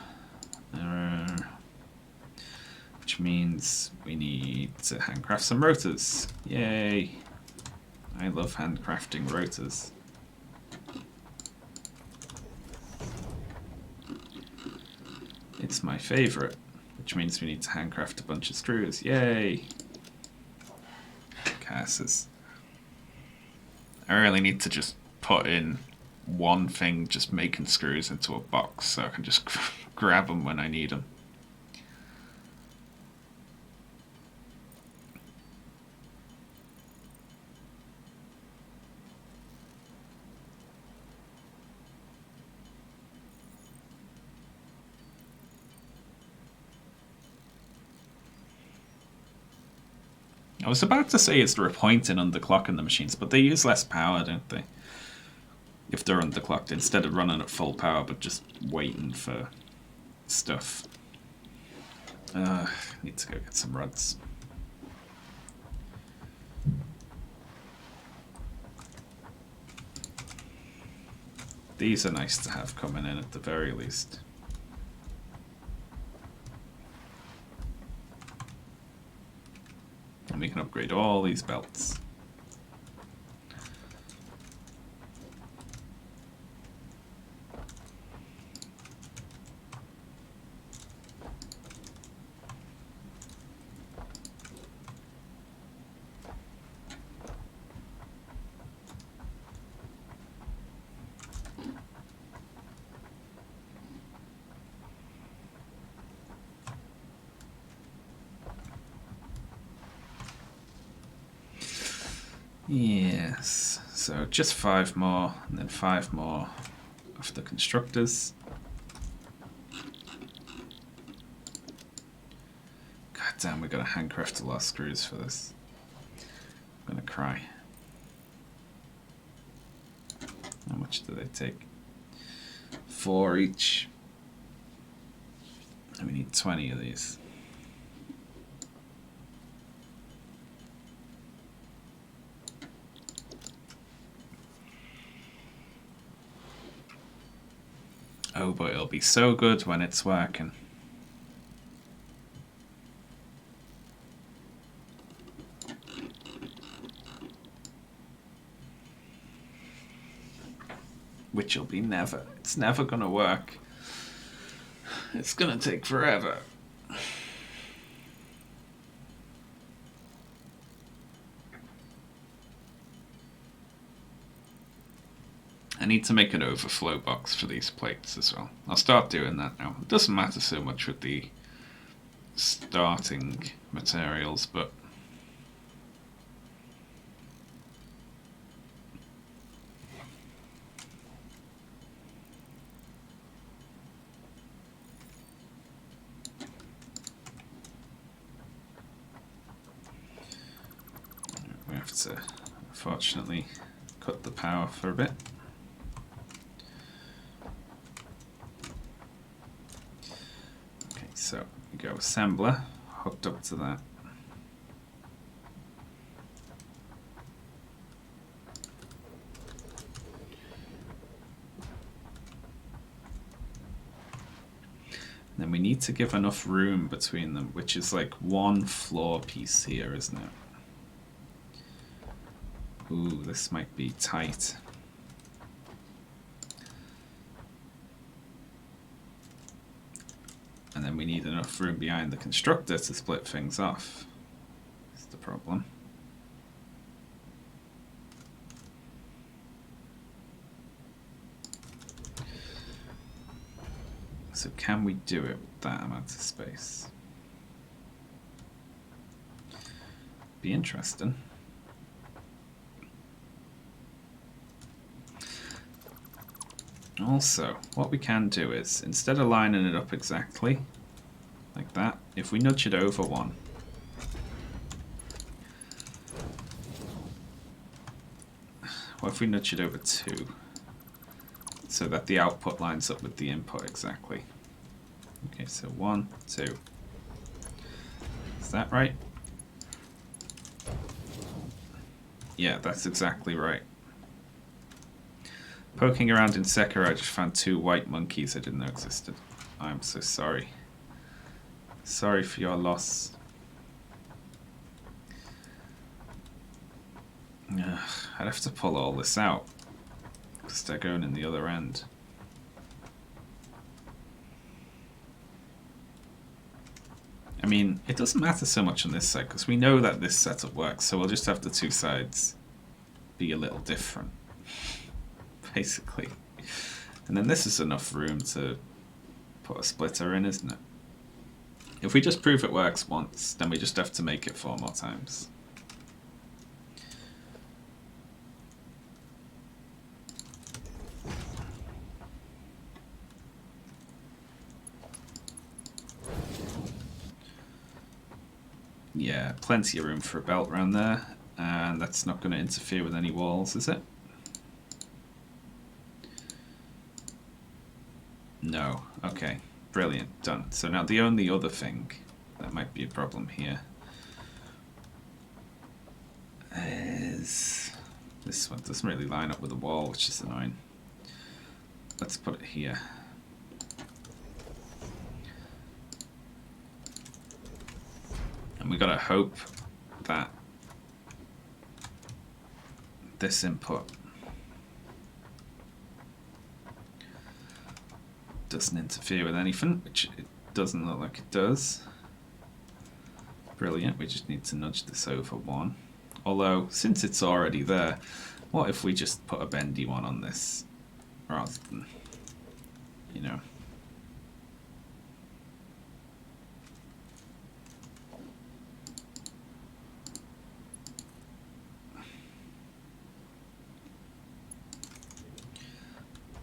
S1: Which means we need to handcraft some rotors. Yay! I love handcrafting rotors. It's my favourite, which means we need to handcraft a bunch of screws. Yay! Casses. I really need to just put in one thing, just making screws into a box, so I can just grab them when I need them. I was about to say it's repointing underclocking the machines, but they use less power, don't they? If they're underclocked, instead of running at full power, but just waiting for stuff. Need to go get some rods. These are nice to have coming in at the very least. And we can upgrade all these belts. Yes, so just 5 more, and then 5 more of the constructors. God damn, we gotta handcraft a lot of screws for this. I'm gonna cry. How much do they take? 4 each. And we need 20 of these. Oh, but it'll be so good when it's working. which will be never. It's never going to work. It's going to take forever. I need to make an overflow box for these plates as well. I'll start doing that now. It doesn't matter so much with the starting materials, but we have to unfortunately cut the power for a bit. So we go assembler, hooked up to that. And then we need to give enough room between them, which is like one floor piece here, isn't it? Ooh, this might be tight. And then we need enough room behind the constructor to split things off. That's the problem. So can we do it with that amount of space? Be interesting. Also, what we can do is, instead of lining it up exactly like that, if we nudge it over one, what if we nudge it over two, so that the output lines up with the input exactly? Okay, so 1, 2. Is that right? Yeah, that's exactly right. Poking around in Sekiro, I just found 2 white monkeys I didn't know existed. I'm so sorry. Sorry for your loss. Ugh, I'd have to pull all this out, because they're going in the other end. I mean, it doesn't matter so much on this side, because we know that this setup works, so we'll just have the 2 sides be a little different. Basically. And then this is enough room to put a splitter in, isn't it? If we just prove it works once, then we just have to make it 4 more times. Yeah, plenty of room for a belt around there, and that's not going to interfere with any walls, is it? No. Okay. Brilliant. Done. So now the only other thing that might be a problem here is this one doesn't really line up with the wall, which is annoying. Let's put it here. And we gotta hope that this input doesn't interfere with anything, which it doesn't look like it does. Brilliant, we just need to nudge this over 1. Although, since it's already there, what if we just put a bendy one on this rather than, you know.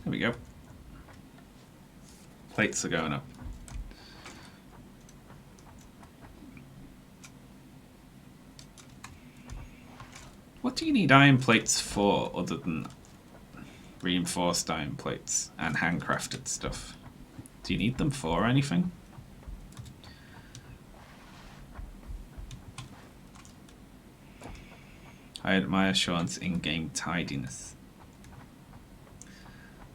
S1: There we go. Plates are going up. What do you need iron plates for other than reinforced iron plates and handcrafted stuff? Do you need them for anything? I admire Sean's in-game tidiness.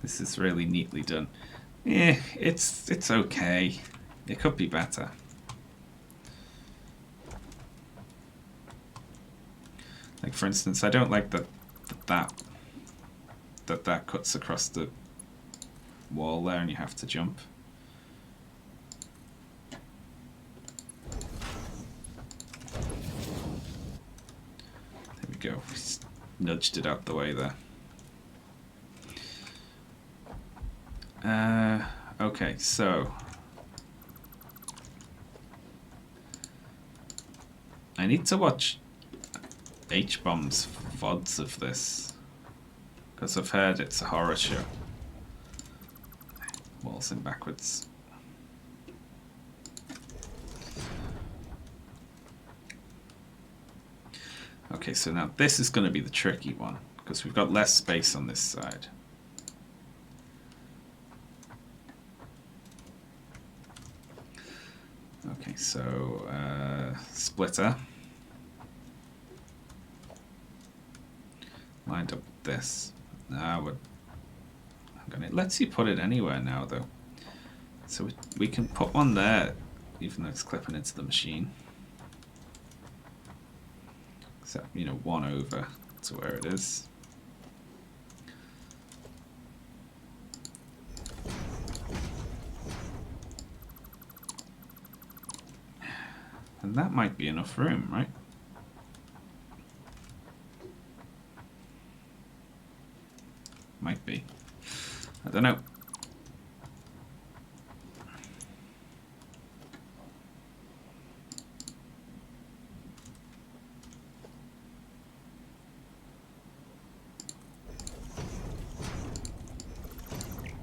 S1: This is really neatly done. Yeah, it's okay. It could be better. Like, for instance, I don't like that that cuts across the wall there and you have to jump. There we go. Just nudged it out the way there. Okay, so I need to watch H-Bomb's VODs of this, because I've heard it's a horror show. Waltzing backwards. Okay, so now this is going to be the tricky one, because we've got less space on this side. Okay, so splitter. Lined up with this. Now it lets you put it anywhere now though. So we can put one there, even though it's clipping into the machine. Except, you know, one over to where it is. And that might be enough room, right? Might be. I don't know.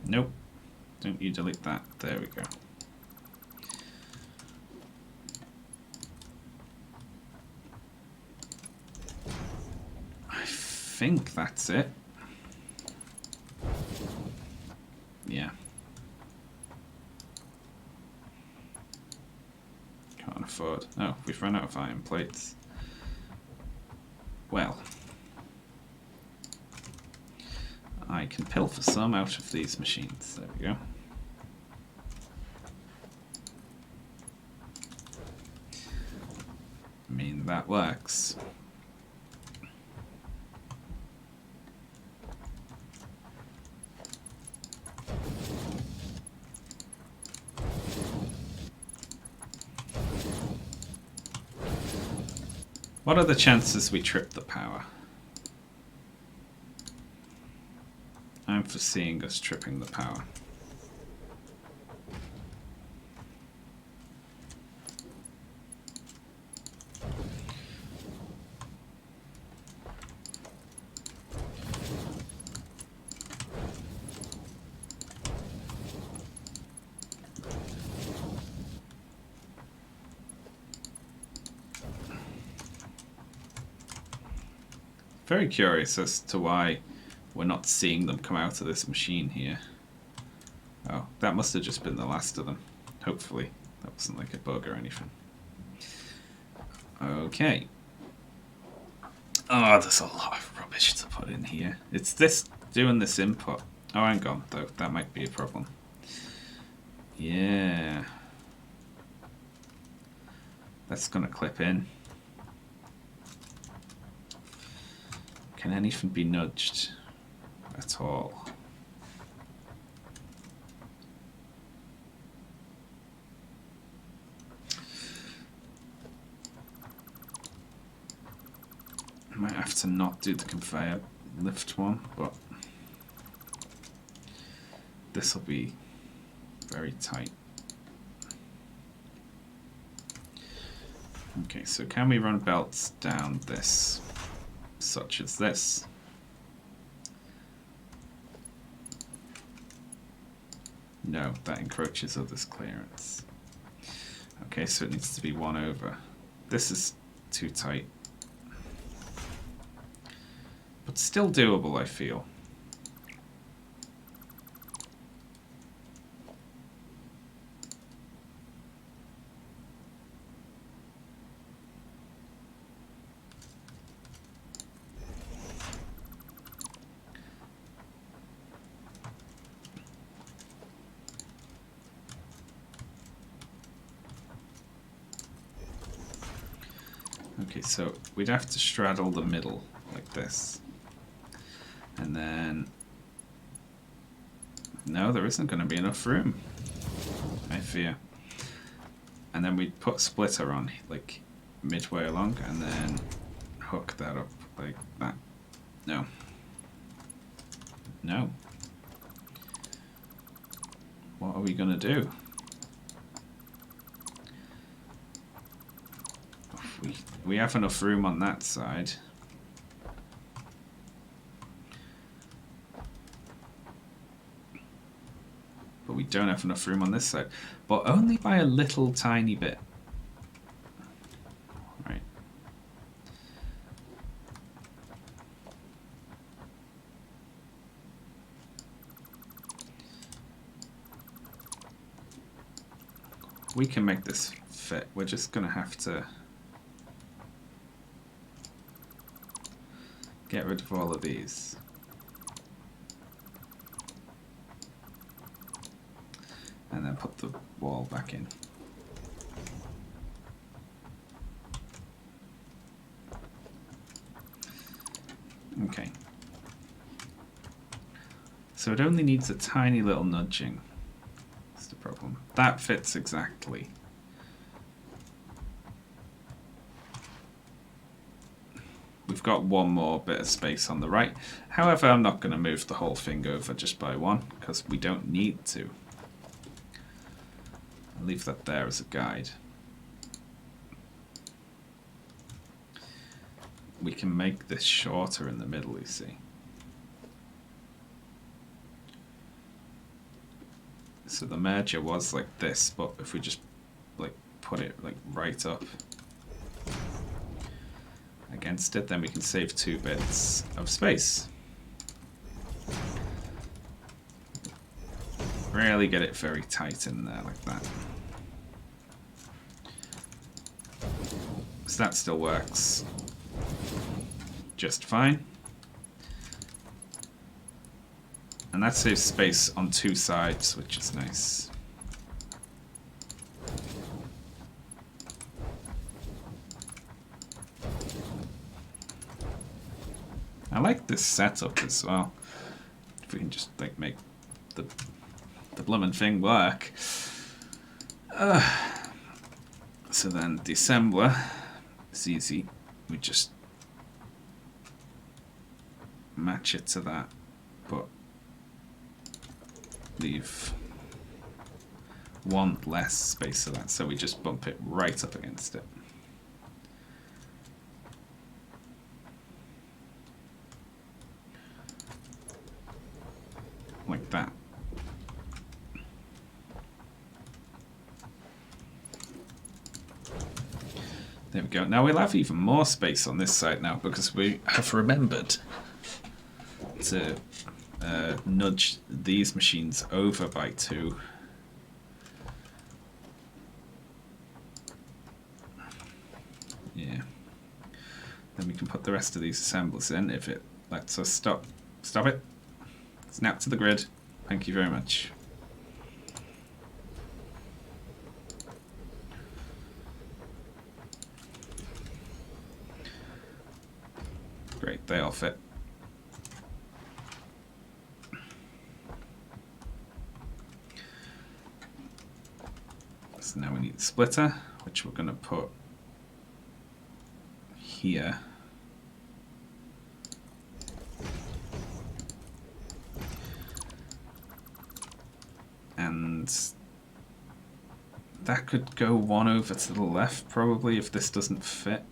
S1: Nope. Don't you delete that. There we go. I think that's it. Yeah. Can't afford. Oh, we've run out of iron plates. Well, I can pilfer some out of these machines. There we go. I mean, that works. What are the chances we trip the power? I'm foreseeing us tripping the power. Very curious as to why we're not seeing them come out of this machine here. Oh, that must have just been the last of them. Hopefully, that wasn't like a bug or anything. Okay. Oh, there's a lot of rubbish to put in here. It's this, doing this input. Oh, hang on, though. That might be a problem. Yeah. That's gonna clip in. Can anything be nudged at all? I might have to not do the conveyor lift one, but this will be very tight. Okay, so can we run belts down this, such as this? No, that encroaches others' clearance. Okay, so it needs to be one over. This is too tight. But still doable, I feel. Okay, so we'd have to straddle the middle like this. And then No, there isn't going to be enough room, I fear. And then we'd put splitter on, like, midway along, and then hook that up like that. No. No. What are we going to do? We have enough room on that side. But we don't have enough room on this side. But only by a little tiny bit. Right. We can make this fit. We're just going to have to get rid of all of these. And then put the wall back in. Okay. So it only needs a tiny little nudging. That's the problem. That fits exactly. We've got one more bit of space on the right. However, I'm not going to move the whole thing over just by one, because we don't need to. I'll leave that there as a guide. We can make this shorter in the middle, you see. So the merger was like this, but if we just like put it like right up against it, then we can save 2 bits of space. Really get it very tight in there like that. So that still works just fine. And that saves space on 2 sides, which is nice. I like this setup as well. If we can just like make the bloomin' thing work. So then the assembler is easy. We just match it to that, but leave one less space to that, so we just bump it right up against it. Like that. There we go. Now we'll have even more space on this side now because we have remembered to nudge these machines over by 2. Yeah. Then we can put the rest of these assemblers in if it lets us stop it. Snap to the grid. Thank you very much. Great, they all fit. So now we need the splitter, which we're going to put here. And that could go one over to the left probably if this doesn't fit.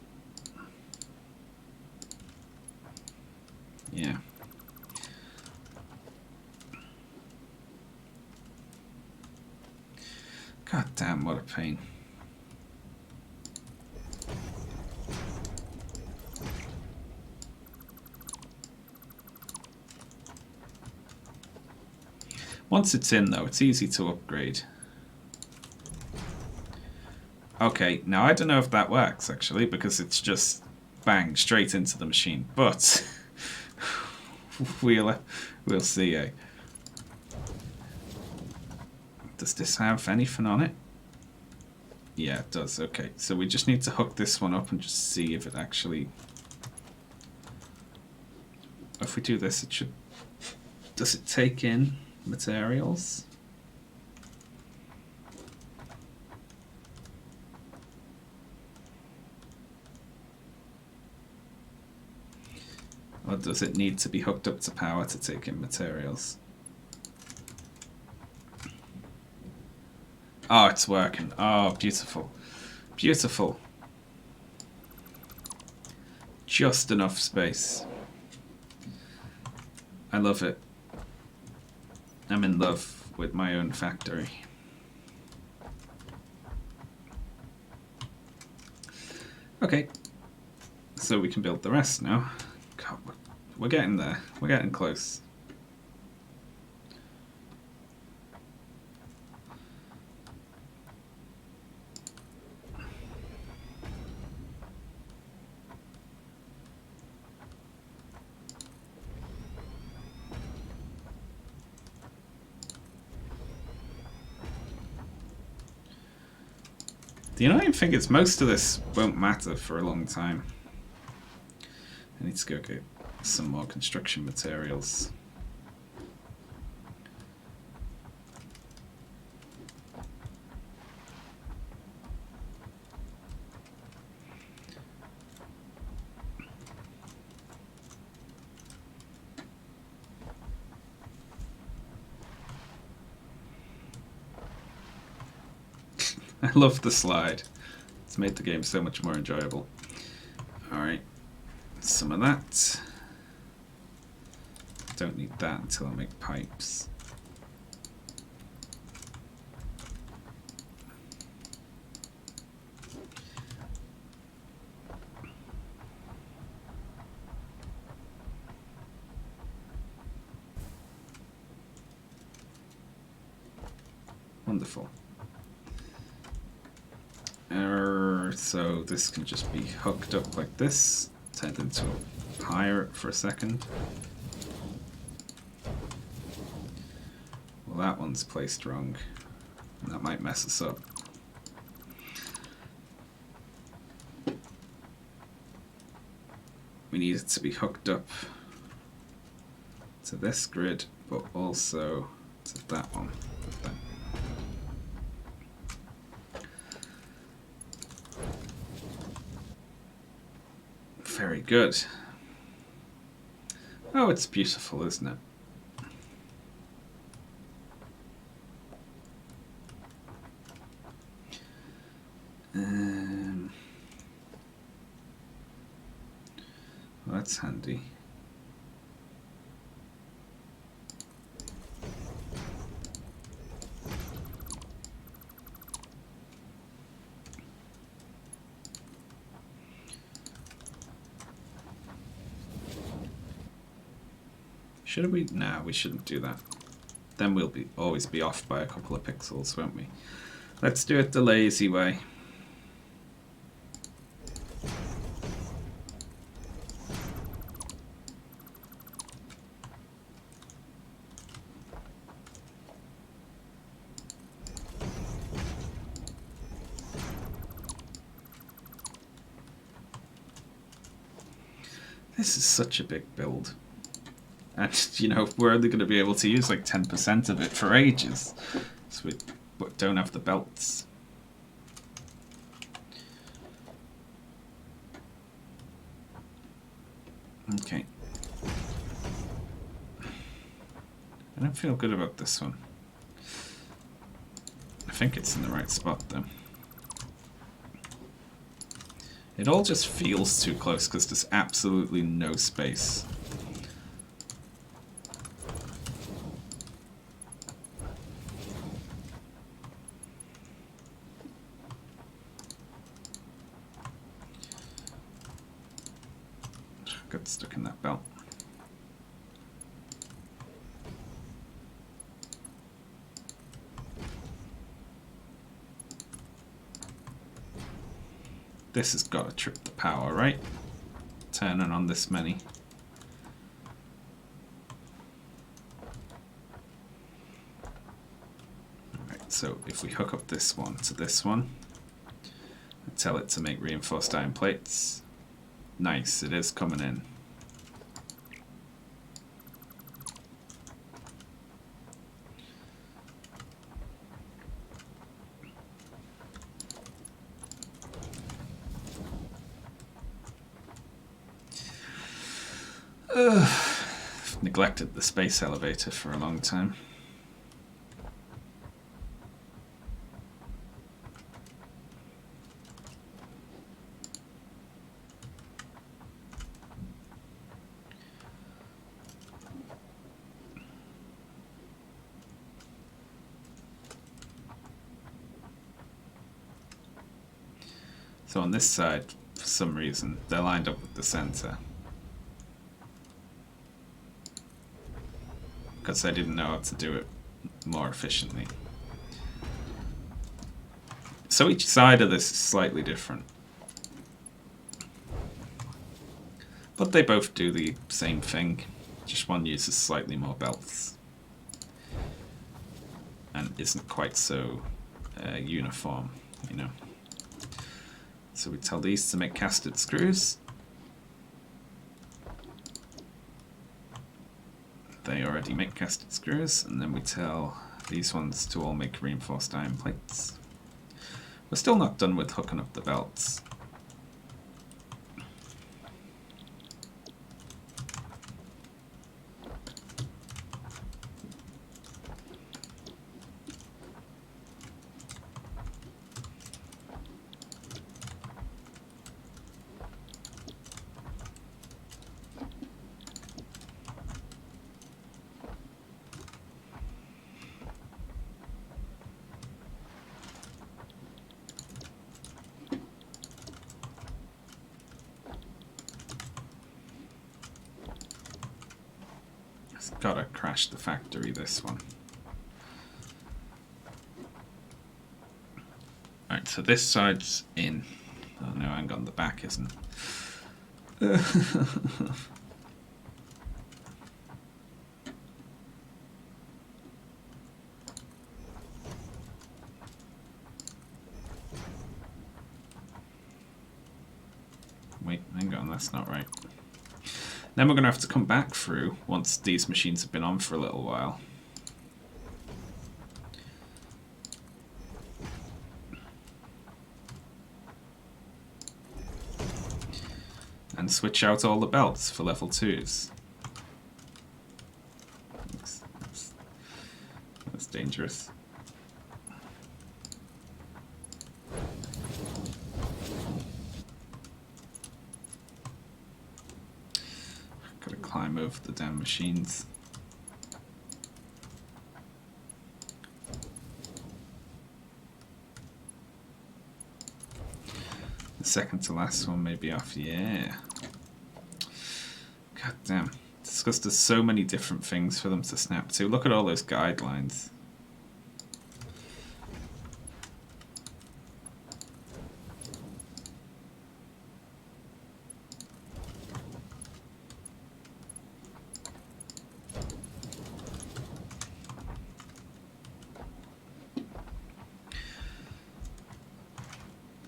S1: Yeah. God damn, what a pain. Once it's in though, it's easy to upgrade. Okay, now I don't know if that works actually, because it's just bang straight into the machine, but we'll see. Does this have anything on it? Yeah, it does. Okay, so we just need to hook this one up and just see if it actually... If we do this, it should... Does it take in materials. Or does it need to be hooked up to power to take in materials? Oh, it's working. Oh, beautiful. Beautiful. Just enough space. I love it. I'm in love with my own factory. Okay. So we can build the rest now. God, we're getting there. We're getting close. The annoying thing is most of this won't matter for a long time. I need to go get some more construction materials. I love the slide. It's made the game so much more enjoyable. Alright, some of that. Don't need that until I make pipes. Wonderful. So this can just be hooked up like this, turned into a pirate for a second. Well, that one's placed wrong, and that might mess us up. We need it to be hooked up to this grid, but also to that one. Very good. Oh, it's beautiful, isn't it? Well, that's handy. Should we? No, we shouldn't do that. Then we'll always be off by a couple of pixels, won't we? Let's do it the lazy way. This is such a big build. And, you know, we're only going to be able to use like 10% of it for ages. So we don't have the belts. Okay. I don't feel good about this one. I think it's in the right spot though. It all just feels too close because there's absolutely no space. Got stuck in that belt. This has got to trip the power, right? Turning on this many. Alright, so if we hook up this one to this one, and tell it to make reinforced iron plates. Nice, it is coming in. I've neglected the space elevator for a long time. So on this side, for some reason, they're lined up with the center. Because I didn't know how to do it more efficiently. So each side of this is slightly different. But they both do the same thing, just one uses slightly more belts. And isn't quite so uniform, you know. So we tell these to make casted screws. They already make casted screws, and then we tell these ones to all make reinforced iron plates. We're still not done with hooking up the belts. It's gotta crash the factory, this one. Alright, so this side's in. Oh no, hang on, the back isn't. Wait, hang on, that's not right. Then we're going to have to come back through once these machines have been on for a little while. And switch out all the belts for level 2s. That's dangerous. Gotta climb over the damn machines. The second to last one may be off, yeah. God damn. It's because there's so many different things for them to snap to. Look at all those guidelines.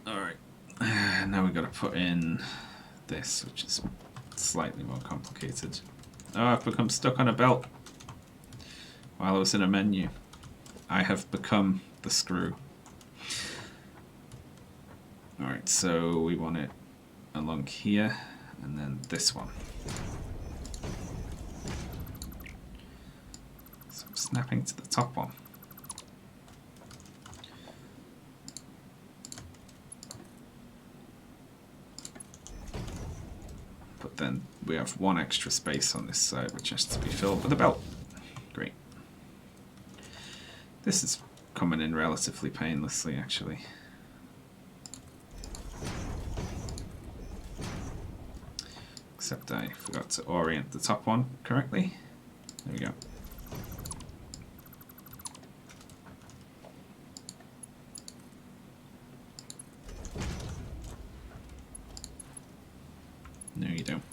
S1: Alright. Now we've got to put in this, which is slightly more complicated. Oh, I've become stuck on a belt while I was in a menu. I have become the screw. Alright, so we want it along here, and then this one. So I'm snapping to the top one. But then we have one extra space on this side which has to be filled with a belt. Great. This is coming in relatively painlessly, actually. Except I forgot to orient the top one correctly. There we go. No, you don't.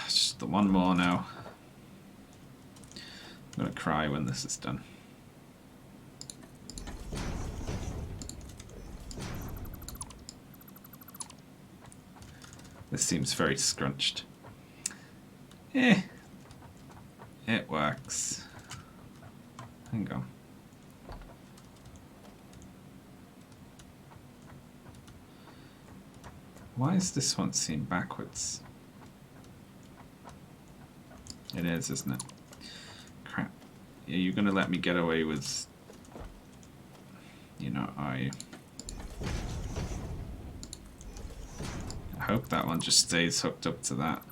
S1: Just the one more now. I'm gonna cry when this is done. This seems very scrunched. Eh. It works. Hang on. Why is this one seen backwards? It is, isn't it? Crap. Yeah, you're gonna let me get away with... You know, I hope that one just stays hooked up to that.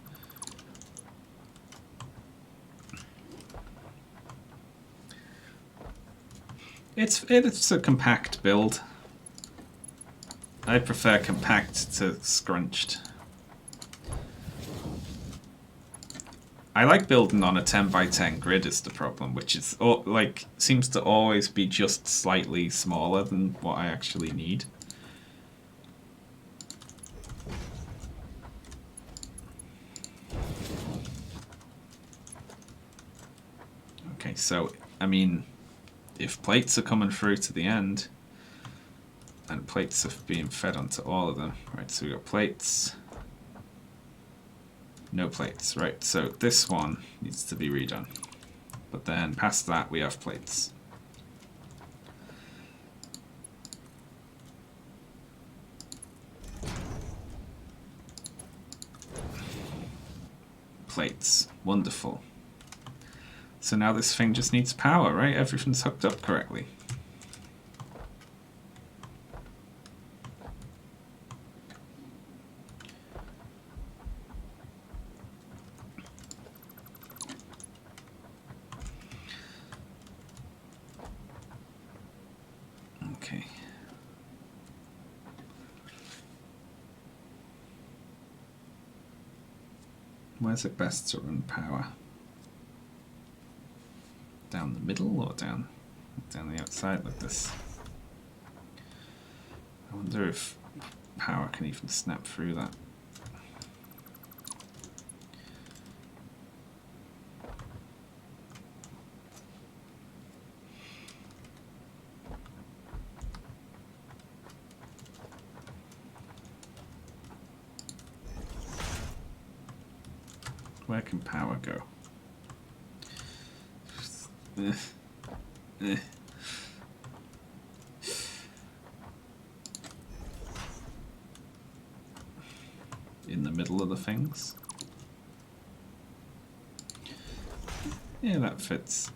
S1: It's a compact build. I prefer compact to scrunched. I like building on a 10 by 10 grid is the problem, which is like seems to always be just slightly smaller than what I actually need. Okay, so I mean, if plates are coming through to the end, and plates are being fed onto all of them, right? So we got plates. No plates, right, so this one needs to be redone. But then past that we have plates. Plates, wonderful. So now this thing just needs power, right? Everything's hooked up correctly. Okay. Where's it best to run power? Down the middle or down the outside like this? I wonder if power can even snap through that. Where can power go? In the middle of the things? Yeah, that fits.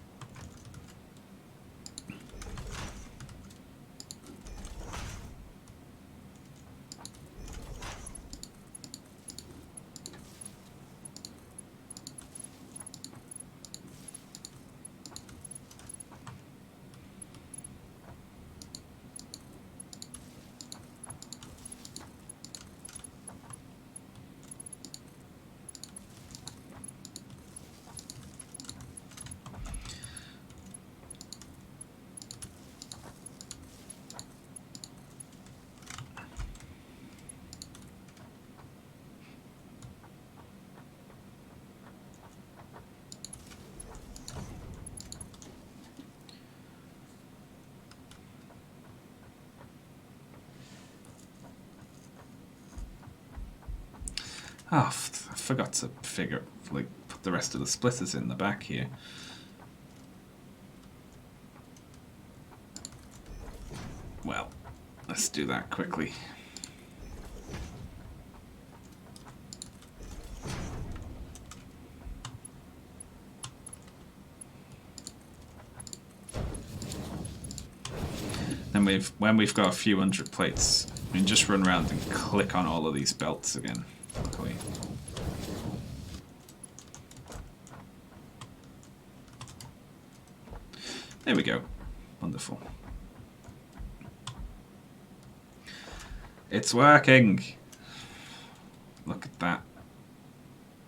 S1: Oh, I forgot to put the rest of the splitters in the back here. Well, let's do that quickly. Then when we've got a few hundred plates, we can just run around and click on all of these belts again. Luckily. There we go. Wonderful. It's working! Look at that.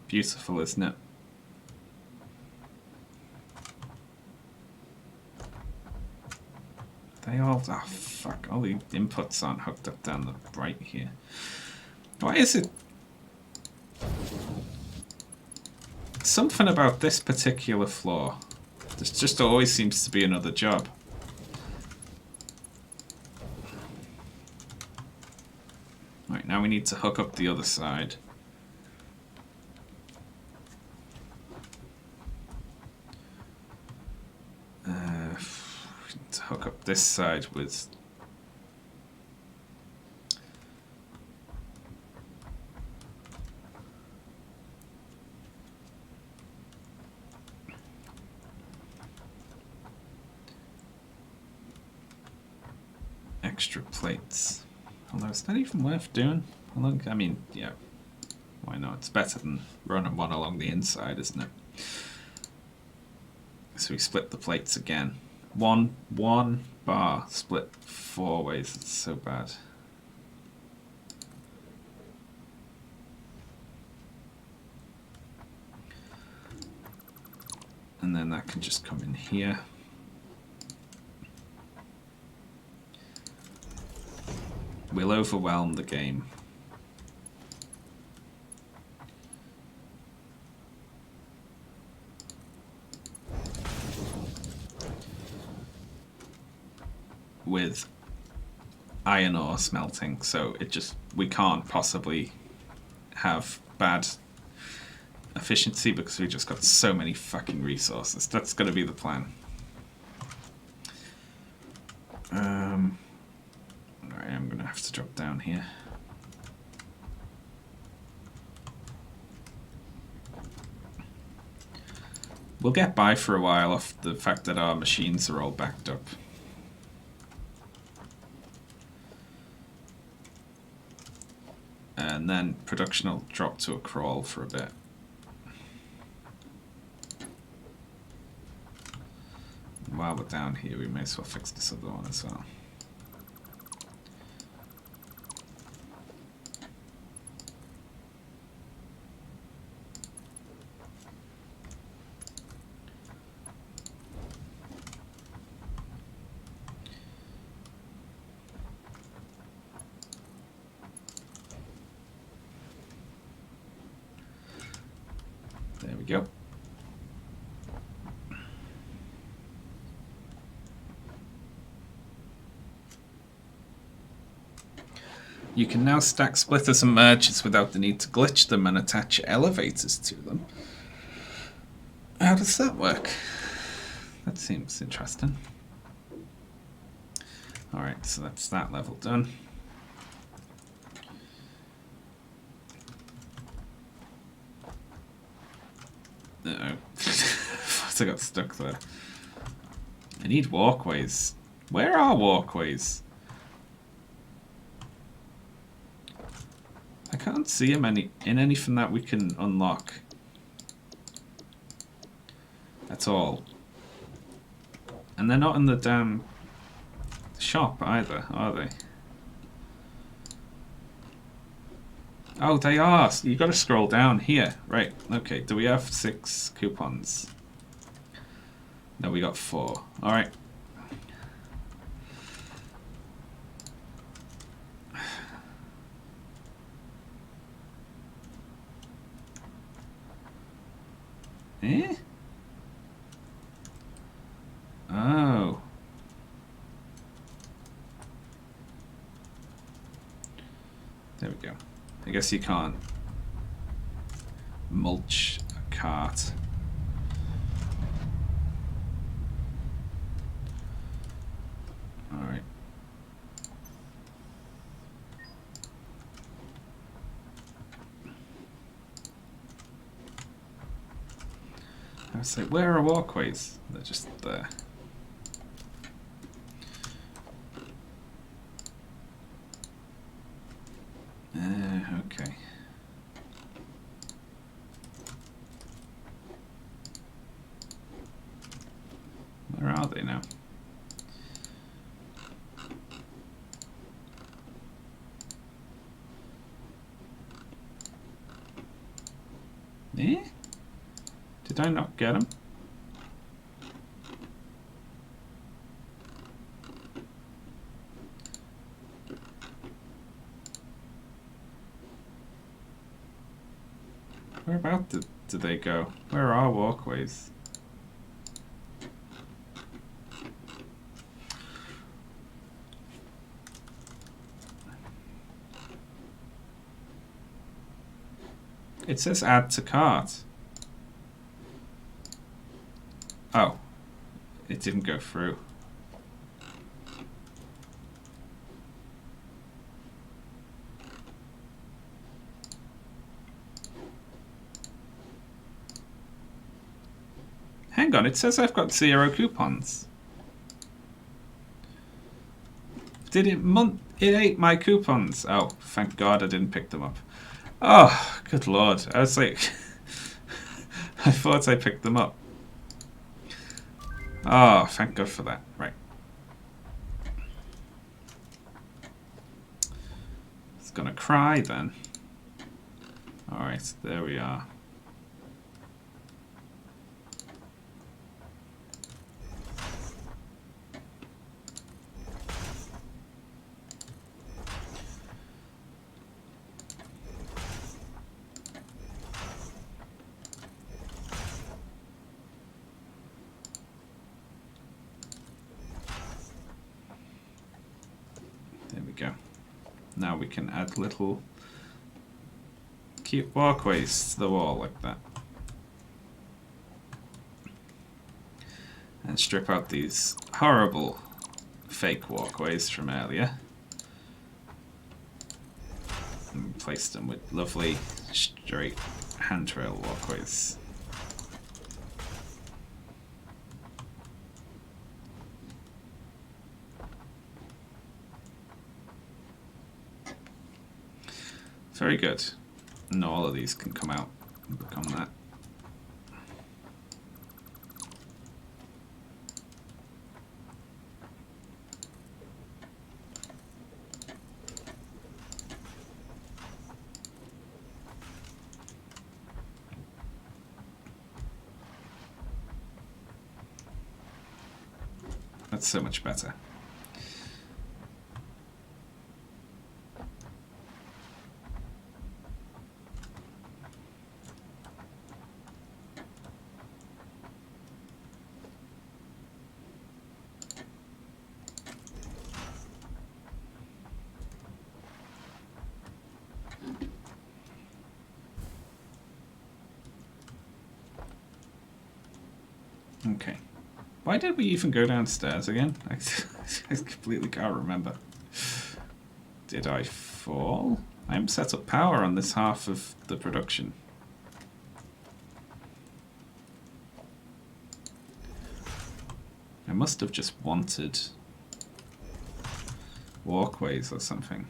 S1: Beautiful, isn't it? They all... Oh, fuck. All the inputs aren't hooked up down the right here. Why is it... Something about this particular floor. There just always seems to be another job. Right, now we need to hook up the other side. To hook up this side with... extra plates. Although it's not even worth doing. I mean, yeah, why not? It's better than running one along the inside, isn't it? So we split the plates again. One bar split 4 ways. It's so bad. And then that can just come in here. We'll overwhelm the game. With iron ore smelting, so we can't possibly have bad efficiency because we just got so many fucking resources. That's gonna be the plan. Alright, I'm gonna have to drop down here. We'll get by for a while off the fact that our machines are all backed up. And then production will drop to a crawl for a bit. And while we're down here, we may as well fix this other one as well. There we go. You can now stack splitters and merges without the need to glitch them and attach elevators to them. How does that work? That seems interesting. Alright, so that's that level done. Uh-oh. I got stuck there. I need walkways. Where are walkways? I can't see them in anything that we can unlock. At all. And they're not in the damn shop either, are they? Oh, they are. So you got to scroll down here. Right. Okay. Do we have 6 coupons? No, we got 4. All right. Eh? Oh. There we go. I guess you can't mulch a cart. Alright. I was like, where are walkways? They're just there. Okay. Where are they now? Eh? Did I not get them? Whereabout did they go? Where are walkways? It says add to cart. Oh, it didn't go through. Hang on, it says I've got 0 coupons. Did it it ate my coupons. Oh, thank God I didn't pick them up. Oh, good Lord. I was like... I thought I picked them up. Oh, thank God for that. Right. It's gonna cry then. Alright, there we are. There we go. Now we can add little cute walkways to the wall like that. And strip out these horrible fake walkways from earlier. And replace them with lovely straight handrail walkways. Very good. And all of these can come out and become that. That's so much better. Okay. Why did we even go downstairs again? I completely can't remember. Did I fall? I haven't set up power on this half of the production. I must have just wanted walkways or something.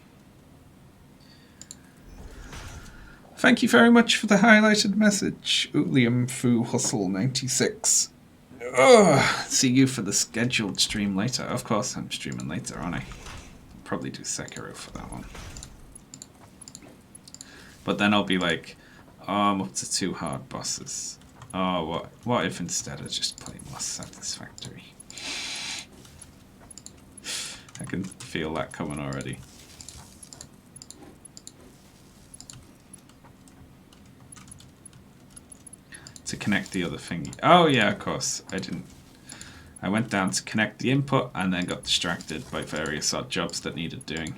S1: Thank you very much for the highlighted message, Ulium Fu Hustle 96. See you for the scheduled stream later. Of course I'm streaming later, aren't I? I'll probably do Sekiro for that one. But then I'll be like, oh, I'm up to 2 hard bosses. Oh, what if instead I just play more Satisfactory? I can feel that coming already. To connect the other thingy. Oh yeah, of course. I went down to connect the input and then got distracted by various odd jobs that needed doing.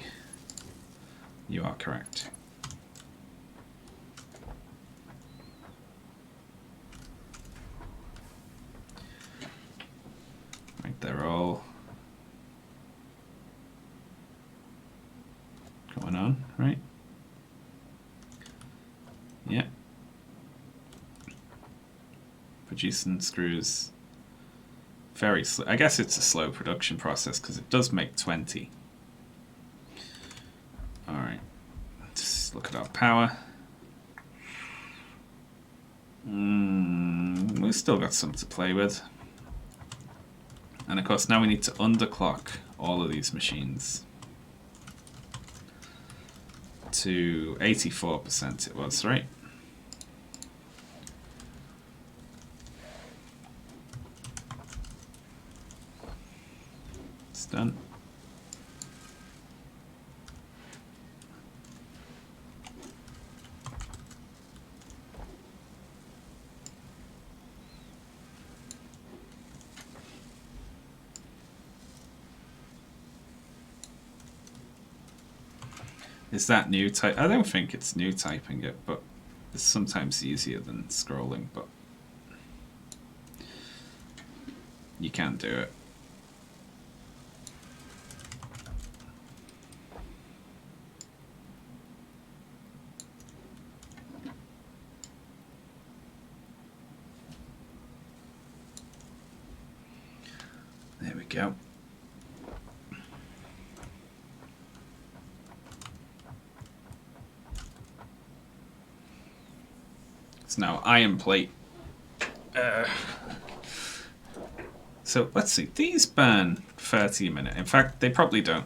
S1: You are correct. Right, they're all going on, right? Yeah. Producing screws very slow. I guess it's a slow production process because it does make 20. Alright, let's look at our power. We've still got some to play with. And of course now we need to underclock all of these machines to 84% it was, right? It's done. Is that new type? I don't think it's new typing it, but it's sometimes easier than scrolling, but you can do it. There we go. It's now iron plate. So let's see. These burn 30 a minute. In fact, they probably don't,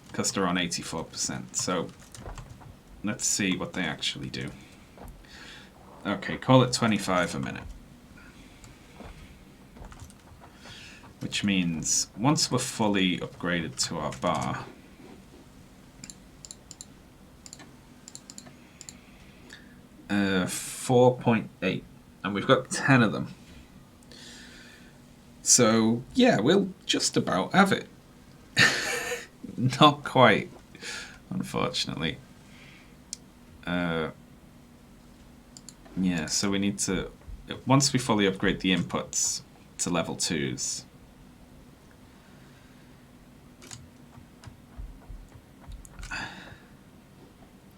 S1: because they're on 84%. So let's see what they actually do. Okay, call it 25 a minute. Which means once we're fully upgraded to our bar, uh, 4.8, and we've got 10 of them. So yeah, we'll just about have it. Not quite, unfortunately. Yeah, so we need to, once we fully upgrade the inputs to level 2s,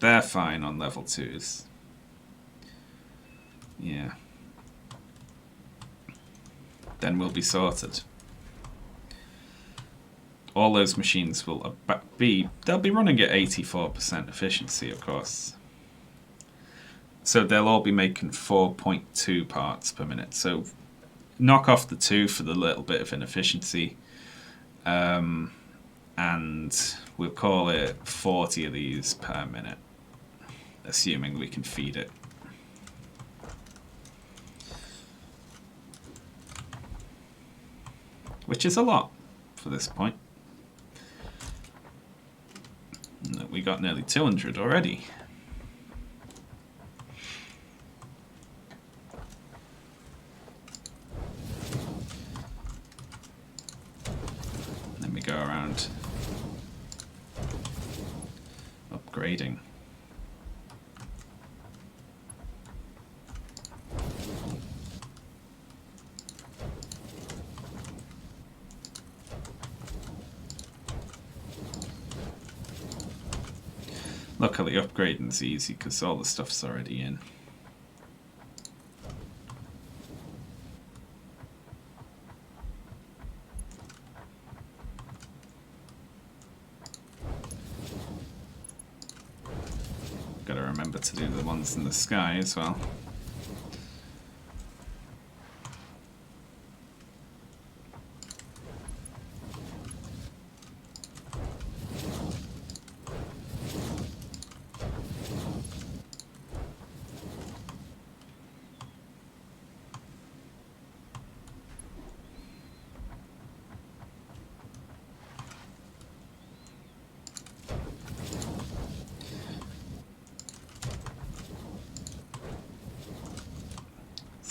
S1: they're fine on level 2s. Yeah. Then we'll be sorted. All those machines will they'll be running at 84% efficiency, of course. So they'll all be making 4.2 parts per minute. So knock off the 2 for the little bit of inefficiency. And we'll call it 40 of these per minute, assuming we can feed it. Which is a lot for this point. We got nearly 200 already. Then we go around upgrading. Luckily upgrading's easy because all the stuff's already in. Gotta remember to do the ones in the sky as well.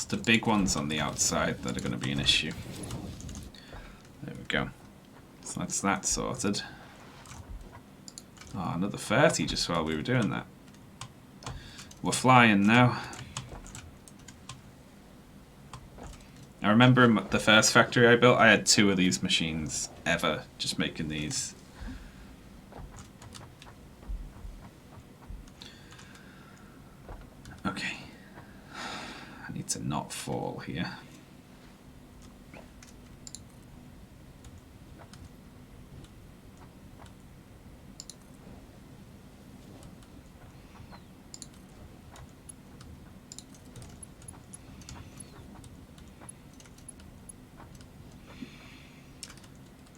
S1: The big ones on the outside that are going to be an issue. There we go. So that's that sorted. Oh, another 30 just while we were doing that. We're flying now. I remember in the first factory I built, I had 2 of these machines ever, just making these. Okay. I need to not fall here.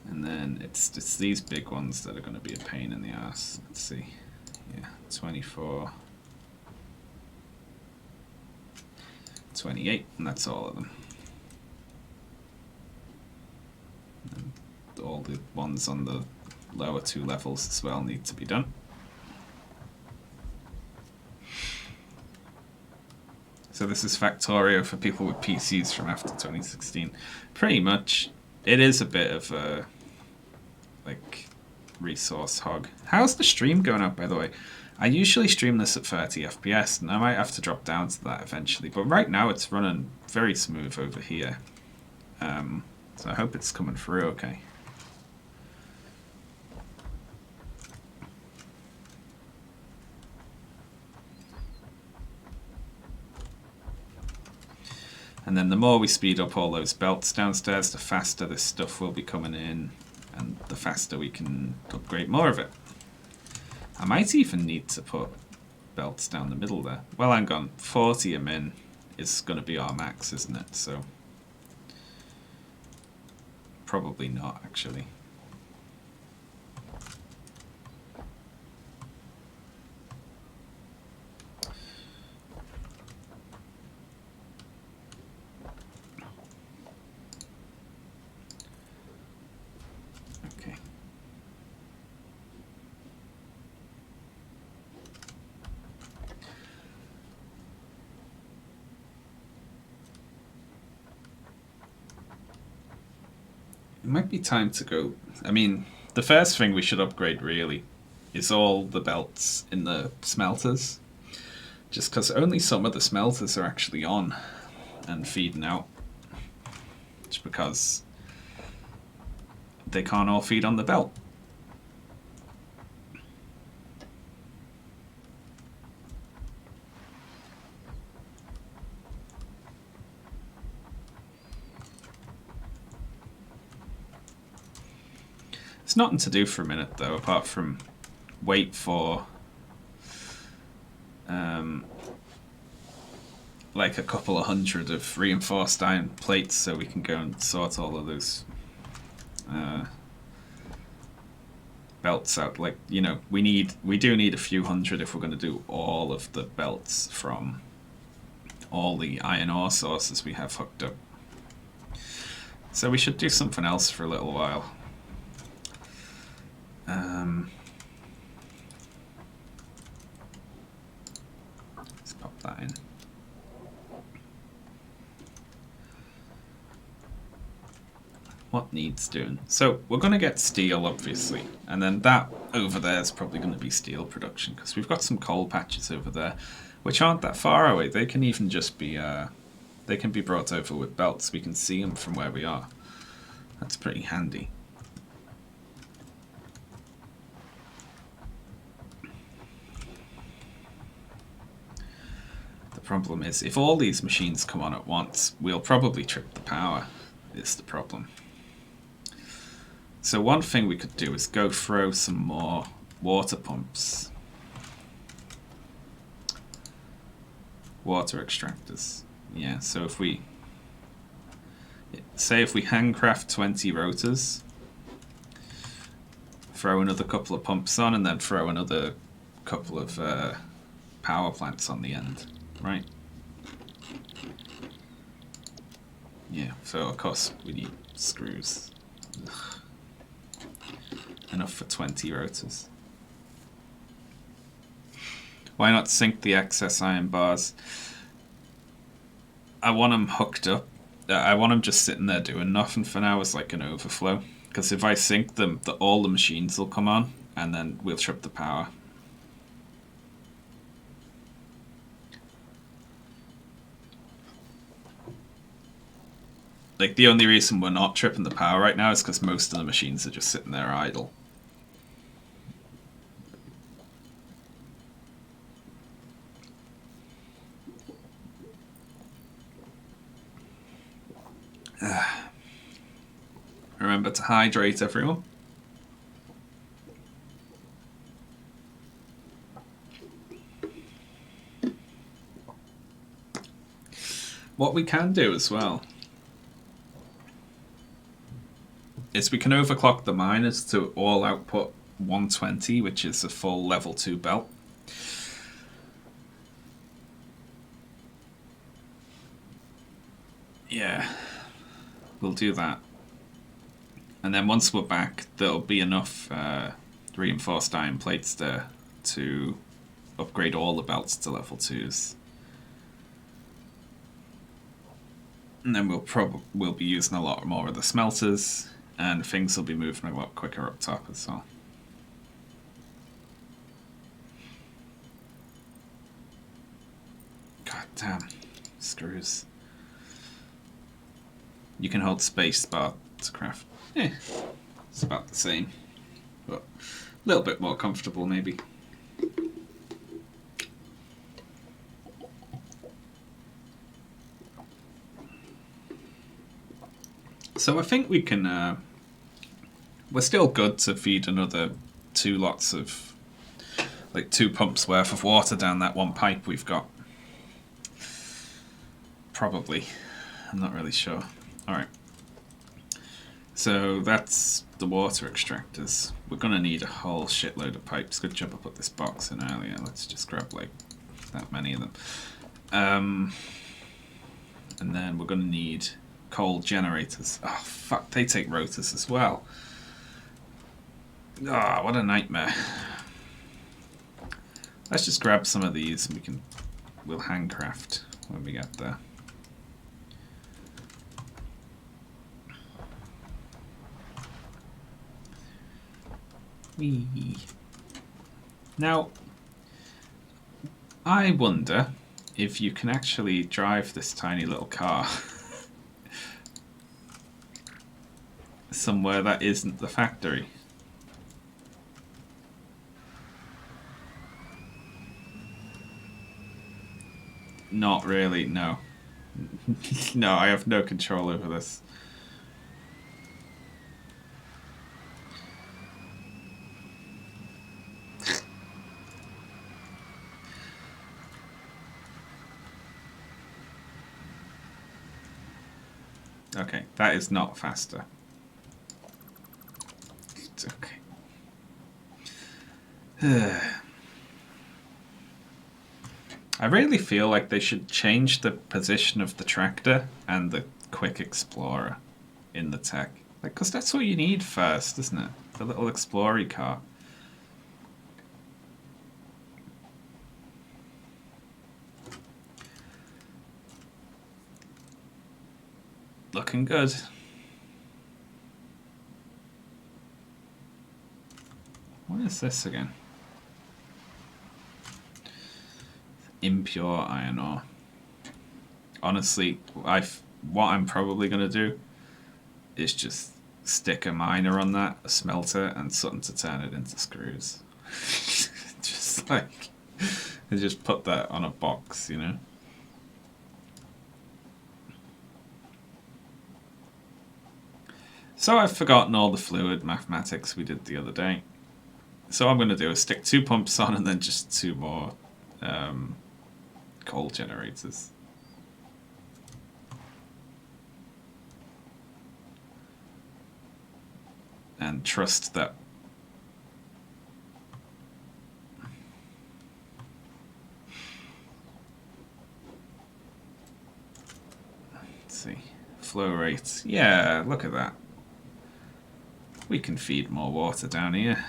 S1: And then it's these big ones that are going to be a pain in the ass. Let's see. Yeah, 24. 28, and that's all of them. And all the ones on the lower 2 levels as well need to be done. So this is Factorio for people with PCs from after 2016. Pretty much, it is a bit of a like resource hog. How's the stream going up, by the way? I usually stream this at 30 FPS, and I might have to drop down to that eventually. But right now it's running very smooth over here. So I hope it's coming through okay. And then the more we speed up all those belts downstairs, the faster this stuff will be coming in, and the faster we can upgrade more of it. I might even need to put belts down the middle there. Well, hang on, 40 I'm in. is going to be our max, isn't it? So probably not, actually. Okay. It might be time to go. I mean, the first thing we should upgrade really is all the belts in the smelters. Just because only some of the smelters are actually on and feeding out. Just because they can't all feed on the belt. It's nothing to do for a minute though, apart from wait for like a couple of hundred of reinforced iron plates so we can go and sort all of those belts out. Like, you know, we do need a few hundred if we're going to do all of the belts from all the iron ore sources we have hooked up. So we should do something else for a little while. Let's pop that in. What needs doing? So we're going to get steel, obviously, and then that over there is probably going to be steel production because we've got some coal patches over there, which aren't that far away. They can even just be, they can be brought over with belts. We can see them from where we are. That's pretty handy. The problem is, if all these machines come on at once, we'll probably trip the power, is the problem. So one thing we could do is go throw some more water pumps. Water extractors. Yeah, so if we... say if we handcraft 20 rotors, throw another couple of pumps on, and then throw another couple of power plants on the end, right? Yeah, so of course we need screws. Ugh. Enough for 20 rotors. Why not sink the excess iron bars? I want them hooked up. I want them just sitting there doing nothing for now as like an overflow. Because if I sink them, all the machines will come on and then we'll trip the power. Like, the only reason we're not tripping the power right now is because most of the machines are just sitting there idle. Remember to hydrate, everyone. What we can do as well is we can overclock the miners to all output 120, which is a full level 2 belt. Yeah, we'll do that. And then once we're back, there'll be enough reinforced iron plates there to upgrade all the belts to level 2s. And then we'll be using a lot more of the smelters, and things will be moving a lot quicker up top as well. God damn, screws. You can hold space bar to craft. Yeah, it's about the same, but a little bit more comfortable maybe. So I think we can, we're still good to feed another 2 lots of, like 2 pumps worth of water down that one pipe we've got. Probably. I'm not really sure. Alright. So that's the water extractors. We're going to need a whole shitload of pipes. Good job I put this box in earlier. Let's just grab like that many of them. And then we're going to need coal generators. Oh fuck, they take rotors as well. Ah, oh, what a nightmare. Let's just grab some of these and we'll handcraft when we get there. Whee. Now, I wonder if you can actually drive this tiny little car somewhere that isn't the factory. Not really, no. No, I have no control over this. Okay, that is not faster. It's okay. I really feel like they should change the position of the tractor and the quick explorer in the tech. Like, because that's what you need first, isn't it? The little explorer car. Looking good. What is this again? Impure iron ore. Honestly, what I'm probably going to do is just stick a miner on that, a smelter, and something to turn it into screws. Just like, and just put that on a box, you know? So I've forgotten all the fluid mathematics we did the other day. So what I'm going to do is stick 2 pumps on and then just 2 more coal generators. And trust that let's see, flow rates. Yeah, look at that. We can feed more water down here.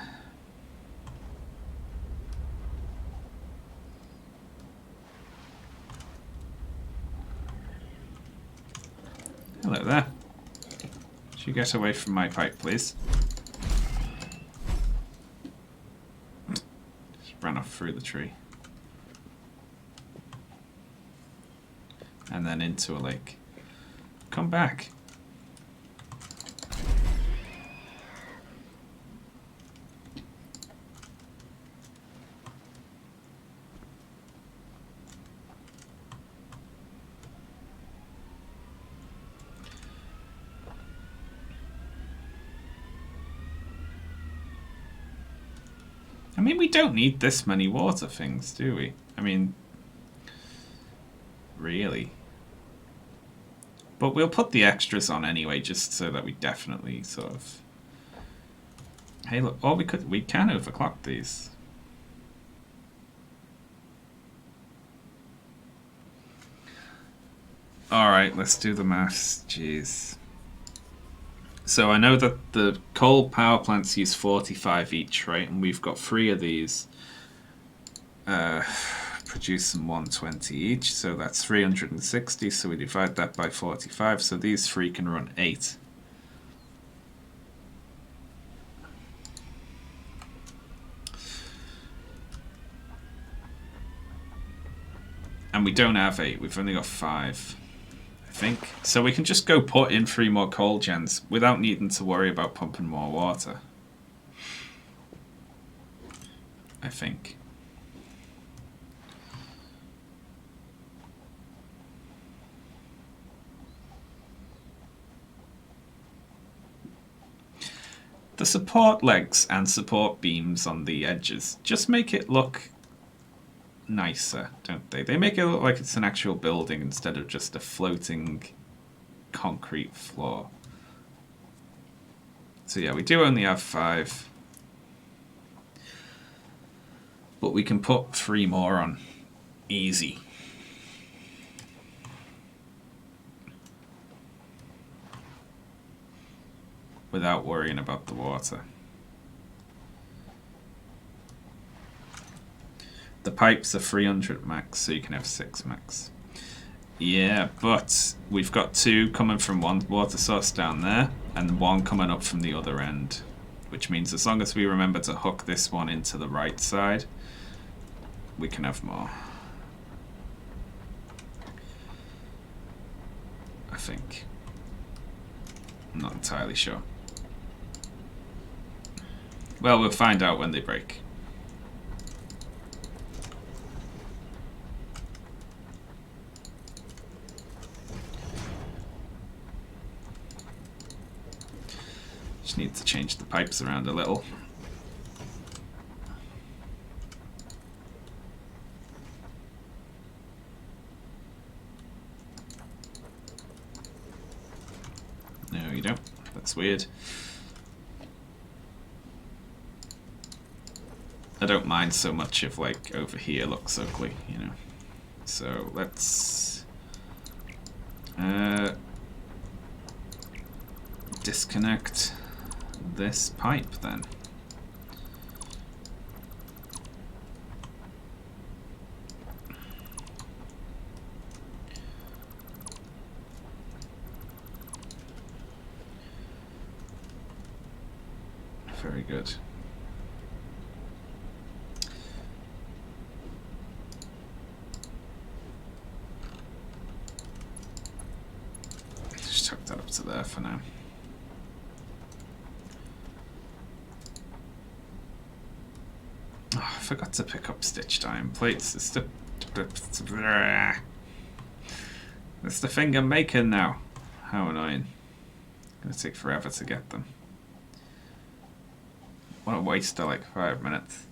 S1: Hello there. Should you get away from my pipe, please? Just ran off through the tree. And then into a lake. Come back. I mean, we don't need this many water things, do we? I mean, really. But we'll put the extras on anyway, just so that we definitely sort of... Hey, look, or we can overclock these. Alright, let's do the maths. Jeez. So I know that the coal power plants use 45 each, right? And we've got 3 of these. Producing 120 each, so that's 360. So we divide that by 45. So these 3 can run 8. And we don't have 8. We've only got 5. Think. So we can just go put in 3 more coal gens without needing to worry about pumping more water. I think. The support legs and support beams on the edges just make it look nicer, don't they? They make it look like it's an actual building instead of just a floating concrete floor. So yeah, we do only have 5. But we can put 3 more on. Easy. Without worrying about the water. The pipes are 300 max, so you can have 6 max. Yeah, but we've got 2 coming from one water source down there, and 1 coming up from the other end. Which means as long as we remember to hook this one into the right side, we can have more. I think. I'm not entirely sure. Well, we'll find out when they break. Just need to change the pipes around a little. No, you don't. That's weird. I don't mind so much if, like, over here looks ugly, you know. So let's disconnect this pipe then. Very good. Just hook that up to there for now. Oh, I forgot to pick up stitched iron plates. It's the thing I'm making now. How annoying. Gonna take forever to get them. What a waste of like 5 minutes.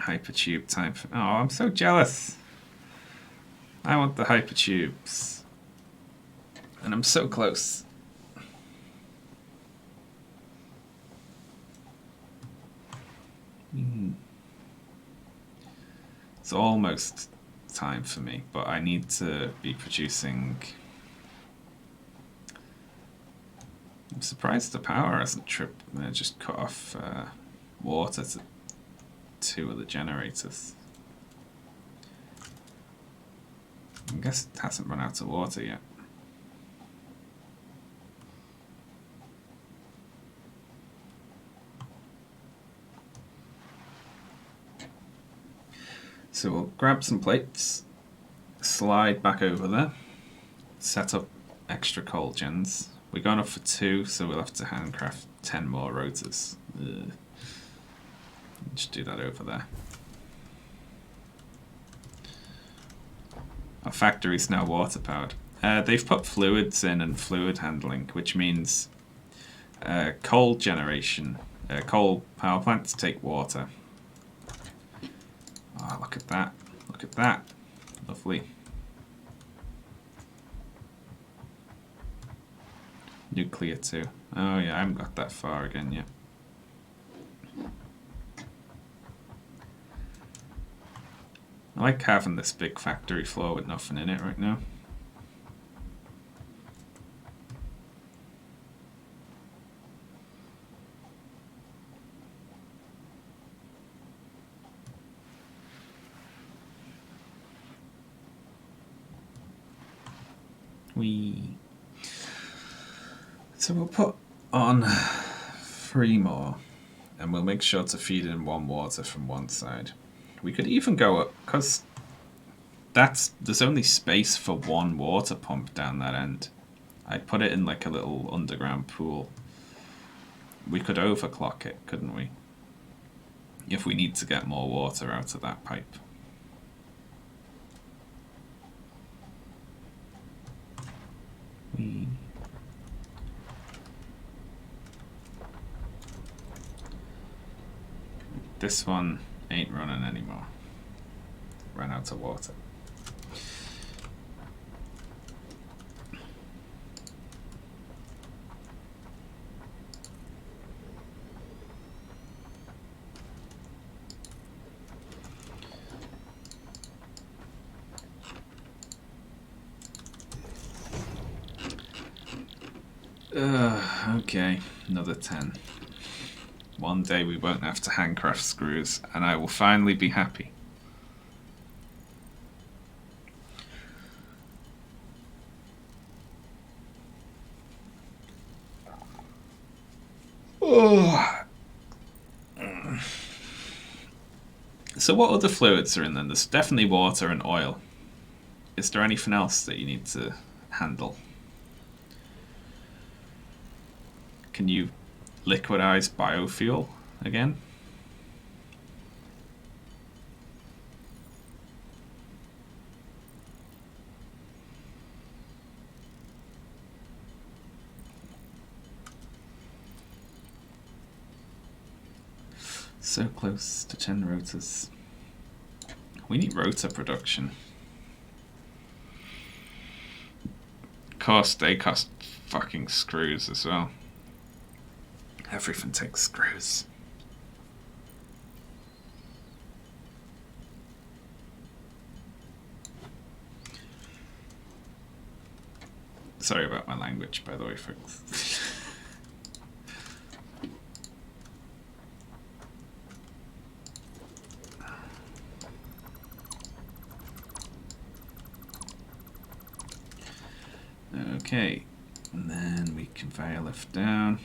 S1: Hypertube time. Oh, I'm so jealous. I want the hypertubes. And I'm so close. It's almost time for me, but I need to be producing. I'm surprised the power hasn't tripped. Just cut off water to 2 of the generators. I guess it hasn't run out of water yet. So we'll grab some plates, slide back over there, set up extra coal gens. We're going up for 2, so we'll have to handcraft 10 more rotors. Ugh. Just do that over there. Our factory's now water powered. They've put fluids in and fluid handling, which means coal generation, coal power plants take water. Oh, look at that. Look at that. Lovely. Nuclear too. Oh yeah, I haven't got that far again yet. I like having this big factory floor with nothing in it right now. So we'll put on 3 more, and we'll make sure to feed in 1 water from one side. We could even go up, because there's only space for 1 water pump down that end. I'd put it in like a little underground pool. We could overclock it, couldn't we? If we need to get more water out of that pipe. This one ain't running anymore. ran out of water. Okay, another 10. One day we won't have to handcraft screws, and I will finally be happy. Oh. So what other fluids are in them? There's definitely water and oil. Is there anything else that you need to handle? Can you liquidize biofuel again? So close to 10 rotors. We need rotor production. Of course, they cost fucking screws as well. Everything takes screws. Sorry about my language, by the way, folks. Okay, and then we conveyor lift down,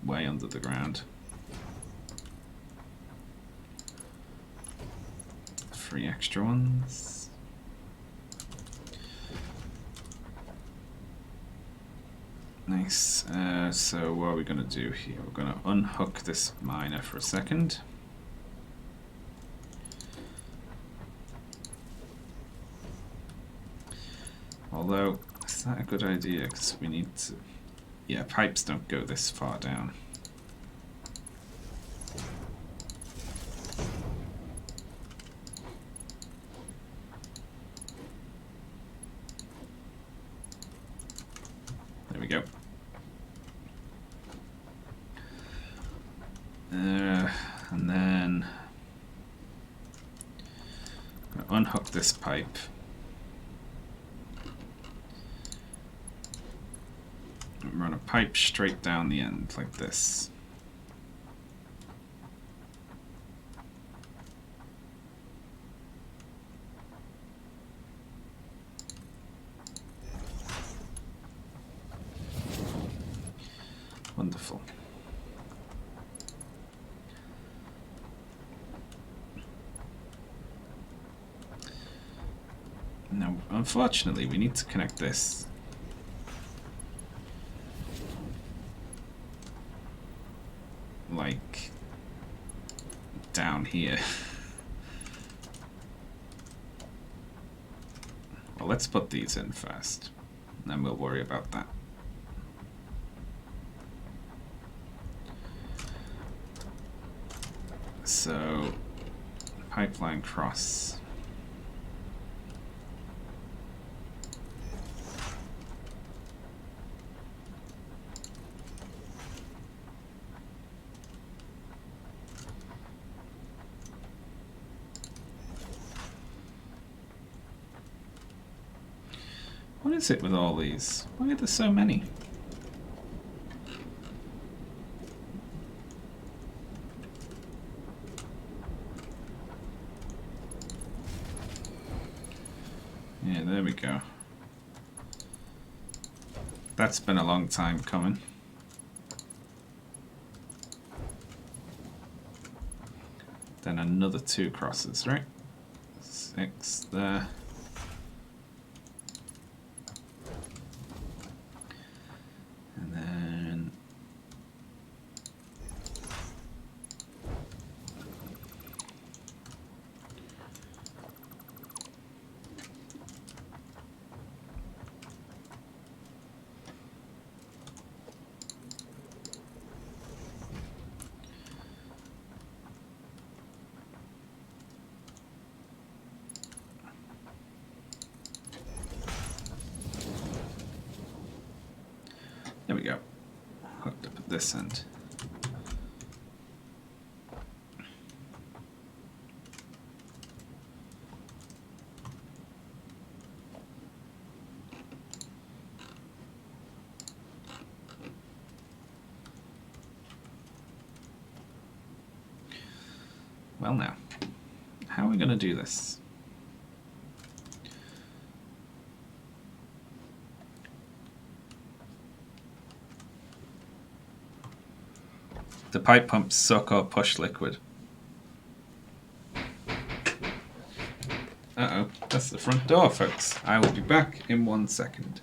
S1: way under the ground. 3 extra ones. Nice. So what are we going to do here? We're going to unhook this miner for a second. Although, is that a good idea? Because we need to... Yeah, pipes don't go this far down. There we go. And then I'm going to unhook this pipe. And run a pipe straight down the end like this. Wonderful. Now, unfortunately, we need to connect this. Like, down here. Well, let's put these in first, and then we'll worry about that. So, pipeline cross. What is it with all these? Why are there so many? Yeah, there we go. That's been a long time coming. Then another 2 crosses, right? 6 there. And then... There we go. Hooked up at this end. Well now, how are we going to do this? The pipe pumps suck or push liquid. Uh-oh, that's the front door, folks. I will be back in 1 second.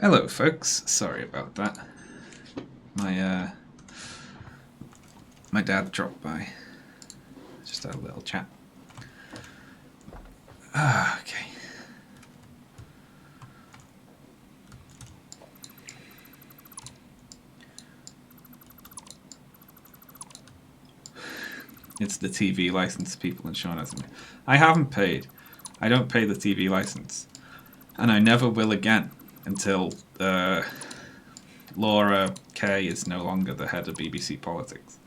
S1: Hello, folks. Sorry about that. My dad dropped by. Just had a little chat. Okay. It's the TV license people and Sean hasn't. I haven't paid. I don't pay the TV license. And I never will again until Laura Kay is no longer the head of BBC Politics.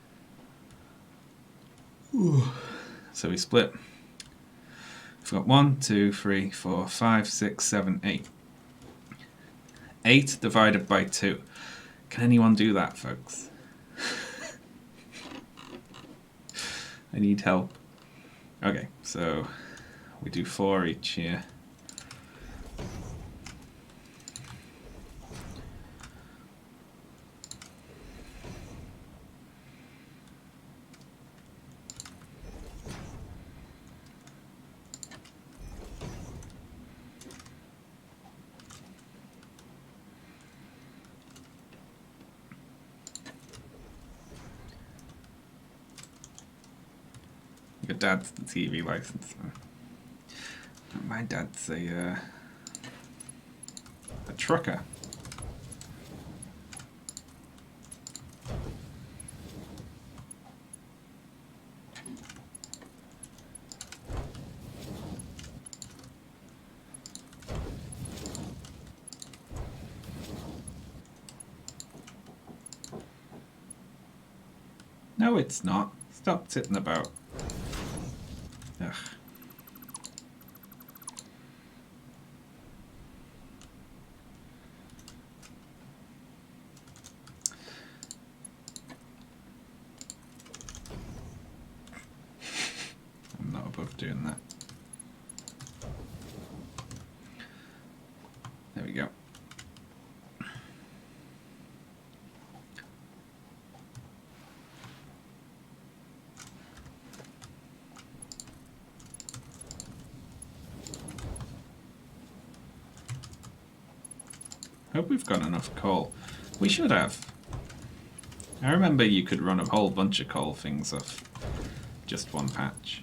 S1: Ooh. So we split. We've got 1, 2, 3, 4, 5, 6, 7, 8. 8 divided by 2. Can anyone do that, folks? I need help. Okay, so we do 4 each here. Your dad's the TV license. My dad's a trucker. No, it's not. Stop sitting about. Ugh. I'm not above doing that. There we go. Hope we've got enough coal. We should have. I remember you could run a whole bunch of coal things off just one patch.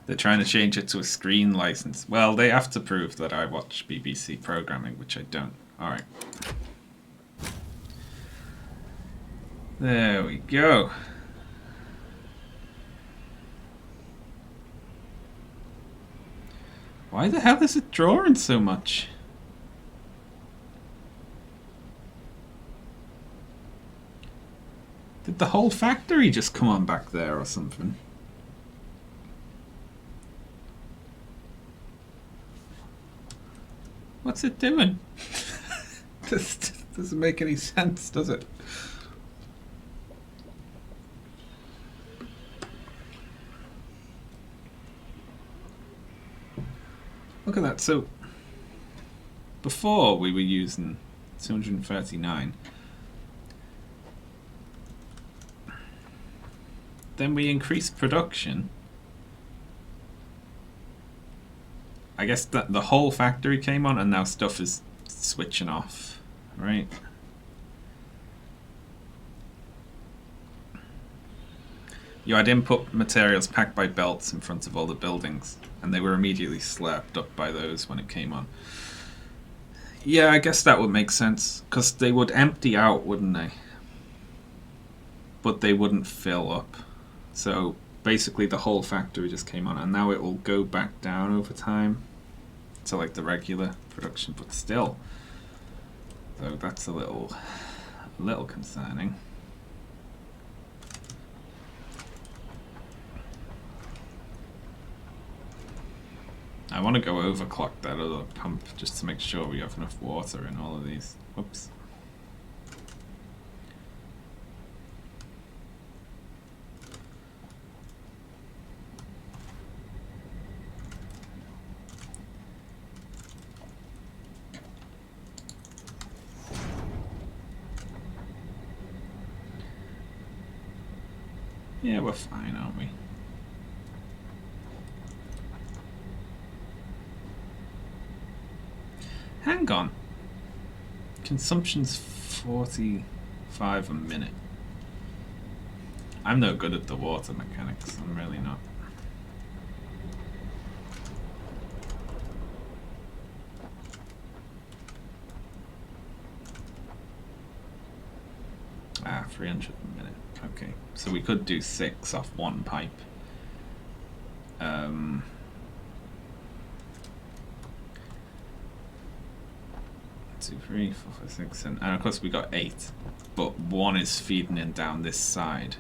S1: They're trying to change it to a screen license. Well, they have to prove that I watch BBC programming, which I don't. Alright. There we go. Why the hell is it drawing so much? Did the whole factory just come on back there or something? What's it doing? This doesn't make any sense, does it? Look at that. So, before we were using 239. Then we increased production. I guess that the whole factory came on and now stuff is switching off, right? You had input materials packed by belts in front of all the buildings, and they were immediately slapped up by those when it came on. Yeah, I guess that would make sense, because they would empty out, wouldn't they? But they wouldn't fill up. So basically the whole factory just came on, and now it will go back down over time to like the regular production, but still. So that's a little concerning. I want to go overclock that other pump just to make sure we have enough water in all of these. Whoops. Yeah, we're fine, aren't we? Hang on. Consumption's 45 a minute. I'm no good at the water mechanics. I'm really not. Ah, 300 a minute. Okay, so we could do 6 off one pipe. 2, 3, 4, 5, 6, and of course we got 8, but 1 is feeding in down this side,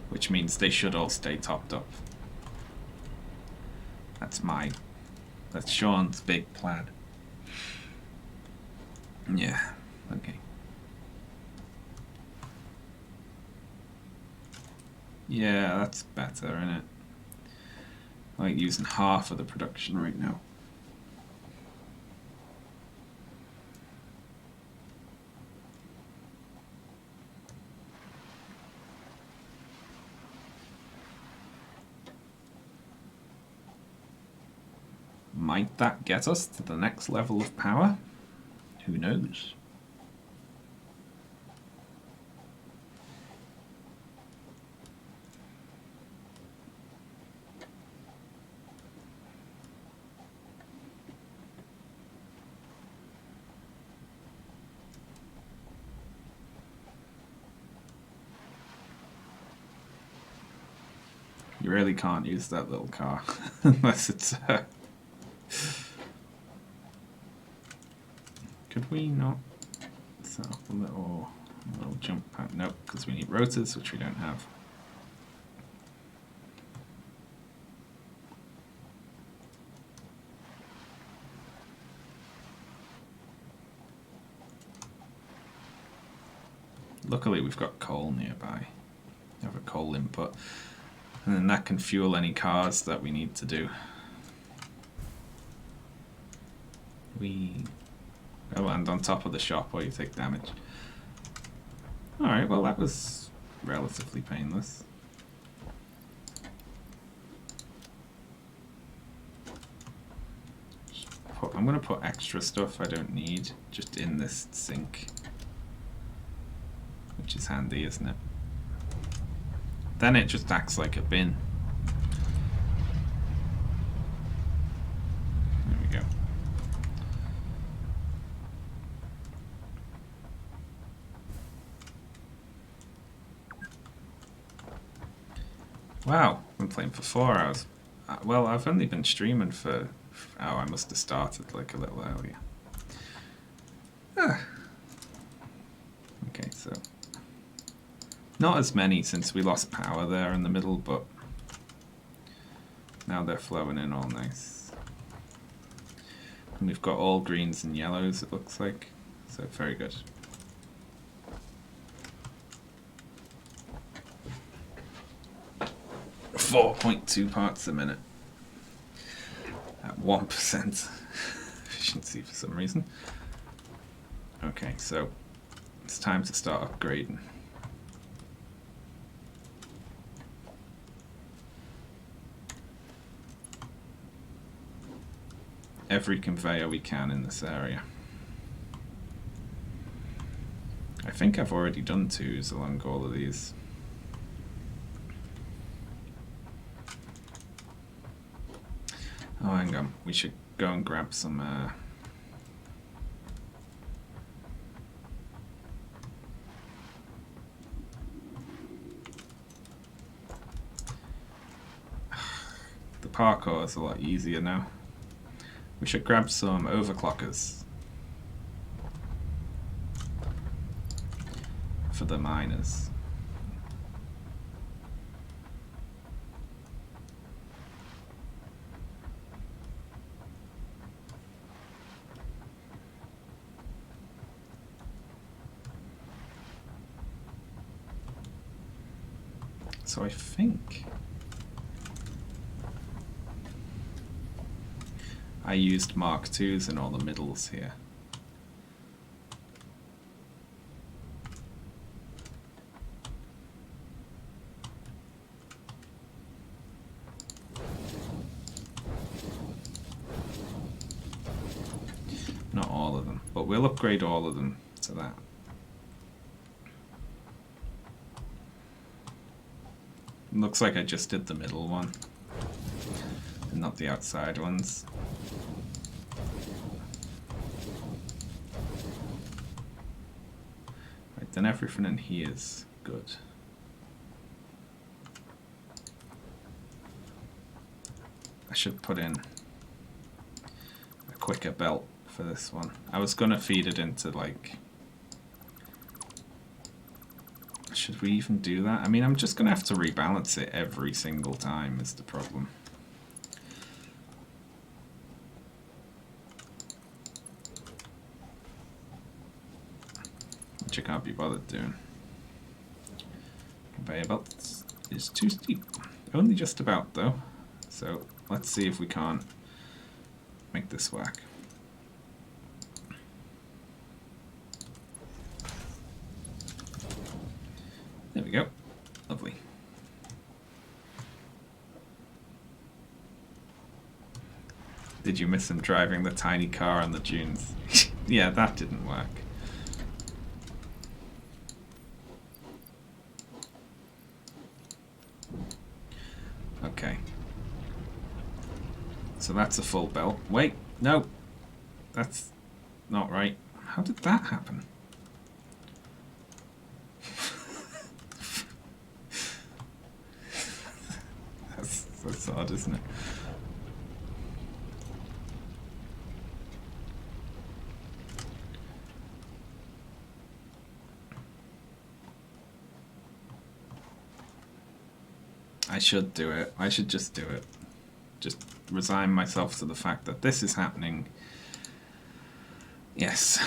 S1: which means they should all stay topped up. That's Sean's big plan. Yeah, okay. Yeah, that's better, isn't it? I like using half of the production right now. Might that get us to the next level of power? Who knows? You really can't use that little car unless it's Could we not set up a little jump pad? Nope, because we need rotors, which we don't have. Luckily we've got coal nearby. We have a coal input. And then that can fuel any cars that we need to do. I'll land on top of the shop or you take damage. Alright, well that was relatively painless. I'm going to put extra stuff I don't need just in this sink. Which is handy, isn't it? Then it just acts like a bin. There we go. Wow, I've been playing for 4 hours. Well, I've only been streaming for... Oh, I must have started like a little earlier. Okay, so... Not as many since we lost power there in the middle, but... Now they're flowing in all nice. And we've got all greens and yellows, it looks like. So, very good. .2 parts a minute. At 1% efficiency for some reason. Okay, so it's time to start upgrading. Every conveyor we can in this area. I think I've already done 2s along all of these. Oh, hang on. We should go and grab some... The parkour is a lot easier now. We should grab some overclockers for the miners. So I think I used Mark IIs in all the middles here. all of them, but we'll upgrade all of them to that. Looks like I just did the middle one, and not the outside ones. Right, then everything in here is good. I should put in a quicker belt for this one. I was gonna feed it into like... Should we even do that? I mean, I'm just gonna have to rebalance it every single time is the problem. Which I can't be bothered doing. Conveyor belt is too steep. Only just about though. So let's see if we can't make this work. There we go. Lovely. Did you miss him driving the tiny car on the dunes? Yeah, that didn't work. Okay. So that's a full belt. Wait, no. That's not right. How did that happen? That's odd, isn't it? I should do it. I should just do it. Just resign myself to the fact that this is happening. Yes.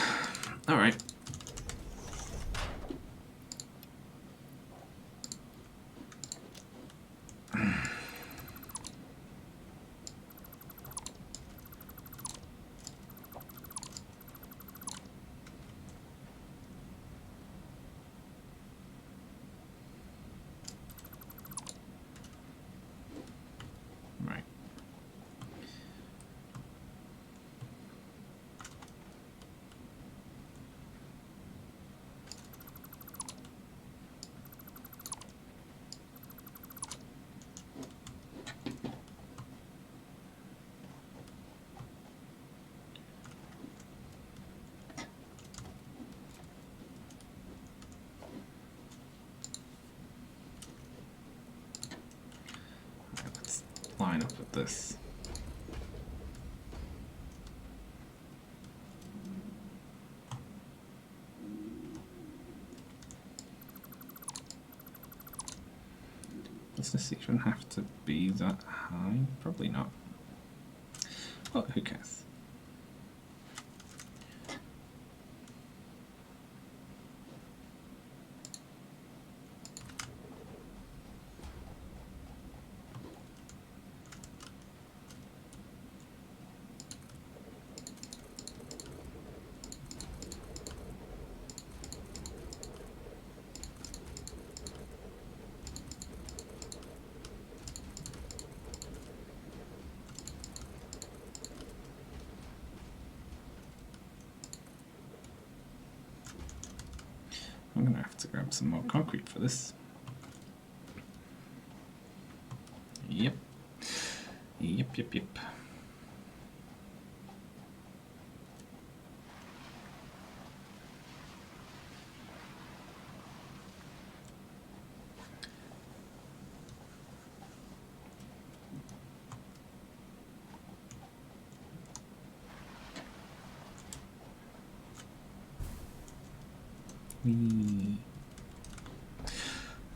S1: Alright. Right. Let's line up with this. Does this even have to be that high? Probably not. Well, who cares? I'm gonna have to grab some more concrete for this. Yep. Yep.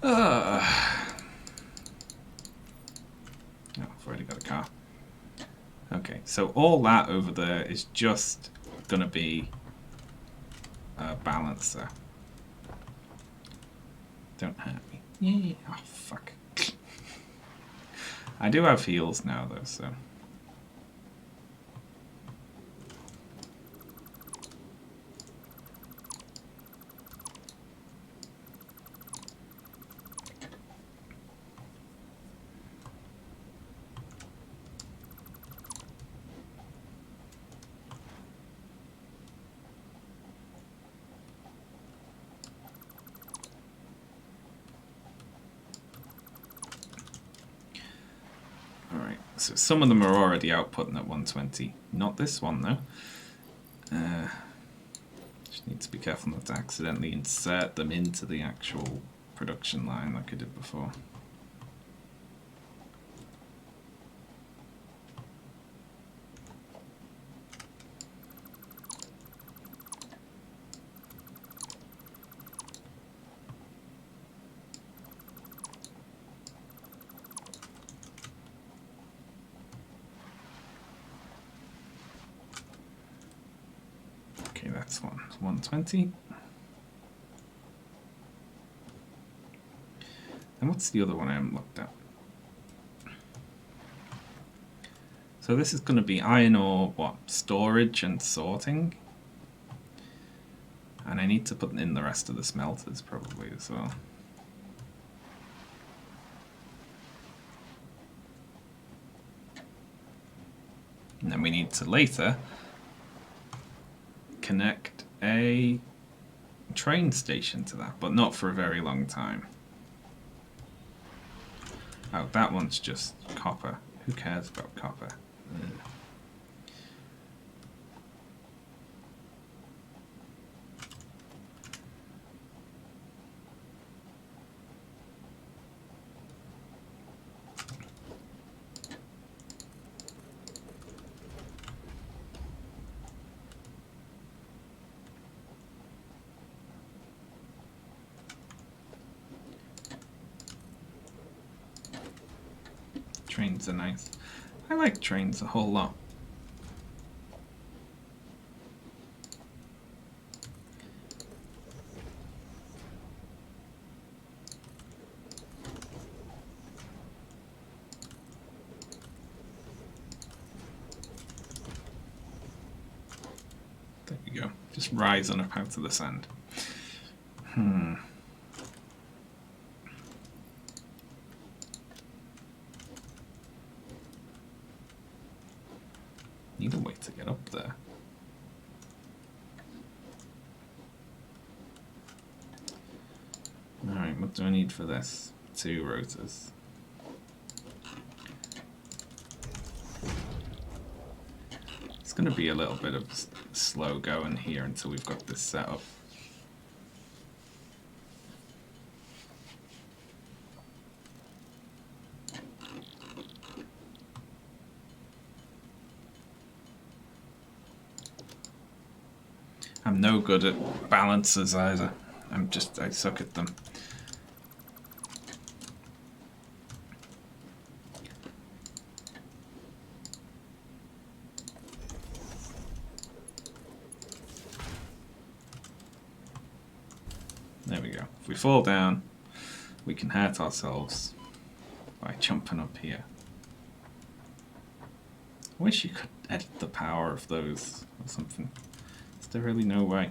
S1: Oh, I've already got a car. Okay, so all that over there is just gonna be a balancer. Don't hurt me. Yeah. Oh, fuck. I do have heals now, though, so... So some of them are already outputting at 120. Not this one though. Just need to be careful not to accidentally insert them into the actual production line like I did before. Okay, that's 120. And what's the other one I haven't looked at? So this is going to be iron ore, what? Storage and sorting. And I need to put in the rest of the smelters probably as well. And then we need to later connect a train station to that, but not for a very long time. Oh, that one's just copper. Who cares about copper? Trains are nice. I like trains a whole lot. There we go. Just rise on up out of the sand. Need a way to get up there. Alright, what do I need for this? 2 rotors. It's going to be a little bit of slow going here until we've got this set up. I'm no good at balances either. I suck at them. There we go. If we fall down, we can hurt ourselves by jumping up here. I wish you could edit the power of those or something. Is there really no way?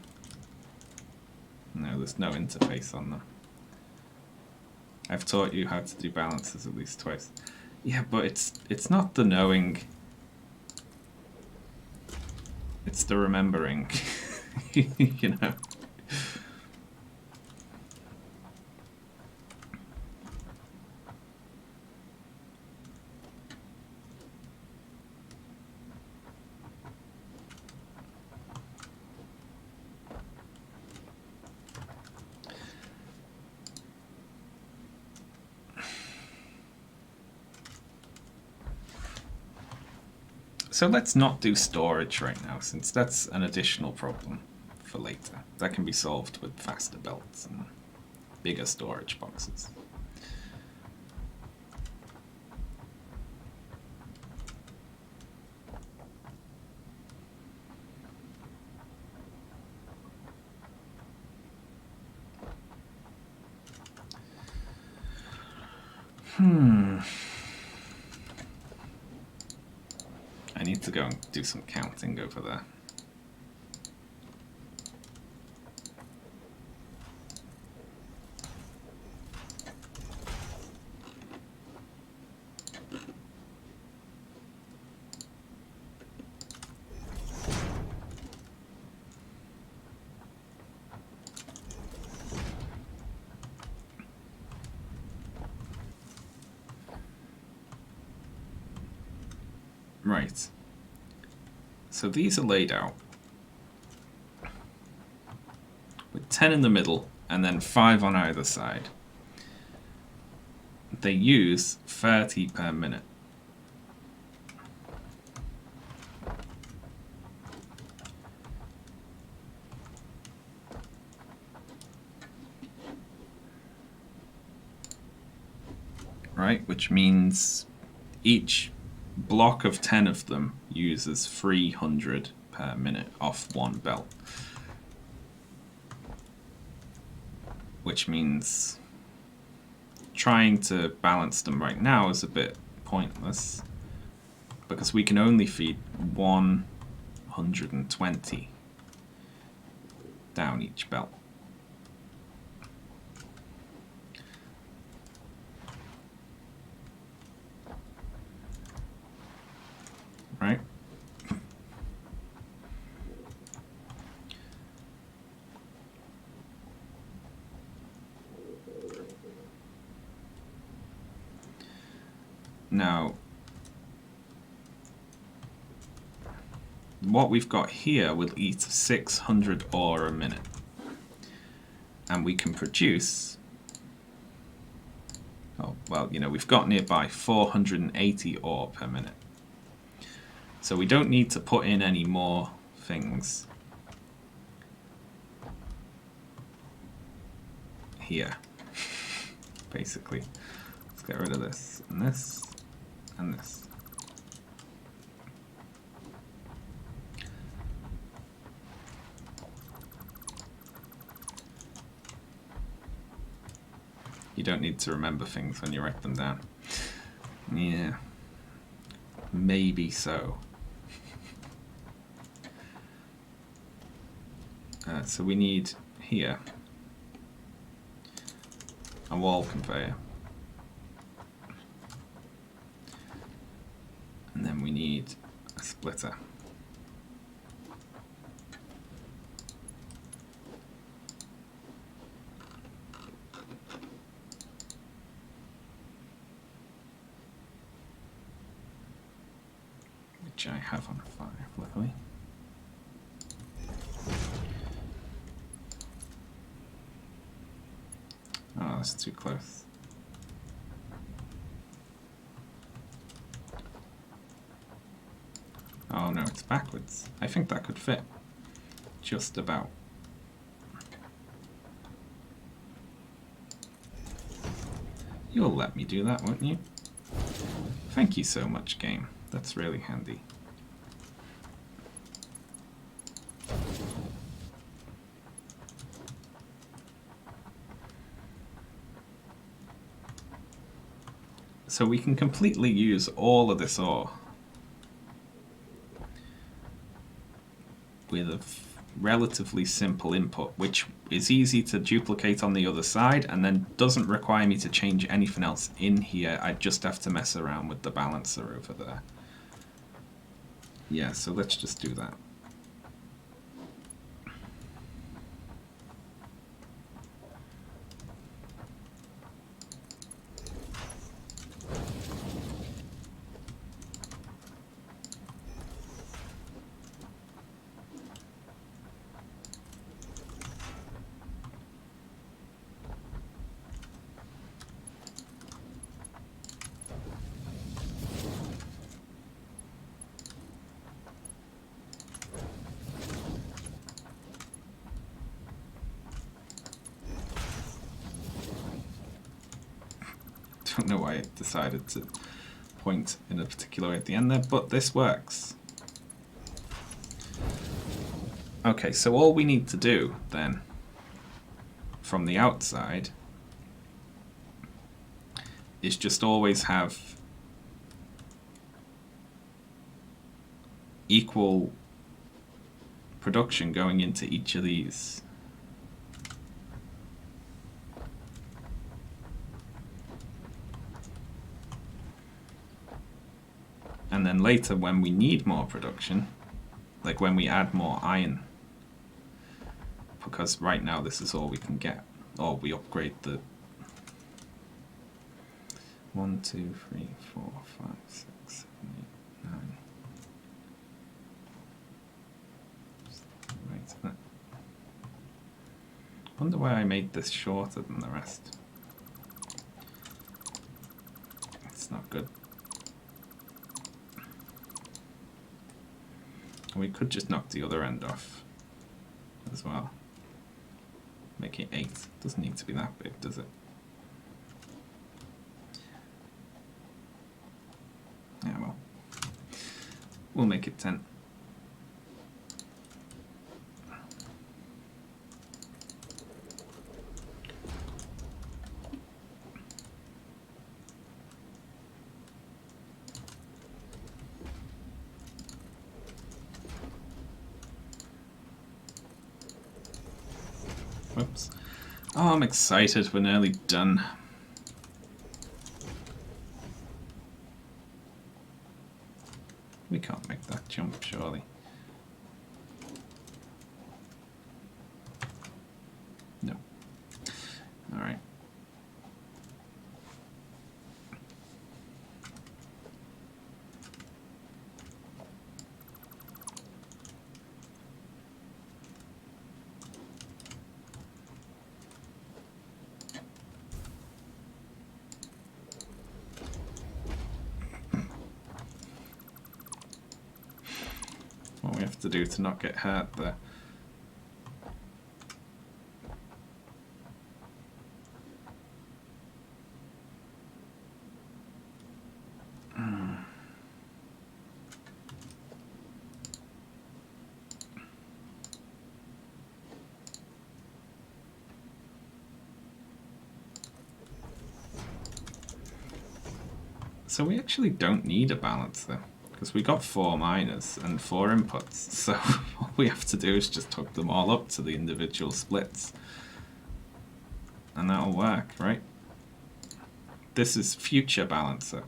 S1: No, there's no interface on them. I've taught you how to do balances at least twice. Yeah, but it's not the knowing. It's the remembering. You know. So let's not do storage right now, since that's an additional problem for later. That can be solved with faster belts and bigger storage boxes. I need to go and do some counting over there. Right. So these are laid out with 10 in the middle and then 5 on either side. They use 30 per minute. Right, which means each block of 10 of them uses 300 per minute off one belt. Which means trying to balance them right now is a bit pointless because we can only feed 120 down each belt. Right? Now, what we've got here will eat 600 ore a minute. And we can produce, oh, well, you know, we've got nearby 480 ore per minute. So we don't need to put in any more things here, basically. Let's get rid of this and this and this. You don't need to remember things when you write them down. Yeah, maybe so. So we need here a wall conveyor. And then we need a splitter. Which I have on 5, luckily. Oh, that's too close. Oh no, it's backwards. I think that could fit. Just about. You'll let me do that, won't you? Thank you so much, game. That's really handy. So we can completely use all of this ore with a relatively simple input, which is easy to duplicate on the other side and then doesn't require me to change anything else in here. I just have to mess around with the balancer over there. Yeah, so let's just do that. Don't know why it decided to point in a particular way at the end there, but this works. Okay, so all we need to do then from the outside is just always have equal production going into each of these. And then later when we need more production, like when we add more iron, because right now this is all we can get, or we upgrade the 1, 2, 3, 4, 5, 6, 7, 8, 9. Wonder why I made this shorter than the rest. It's not good. We could just knock the other end off as well. Make it 8. Doesn't need to be that big, does it? Yeah, well. We'll make it 10. Whoops. Oh, I'm excited. We're nearly done. We can't make that jump, surely. No. Alright. What we have to do to not get hurt there. So we actually don't need a balancer, because we got 4 miners and 4 inputs, so all we have to do is just hook them all up to the individual splits. And that'll work, right? This is future balancer.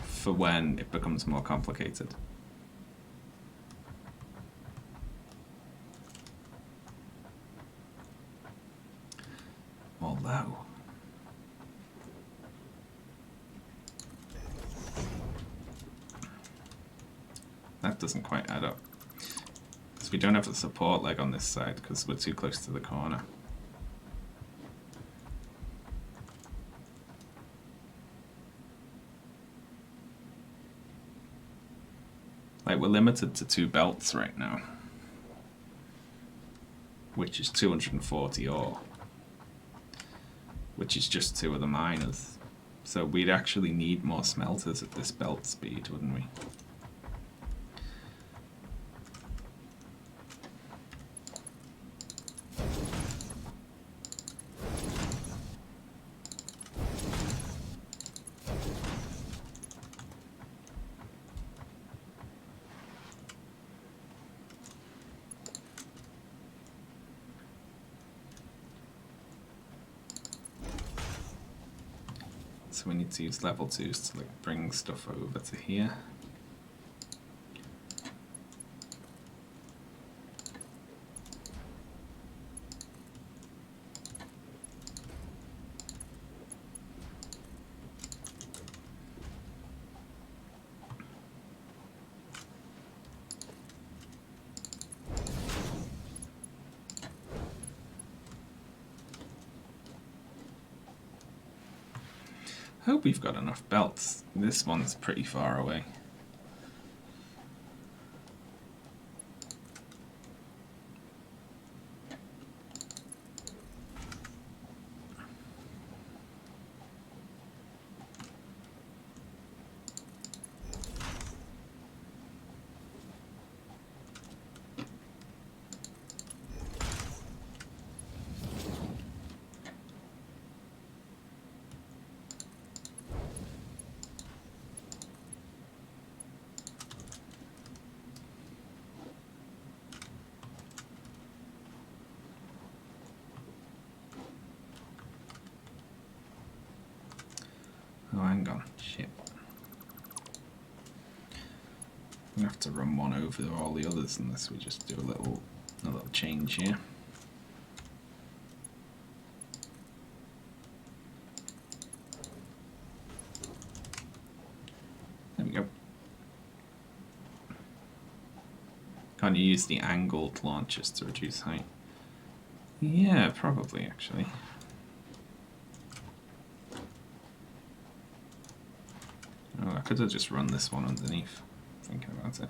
S1: For when it becomes more complicated. Although... that doesn't quite add up. Because we don't have a support leg on this side because we're too close to the corner. Like, we're limited to 2 belts right now. Which is 240 ore. Which is just 2 of the miners. So we'd actually need more smelters at this belt speed, wouldn't we? So we need to use level 2s to like bring stuff over to here. I hope we've got enough belts. This one's pretty far away. Oh, hang on. Shit. I'm gonna have to run one over all the others unless we just do a little change here. There we go. Can't you use the angled launchers to reduce height? Yeah, probably, actually. Oh, I could have just run this one underneath, thinking about it.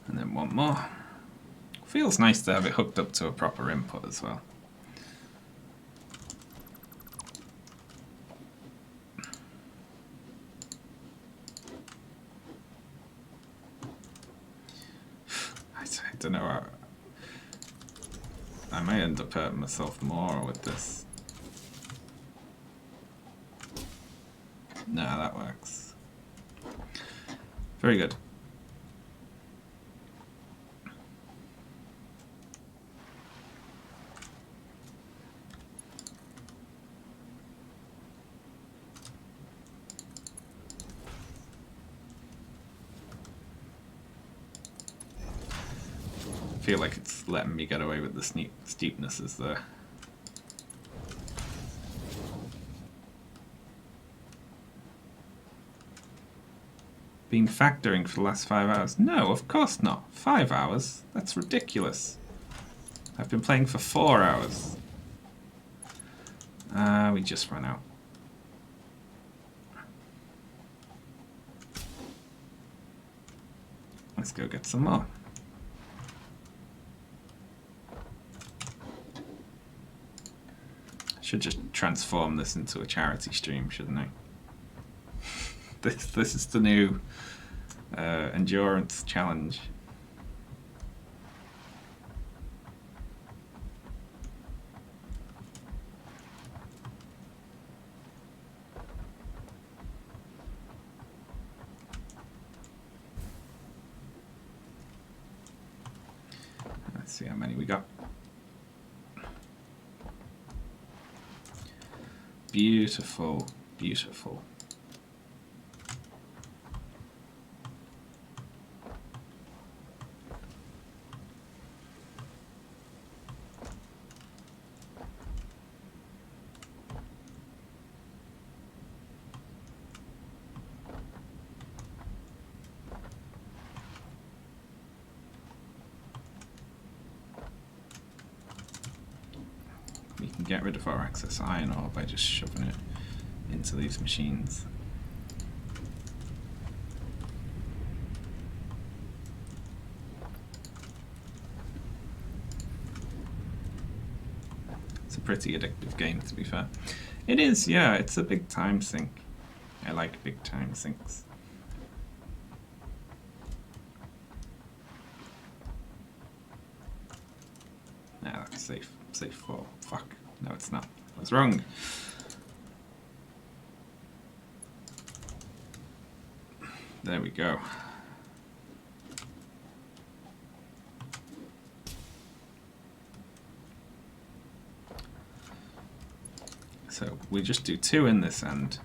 S1: And then one more. Feels nice to have it hooked up to a proper input as well. I don't know. I may end up hurting myself more with this. No, that works. Very good. I feel like it's letting me get away with the steepnesses there. Been factoring for the last 5 hours? No, of course not. 5 hours? That's ridiculous. I've been playing for 4 hours. We just ran out. Let's go get some more. I should just transform this into a charity stream, shouldn't I? This is the new endurance challenge. Let's see how many we got. Beautiful, beautiful. We can get rid of our excess iron ore by just shoving it into these machines. It's a pretty addictive game, to be fair. It is, yeah, it's a big time sink. I like big time sinks. Nah, that's safe. Safe 4. Fuck. No, it's not. I was wrong. There we go. So we just do 2 in this end.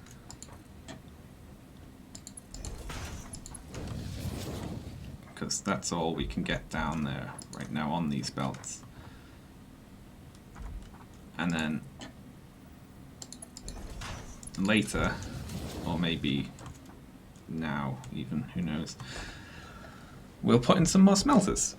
S1: Because that's all we can get down there right now on these belts. And then later, or maybe now even, who knows, we'll put in some more smelters.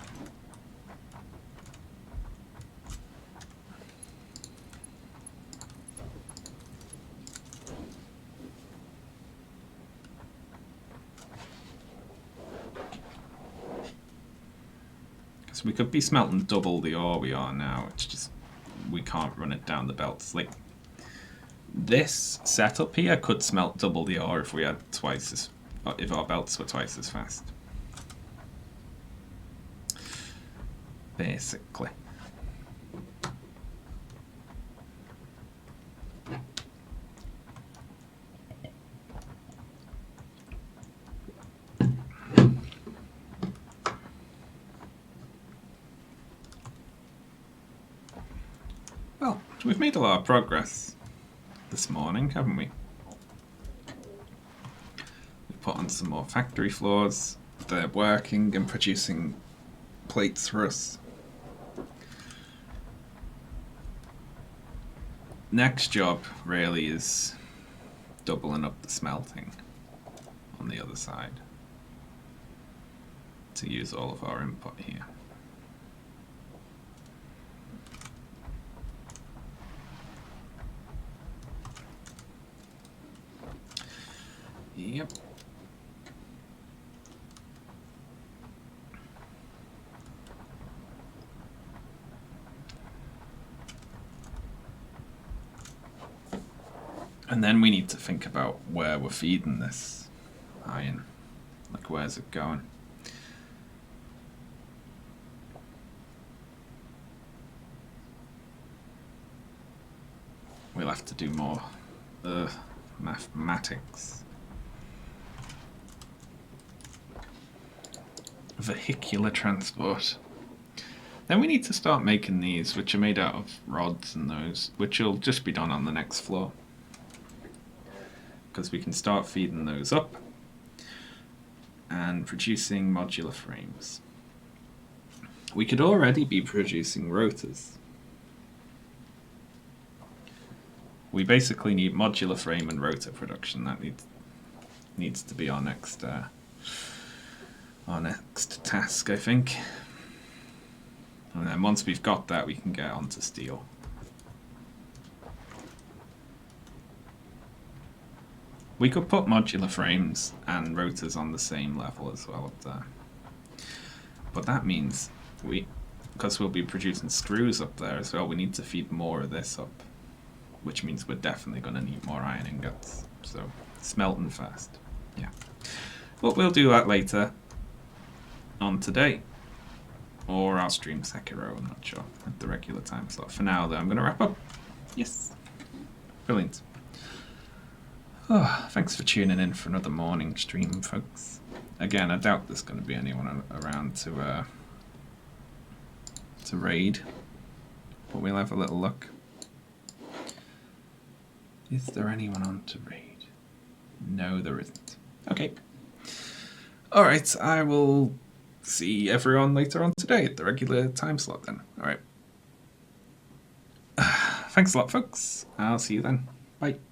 S1: We could be smelting double the ore we are now. It's just we can't run it down the belts. Like this setup here could smelt double the ore if we had twice as, if our belts were twice as fast. Basically. Well, we've made a lot of progress this morning, haven't we? put on some more factory floors. They're working and producing plates for us. Next job really is doubling up the smelting on the other side to use all of our input here. Yep. And then we need to think about where we're feeding this iron. Like, where's it going? We'll have to do more mathematics. Vehicular transport. Then we need to start making these, which are made out of rods and those, which will just be done on the next floor. Because we can start feeding those up and producing modular frames. We could already be producing rotors. We basically need modular frame and rotor production. That needs to be our next task, I think. And then once we've got that, we can get onto steel. We could put modular frames and rotors on the same level as well up there. But that means because we'll be producing screws up there as well, we need to feed more of this up, which means we're definitely going to need more iron ingots. So smelting fast. Yeah. But we'll do that later on today. Or I'll stream Sekiro, I'm not sure, at the regular time slot. For now, though, I'm going to wrap up. Yes. Brilliant. Oh, thanks for tuning in for another morning stream, folks. Again, I doubt there's going to be anyone around to raid, but we'll have a little look. Is there anyone on to raid? No, there isn't. Okay. Alright, I will see everyone later on today at the regular time slot then. Alright. Thanks a lot, folks. I'll see you then. Bye.